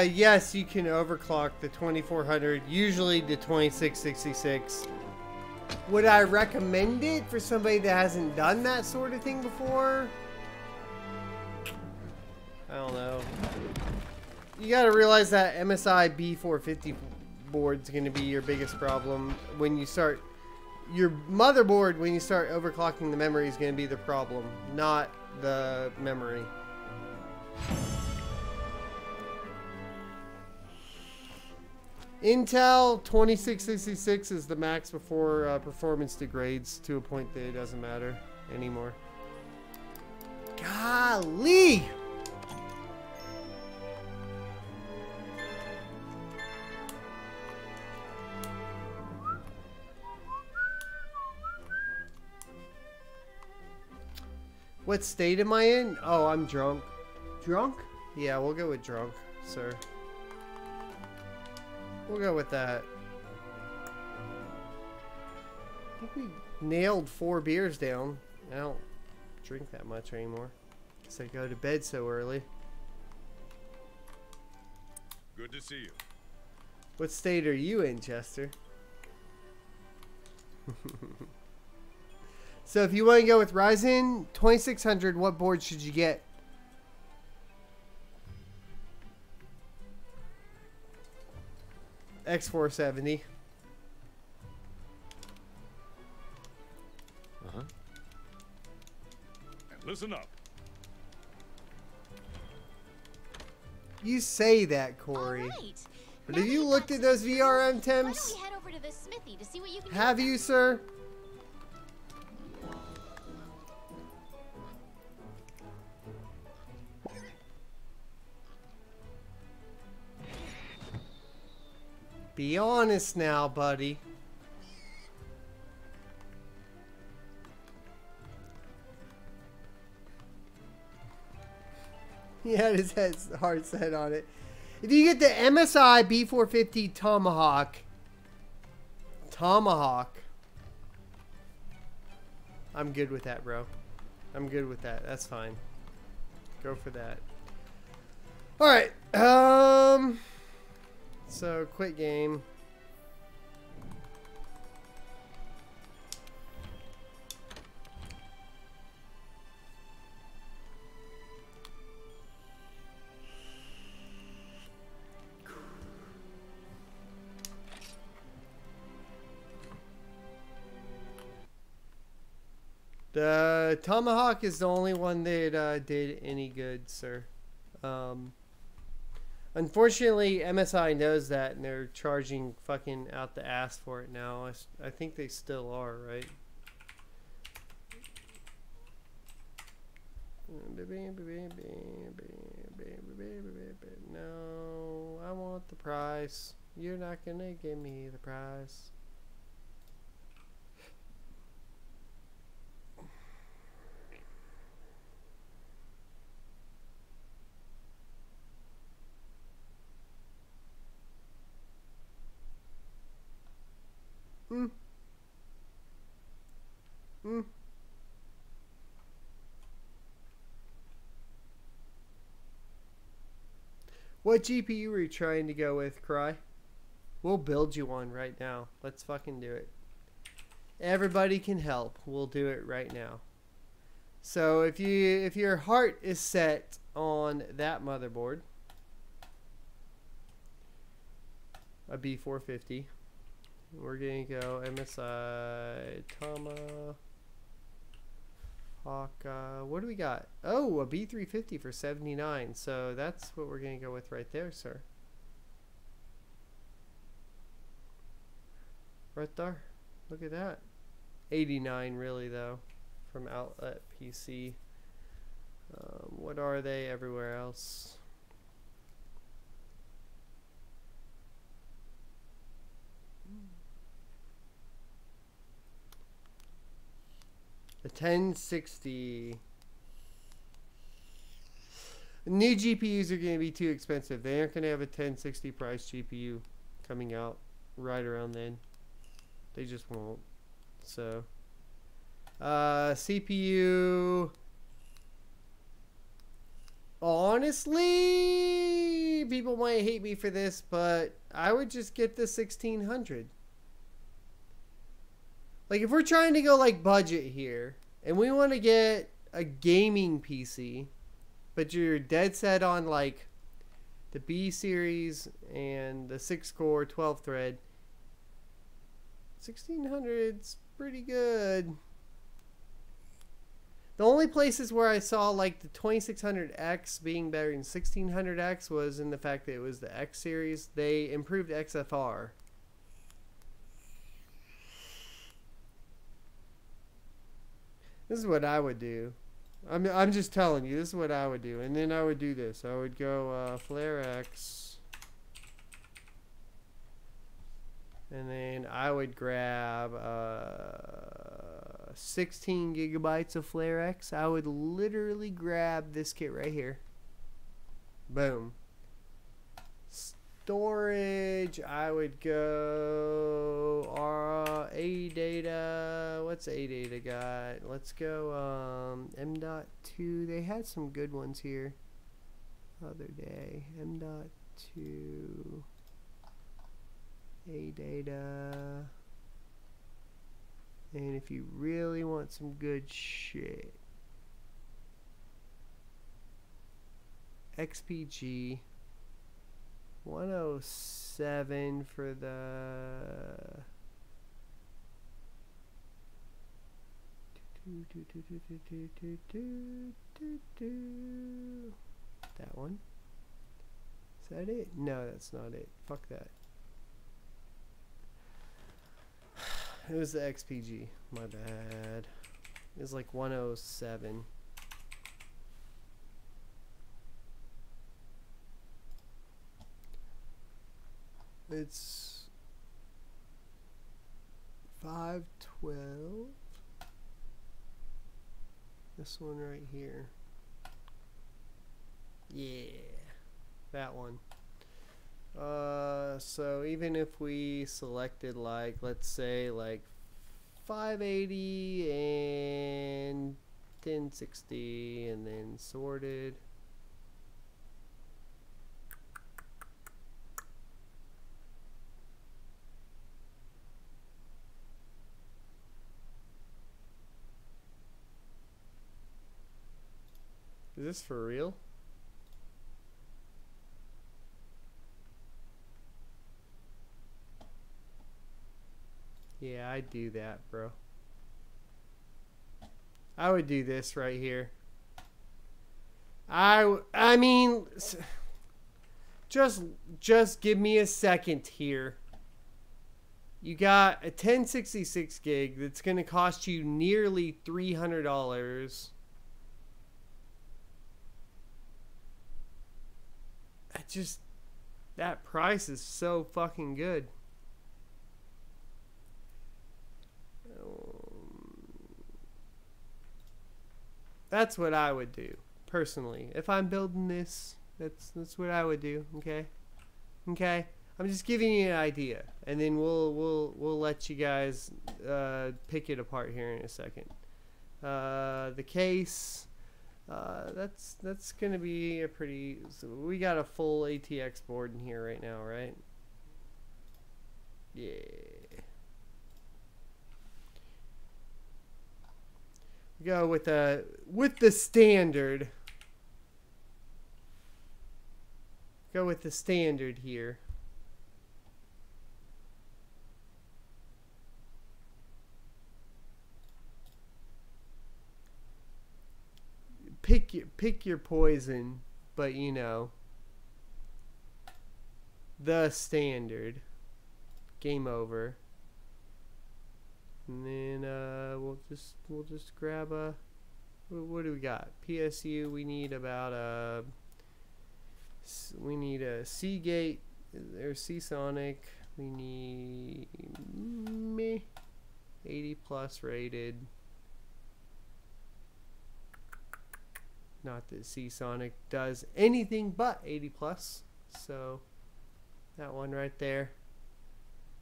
Yes, you can overclock the 2400, usually to 2666. Would I recommend it for somebody that hasn't done that sort of thing before? I don't know. You gotta realize that MSI B450 board's gonna be your biggest problem when you start. Your motherboard, when you start overclocking the memory, is gonna be the problem, not the memory. Intel 2666 is the max before performance degrades to a point that it doesn't matter anymore. Golly! What state am I in? Oh, I'm drunk. Drunk? Yeah, we'll go with drunk, sir. We'll go with that. I think we nailed 4 beers down. I don't drink that much anymore because I go to bed so early. Good to see you. What state are you in, Chester? So if you want to go with Ryzen 2600, what board should you get? X470. And listen up. You say that, Corey. All right. But Now have that you you've looked got at those some VRM why temps? don't we head over to the smithy to see what you can Have do? you, sir? Be honest now, buddy. He had his heart set on it. If you get the MSI B450 Tomahawk, I'm good with that, bro. I'm good with that. That's fine. Go for that. All right. So quit game. The Tomahawk is the only one that did any good, sir. Unfortunately, MSI knows that, and they're charging fucking out the ass for it now. I think they still are, right? No, I want the price. You're not gonna give me the price. What GPU are you trying to go with, Cry? We'll build you one right now. Let's fucking do it. Everybody can help. We'll do it right now. So if your heart is set on that motherboard, a B450, we're gonna go MSI Tomahawk. What do we got? Oh, a B350 for 79. So that's what we're gonna go with right there, sir. Right there. Look at that. 89 really though, from Outlet PC. What are they everywhere else? The 1060. New GPUs are going to be too expensive. They aren't going to have a 1060 price GPU coming out right around then. They just won't. So, CPU. Honestly, people might hate me for this, but I would just get the 1600. Like, if we're trying to go, like, budget here, and we want to get a gaming PC, but you're dead set on, like, the B series and the 6-core 12-thread, 1600's pretty good. The only places where I saw, like, the 2600X being better than 1600X was in the fact that it was the X series. They improved XFR. This is what I would do. I'm just telling you, this is what I would do. And then I would do this. I would go Flare X. And then I would grab 16 gigabytes of Flare X. I would literally grab this kit right here. Boom. Storage, I would go ADATA. What's ADATA got? Let's go M.2. They had some good ones here other day. M.2 ADATA. And if you really want some good shit, XPG 107 for the that one. Is that it? No, that's not it. Fuck that. It was the XPG. My bad. It was like 107. It's 512. This one right here. Yeah, that one. So even if we selected like, let's say like 580 and 1060 and then sorted. Is this for real? Yeah, I'd do that, bro. I would do this right here. I mean, just give me a second here. You got a 1066 gig that's going to cost you nearly $300. That price is so fucking good. That's what I would do personally. If I'm building this, that's what I would do. Okay. I'm just giving you an idea, and then we'll let you guys pick it apart here in a second. The case, that's gonna be a pretty. So we got a full ATX board in here right now, right? Yeah. Go with the standard. Go with the standard here. Pick your poison, but you know, the standard. Game over. And then we'll just grab a, what do we got? PSU. We need about a Seagate or Seasonic. We need 80 plus rated. Not that Seasonic does anything but 80 plus. So that one right there.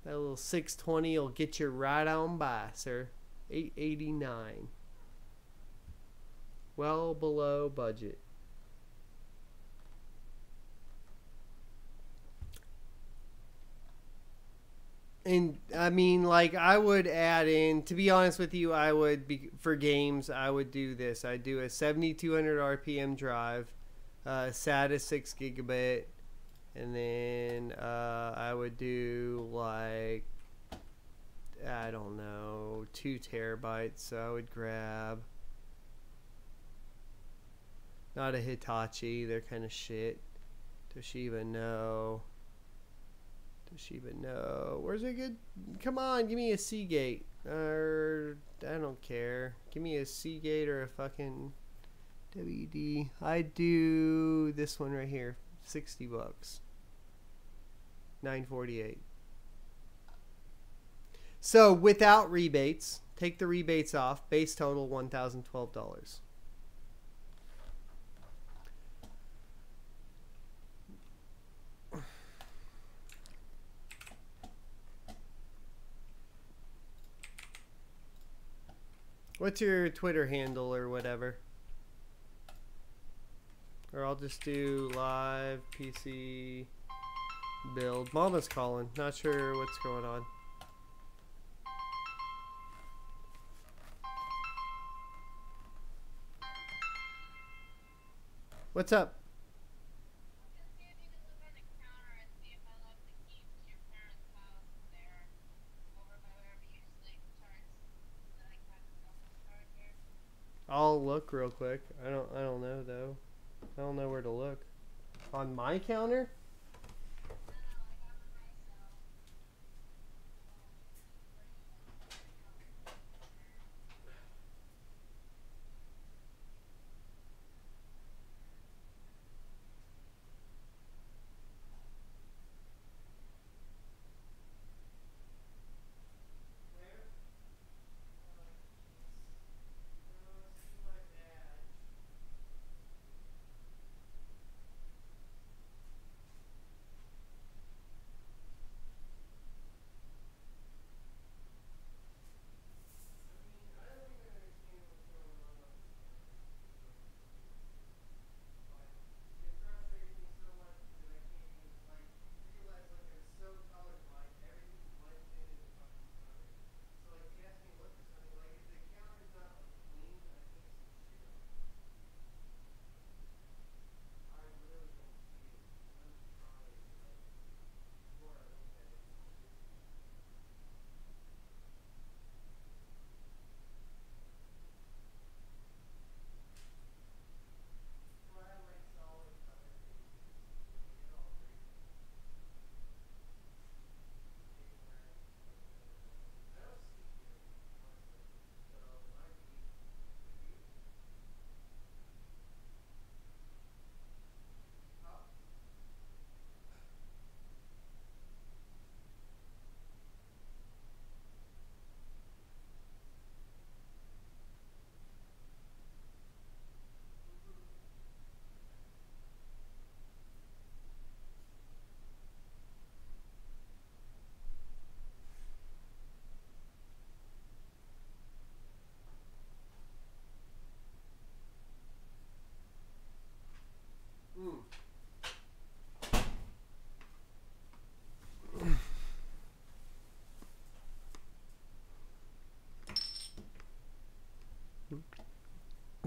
That little 620 will get you right on by, sir. 889. Well below budget. And I mean, like, I would add in, to be honest with you, I would be, for games, I would do this. I'd do a 7200 RPM drive, SATA 6 gigabit. And then I would do like, I don't know, 2 terabytes. So I would grab, not a Hitachi, they're kind of shit. Toshiba, no. Toshiba, no. Where's a good, come on, give me a Seagate. Or, I don't care. Give me a Seagate or a fucking WD. I do this one right here, 60 bucks. 948. So without rebates, take the rebates off, base total $1,012. What's your Twitter handle or whatever? Or I'll just do live PC build. Mama's calling. Not sure what's going on. What's up? I'll look real quick. I don't know though. I don't know where to look. On my counter?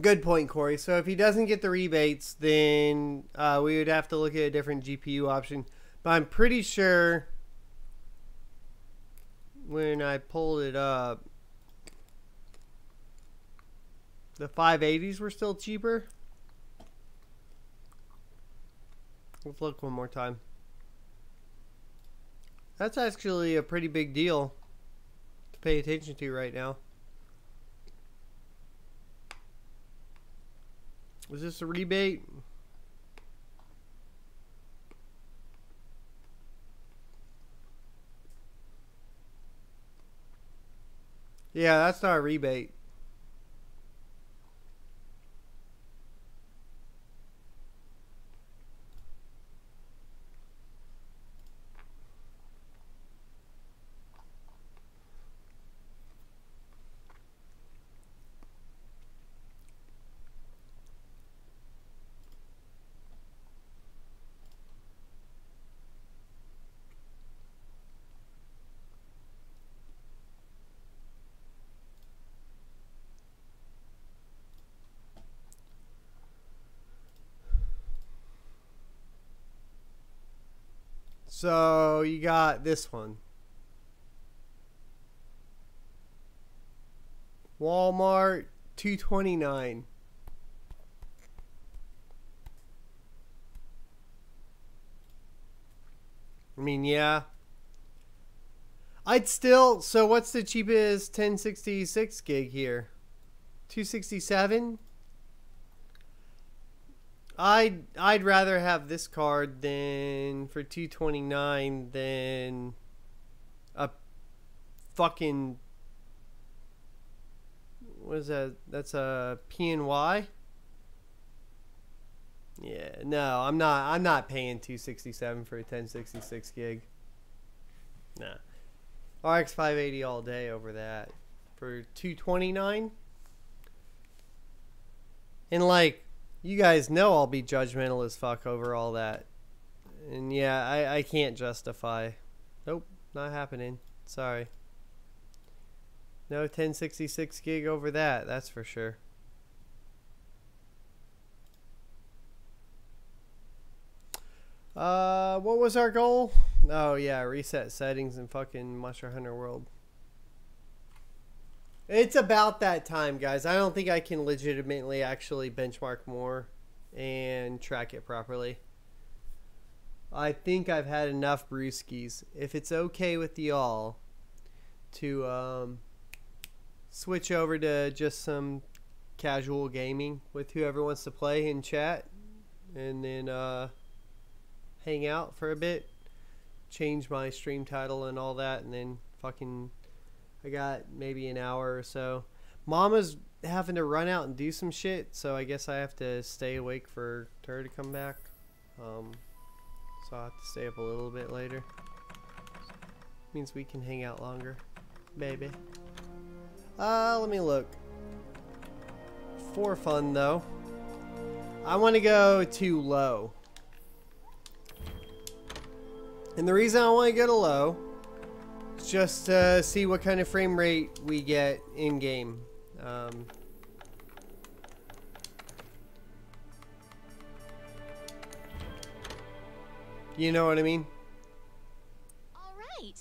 Good point, Corey. So if he doesn't get the rebates, then we would have to look at a different GPU option. But I'm pretty sure when I pulled it up, the 580s were still cheaper. Let's look one more time. That's actually a pretty big deal to pay attention to right now. Was this a rebate? Yeah, that's not a rebate. So you got this one. Walmart, $229. I mean, yeah. I'd still, so what's the cheapest 1066 gig here? 267? I'd rather have this card than for 229 than a fucking, what is that? That's a PNY? Yeah, no, I'm not paying 267 for a 1066 gig. Nah. RX 580 all day over that. For 229? And like, you guys know I'll be judgmental as fuck over all that. And yeah, I can't justify. Nope, not happening. Sorry. No 1066 gig over that, that's for sure. What was our goal? Oh yeah, reset settings in fucking Monster Hunter World. It's about that time, guys. I don't think I can legitimately actually benchmark more and track it properly. I think I've had enough brewskis. If it's okay with y'all to switch over to just some casual gaming with whoever wants to play in chat, and then hang out for a bit, change my stream title and all that, and then fucking I got maybe an hour or so. Mama's having to run out and do some shit, so I guess I have to stay awake for her to come back. So I'll have to stay up a little bit later. Means we can hang out longer, baby. Let me look. For fun though, I want to go to low. And the reason I want to go to low is just to see what kind of frame rate we get in game. You know what I mean? All right.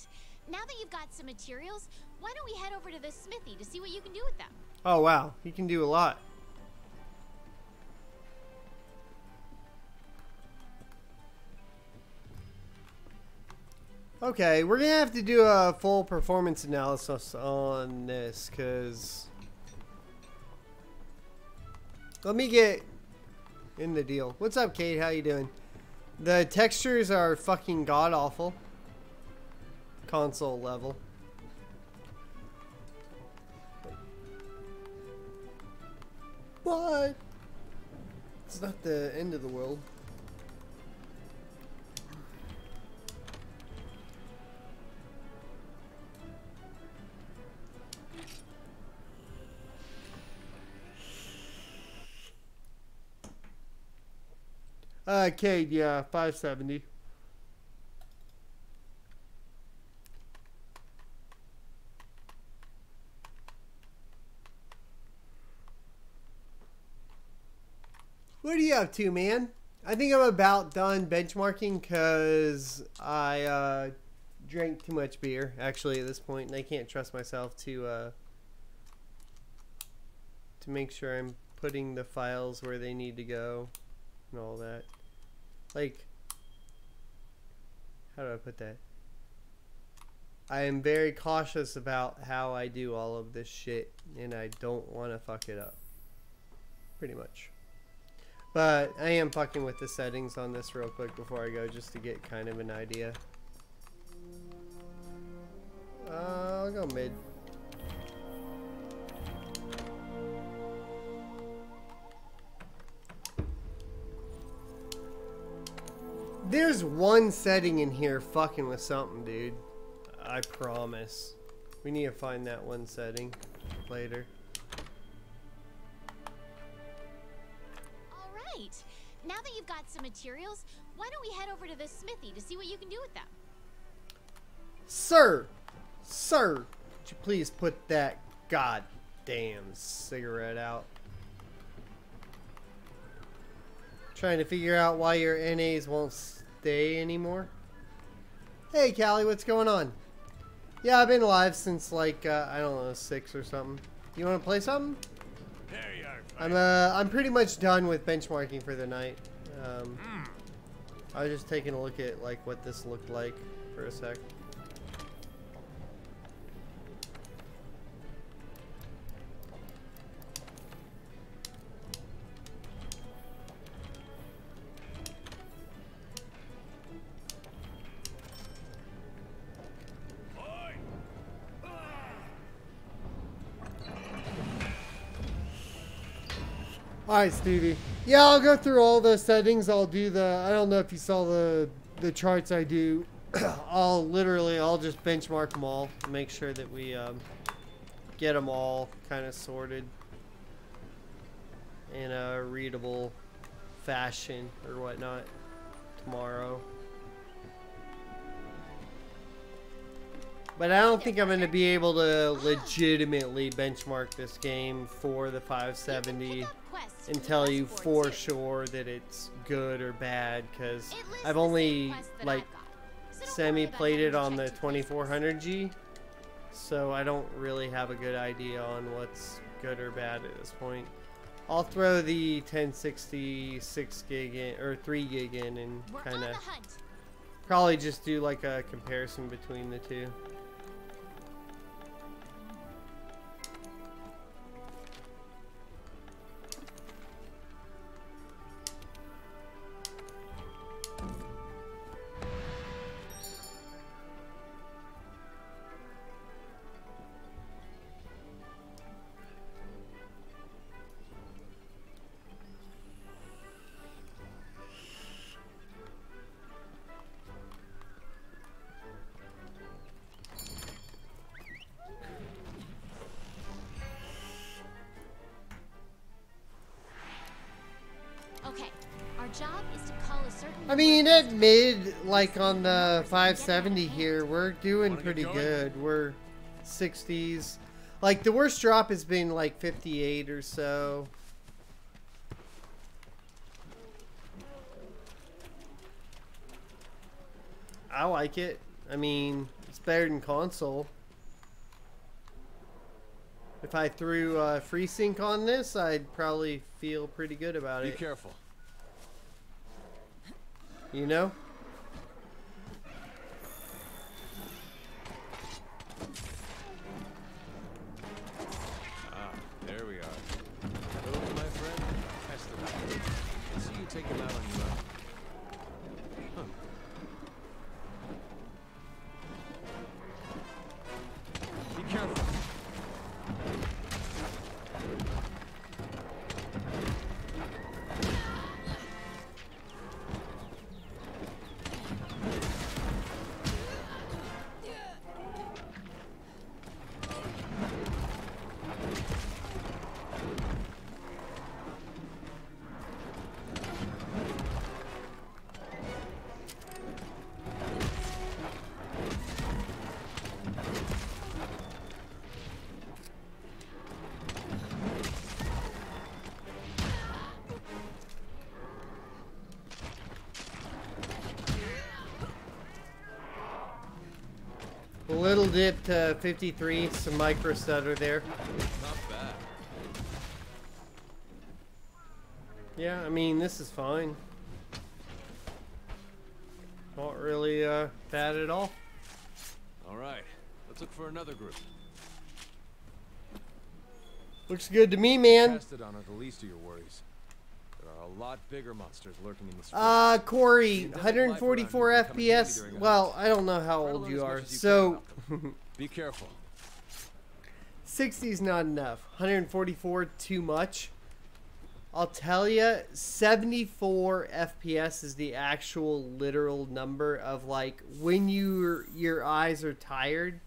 Now that you've got some materials, why don't we head over to the smithy to see what you can do with them? Oh wow, you can do a lot. Okay, we're gonna have to do a full performance analysis on this, because let me get in the deal. What's up, Kate? How you doing? The textures are fucking god awful. Console level. But it's not the end of the world. Cade, yeah, 570. What are you up to, man? I think I'm about done benchmarking because I drank too much beer, actually, at this point, and I can't trust myself to make sure I'm putting the files where they need to go and all that. Like, how do I put that? I am very cautious about how I do all of this shit, and I don't want to fuck it up. Pretty much. But I am fucking with the settings on this real quick before I go, just to get kind of an idea. I'll go mid. There's one setting in here fucking with something, dude. I promise. We need to find that one setting later. Alright. Now that you've got some materials, why don't we head over to the smithy to see what you can do with them? Sir! Sir! Would you please put that goddamn cigarette out? Trying to figure out why your NAs won't stay anymore. Hey Callie, what's going on? Yeah, I've been alive since like I don't know, 6 or something. You want to play something? There you are. I'm pretty much done with benchmarking for the night. I was just taking a look at like what this looked like for a sec. Alright, Stevie. Yeah, I'll go through all the settings. I'll do the, I don't know if you saw the charts I do. I'll just benchmark them all. Make sure that we get them all kind of sorted in a readable fashion or whatnot tomorrow. But I don't think I'm going to be able to legitimately benchmark this game for the 570 and tell you for sure that it's good or bad, because I've only like semi-played it on the 2400G, so I don't really have a good idea on what's good or bad at this point. I'll throw the 1060 6 gig in, or 3 gig in, and kind of probably just do like a comparison between the two. I mean, at mid, like on the 570 here, we're doing pretty good. We're 60s. Like, the worst drop has been like 58 or so. I like it. I mean, it's better than console. If I threw FreeSync on this, I'd probably feel pretty good about it. Be careful. You know? Ah, there we are. Hello, my friend. Test it out. Let's see you take him out on your own. Huh. Be careful. A little dip to 53, some microstutter there. Not bad. Yeah, I mean, this is fine. Not really bad at all. All right, let's look for another group. Looks good to me, man. Mastodon are the least of your worries. There are a lot bigger monsters lurking in the streets. Corey, 144 FPS. Well, I don't know how old you are, so Be careful. 60's not enough. 144 too much. I'll tell you, 74 FPS is the actual literal number of like when your eyes are tired,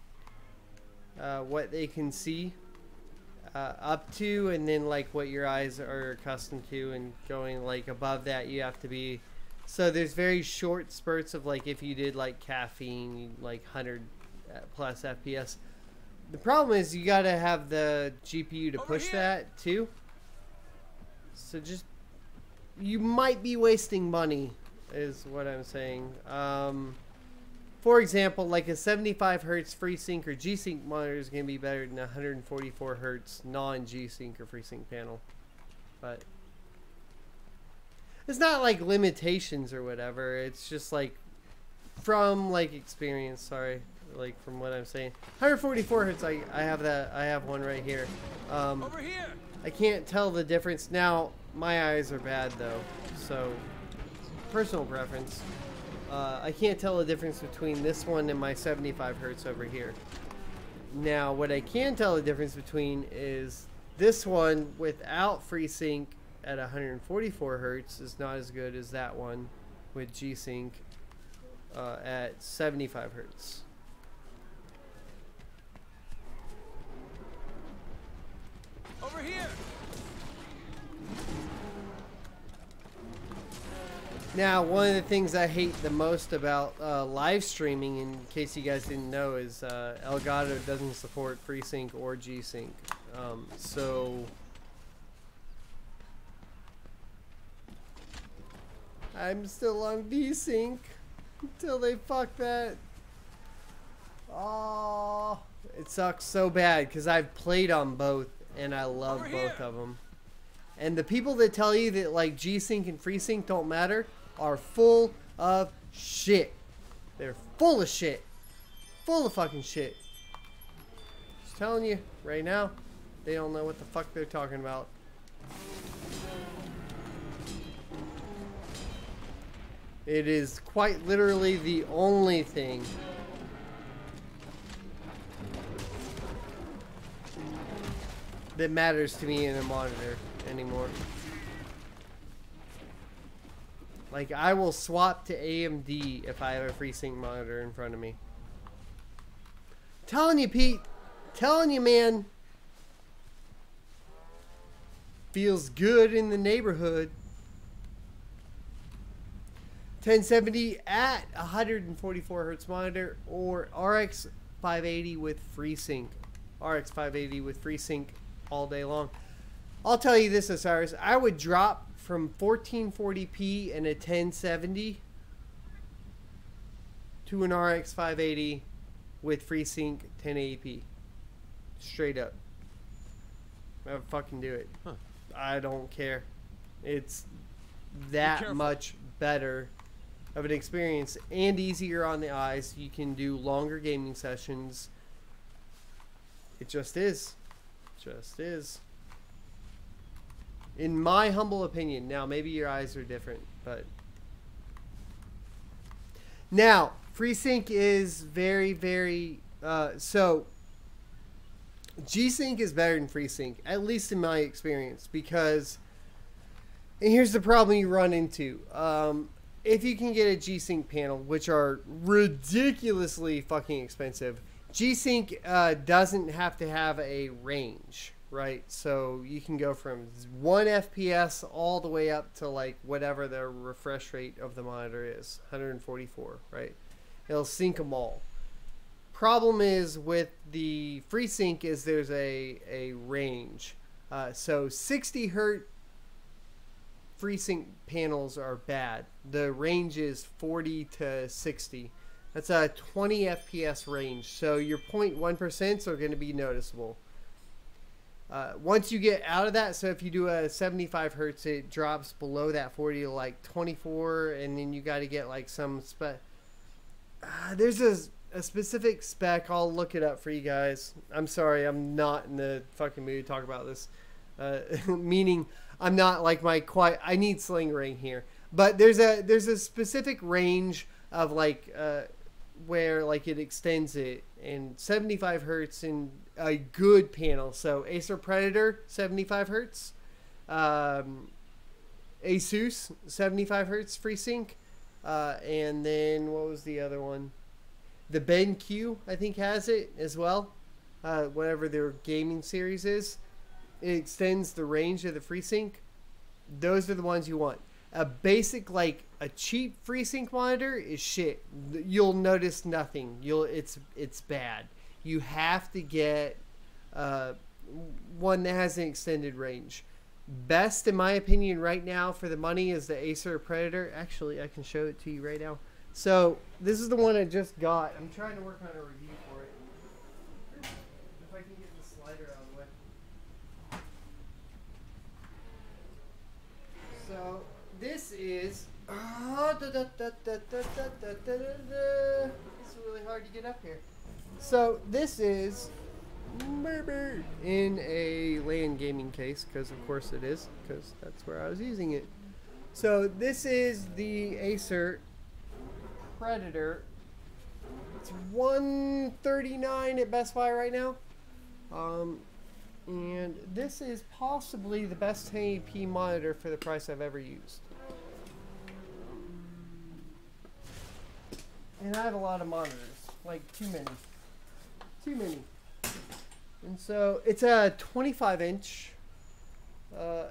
what they can see up to, and then like what your eyes are accustomed to, and going like above that you have to be. So there's very short spurts of like if you did like caffeine, like 100 plus FPS. The problem is you gotta have the GPU to push that too. So just, you might be wasting money, is what I'm saying. For example, like a 75 hertz FreeSync or G-Sync monitor is going to be better than a 144 hertz non-G-Sync or FreeSync panel. But it's not like limitations or whatever. It's just like from like experience. Sorry, like from what I'm saying. 144 hertz. I have that. I have one right here. Over here. I can't tell the difference. Now, my eyes are bad though, so personal preference. I can't tell the difference between this one and my 75 hertz over here. Now, what I can tell the difference between is this one without FreeSync at 144 hertz is not as good as that one with G-Sync at 75 hertz. Over here. Now, one of the things I hate the most about live streaming, in case you guys didn't know, is Elgato doesn't support FreeSync or G-Sync. So I'm still on V-Sync until they fuck that. Oh, it sucks so bad because I've played on both and I love both of them. And the people that tell you that like G-Sync and FreeSync don't matter are full of shit. They're full of shit. Full of fucking shit. Just telling you right now, they don't know what the fuck they're talking about. It is quite literally the only thing that matters to me in a monitor anymore. Like, I will swap to AMD if I have a FreeSync monitor in front of me. Telling you, Pete. Telling you, man. Feels good in the neighborhood. 1070 at 144 hertz monitor or RX 580 with FreeSync. RX 580 with FreeSync all day long. I'll tell you this, Osiris. I would drop from 1440p and a 1070 to an RX 580 with FreeSync 1080p. Straight up. I would fucking do it. Huh. I don't care. It's that much better of an experience and easier on the eyes. You can do longer gaming sessions. It just is. Just is. In my humble opinion. Now, maybe your eyes are different, but... Now, FreeSync is very, very... so, G-Sync is better than FreeSync, at least in my experience, because... And here's the problem you run into. If you can get a G-Sync panel, which are ridiculously fucking expensive, G-Sync doesn't have to have a range. Right, so you can go from 1 FPS all the way up to like whatever the refresh rate of the monitor is, 144, right? It'll sync them all. Problem is with the FreeSync is there's a range. So 60 hertz FreeSync panels are bad. The range is 40 to 60. That's a 20 FPS range. So your 0.1% are going to be noticeable. Once you get out of that, so if you do a 75 hertz, it drops below that 40 to like 24, and then you got to get like some spec. There's a specific spec. I'll look it up for you guys. I'm sorry, I'm not in the fucking mood to talk about this. Meaning, I'm not like I need sling ring here. But there's a specific range of like where like it extends it, and 75 hertz in a good panel. So Acer Predator 75 hertz, Asus 75 hertz FreeSync, and then what was the other one? The BenQ I think has it as well. Whatever their gaming series is, it extends the range of the FreeSync. Those are the ones you want. A basic, like a cheap FreeSync monitor is shit. You'll notice nothing. It's bad. You have to get one that has an extended range. Best, in my opinion, right now for the money is the Acer Predator. Actually, I can show it to you right now. So this is the one I just got. I'm trying to work on a review for it. If I can get the slider out of the way. So this is it's really hard to get up here. So this is in a LAN gaming case, because of course it is, because that's where I was using it. So this is the Acer Predator. It's $139 at Best Buy right now. And this is possibly the best 1080p monitor for the price I've ever used. And I have a lot of monitors, like too many. And so it's a 25-inch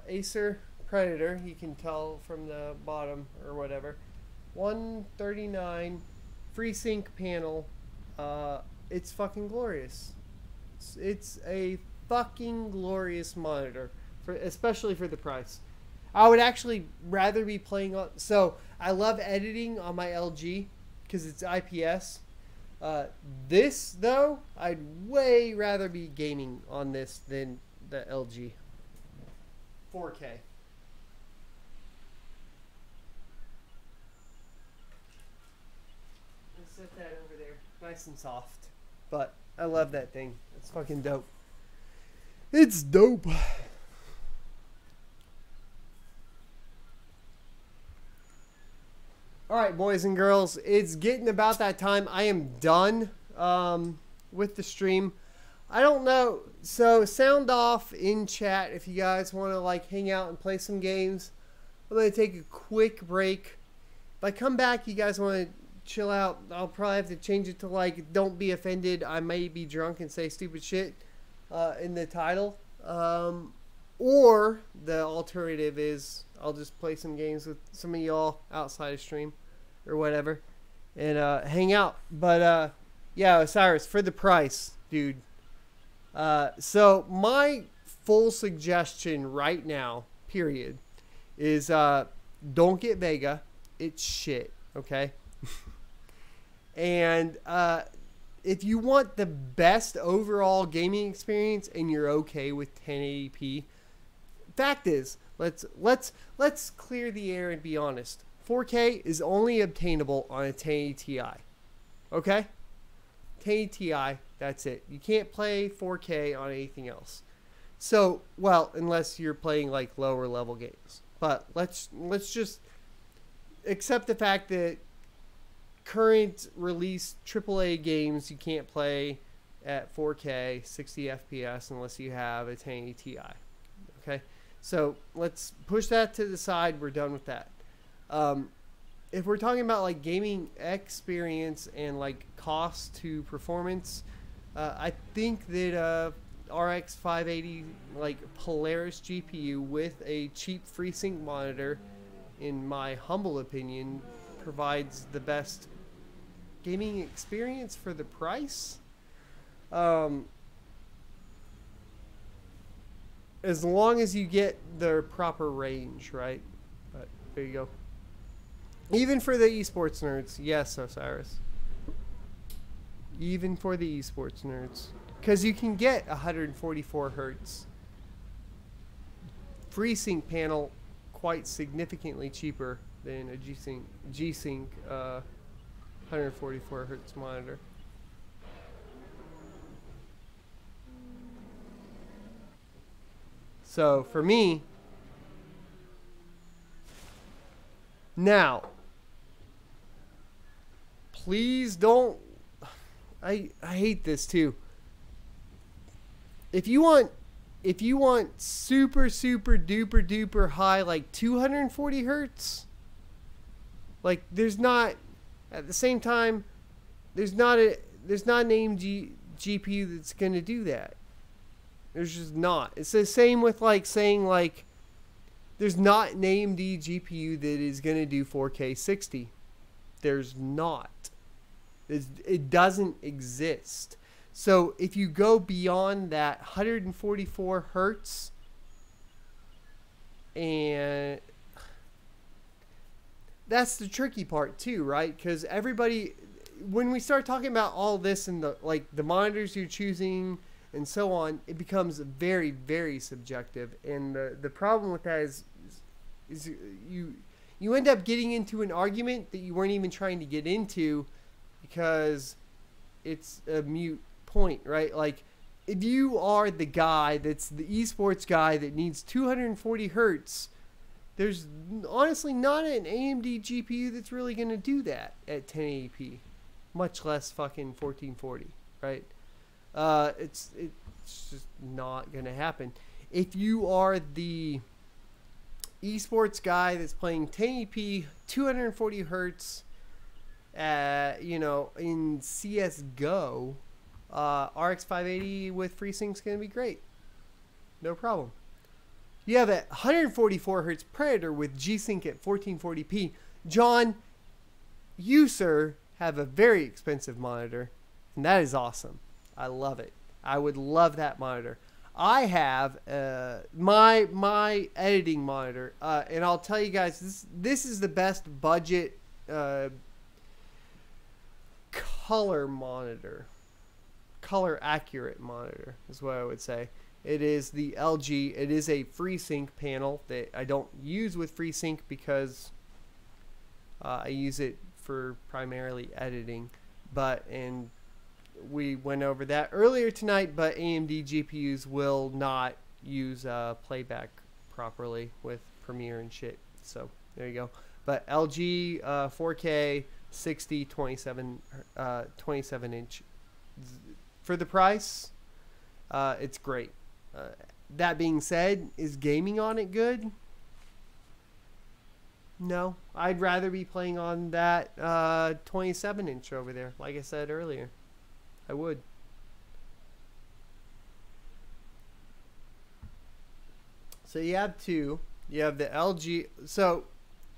Acer Predator. You can tell from the bottom or whatever. $139 FreeSync panel. It's fucking glorious. It's a fucking glorious monitor, especially for the price. I would actually rather be playing on. So I love editing on my LG because it's IPS. This though, I'd way rather be gaming on this than the LG 4K. Let's set that over there, nice and soft. But I love that thing. It's fucking dope. It's dope. Alright, boys and girls, it's getting about that time. I am done with the stream. I don't know, so sound off in chat if you guys want to like hang out and play some games. I'm going to take a quick break. If I come back, you guys want to chill out, I'll probably have to change it to like, don't be offended, I may be drunk and say stupid shit in the title. Or the alternative is I'll just play some games with some of y'all outside of stream or whatever and hang out. But yeah, Osiris, for the price, dude. So my full suggestion right now, period, is don't get Vega. It's shit, okay? And if you want the best overall gaming experience and you're okay with 1080p, fact is, let's clear the air and be honest. 4K is only obtainable on a 1080 Ti. Okay? 1080 Ti, that's it. You can't play 4K on anything else. So, well, unless you're playing like lower level games. But let's just accept the fact that current release AAA games you can't play at 4K 60 FPS unless you have a 1080 Ti. Okay? So let's push that to the side. We're done with that. If we're talking about like gaming experience and like cost to performance, I think that RX 580 like Polaris GPU with a cheap FreeSync monitor, in my humble opinion, provides the best gaming experience for the price. As long as you get the proper range, right? But there you go. Even for the esports nerds, yes, Osiris. Even for the esports nerds. Because you can get 144 hertz FreeSync panel quite significantly cheaper than a G-Sync 144 hertz monitor. So for me, now, please don't, I hate this too. If you want super duper duper high, like 240 hertz, like there's not, at the same time, there's not an AMD GPU that's going to do that. There's just not. It's the same with like saying like there's not an AMD GPU that is going to do 4K 60. There's not. It doesn't exist. So if you go beyond that 144 hertz, and that's the tricky part too, right? Because everybody, when we start talking about all this and the like the monitors you're choosing and so on, it becomes very, very subjective. And the problem with that is you end up getting into an argument that you weren't even trying to get into because it's a mute point, right? Like if you are the guy that's the esports guy that needs 240 hertz, there's honestly not an AMD GPU that's really going to do that at 1080p, much less fucking 1440, right? It's just not going to happen. If you are the esports guy that's playing 1080p, 240 hertz, you know, in CSGO, RX 580 with FreeSync is going to be great. No problem. You have a 144 hertz Predator with G-Sync at 1440p. John, you, sir, have a very expensive monitor, and that is awesome. I love it. I would love that monitor. I have my editing monitor, and I'll tell you guys, this is the best budget color monitor. Color accurate monitor is what I would say. It is the LG. It is a FreeSync panel that I don't use with FreeSync because I use it for primarily editing. And we went over that earlier tonight, but AMD GPUs will not use playback properly with Premiere and shit. So there you go. But LG 4K 60 27 inch for the price, it's great. That being said, is gaming on it good? No, I'd rather be playing on that 27 inch over there, like I said earlier. I would. So you have two. You have the LG. So,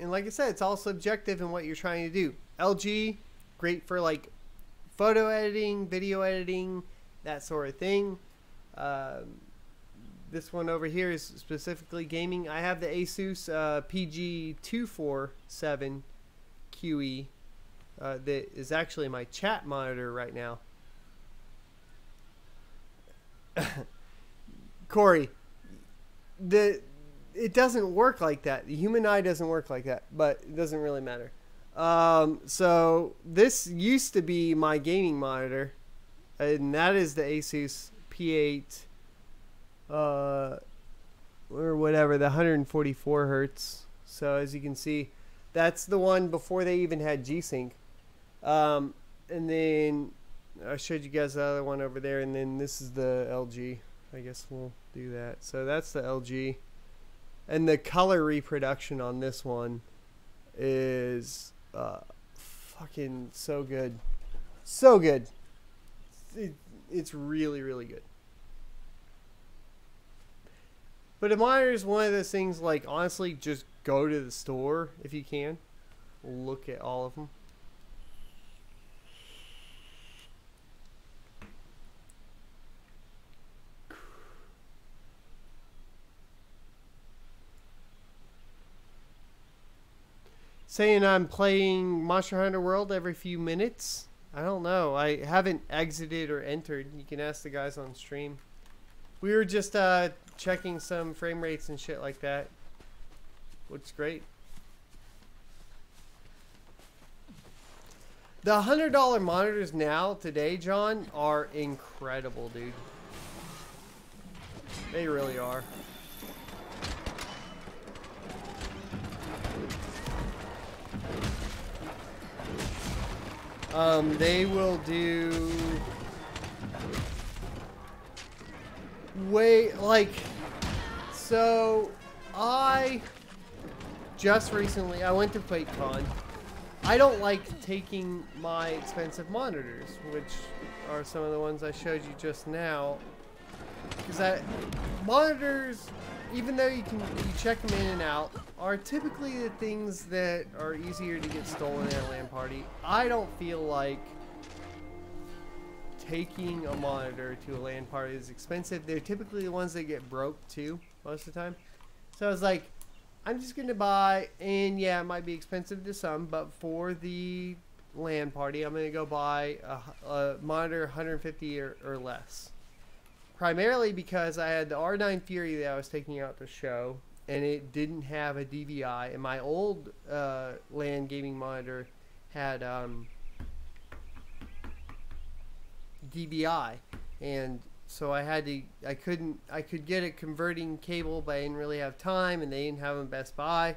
and like I said, it's all subjective in what you're trying to do. LG, great for like photo editing, video editing, that sort of thing. This one over here is specifically gaming. I have the Asus PG247QE that is actually my chat monitor right now. Corey, it doesn't work like that. The human eye doesn't work like that, but it doesn't really matter. So this used to be my gaming monitor, and that is the Asus P8 or whatever, the 144 hertz. So as you can see, that's the one before they even had G-Sync. And then I showed you guys the other one over there, and then this is the LG. I guess we'll do that. So that's the LG, and the color reproduction on this one is fucking so good. So good. It's really, really good. But a monitor is one of those things, like, honestly, just go to the store if you can. Look at all of them. Saying I'm playing Monster Hunter World every few minutes. I don't know. I haven't exited or entered. You can ask the guys on stream. We were just checking some frame rates and shit like that. Looks great. The $100 monitors now, today, John, are incredible, dude. They really are. They will do way, like, so I just recently, I went to Quake Con. I don't like taking my expensive monitors, which are some of the ones I showed you just now, because monitors, even though you check them in and out, are typically the things that are easier to get stolen at a LAN party. I don't feel like taking a monitor to a LAN party is expensive. They're typically the ones that get broke too, most of the time. So I was like, I'm just going to buy, and yeah, it might be expensive to some, but for the LAN party, I'm going to go buy a monitor 150 or less. Primarily because I had the R9 Fury that I was taking out to show, and it didn't have a DVI, and my old LAN gaming monitor had DVI, and so I could get a converting cable, but I didn't really have time, and they didn't have them at Best Buy,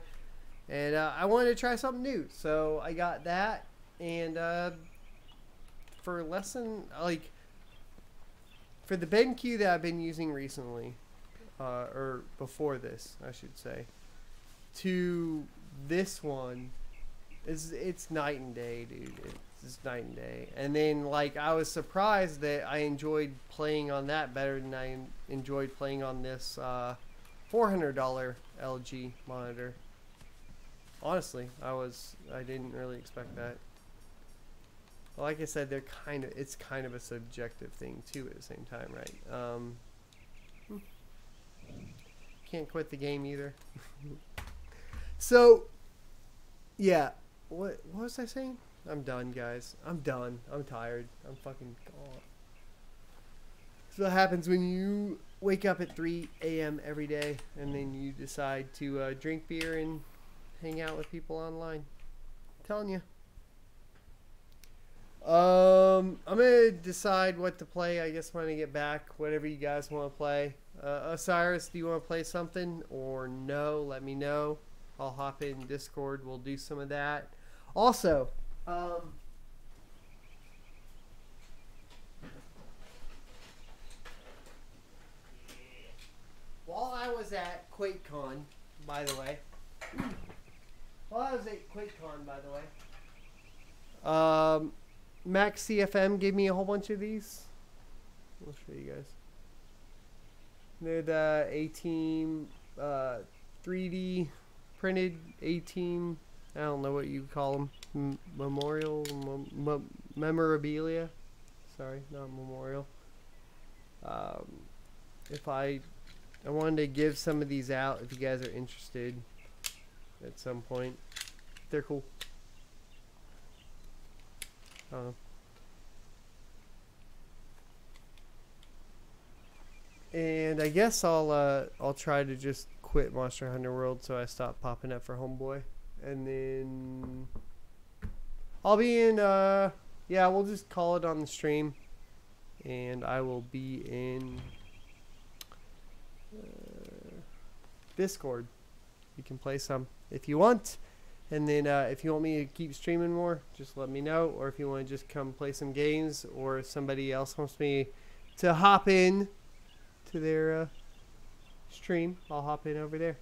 and I wanted to try something new, so I got that, and for less than, like, for the BenQ that I've been using recently, or before this, I should say, to this one, it's night and day, dude. It's night and day. And then, like, I was surprised that I enjoyed playing on that better than I enjoyed playing on this $400 LG monitor. Honestly, I didn't really expect that. Like I said, it's kind of a subjective thing too at the same time, right? Can't quit the game either. So, yeah. What was I saying? I'm done, guys. I'm done. I'm tired. I'm fucking gone. That's what happens when you wake up at 3 a.m. every day and then you decide to drink beer and hang out with people online. I'm telling you. I'm gonna decide what to play, I guess, when I get back. Whatever you guys want to play. Osiris, do you want to play something or no? Let me know. I'll hop in Discord. We'll do some of that. Also, while I was at QuakeCon, by the way, Max CFM gave me a whole bunch of these. I'll show you guys. They're the A-Team 3D printed A-Team. I don't know what you call them. Memorabilia. Sorry, not memorial. If I wanted to give some of these out if you guys are interested at some point. They're cool. And I guess I'll try to just quit Monster Hunter World so I stop popping up for Homeboy, and then I'll be in yeah, we'll just call it on the stream, and I will be in Discord. You can play some if you want. And then if you want me to keep streaming more, just let me know. Or if you want to just come play some games, or if somebody else wants me to hop in to their stream, I'll hop in over there.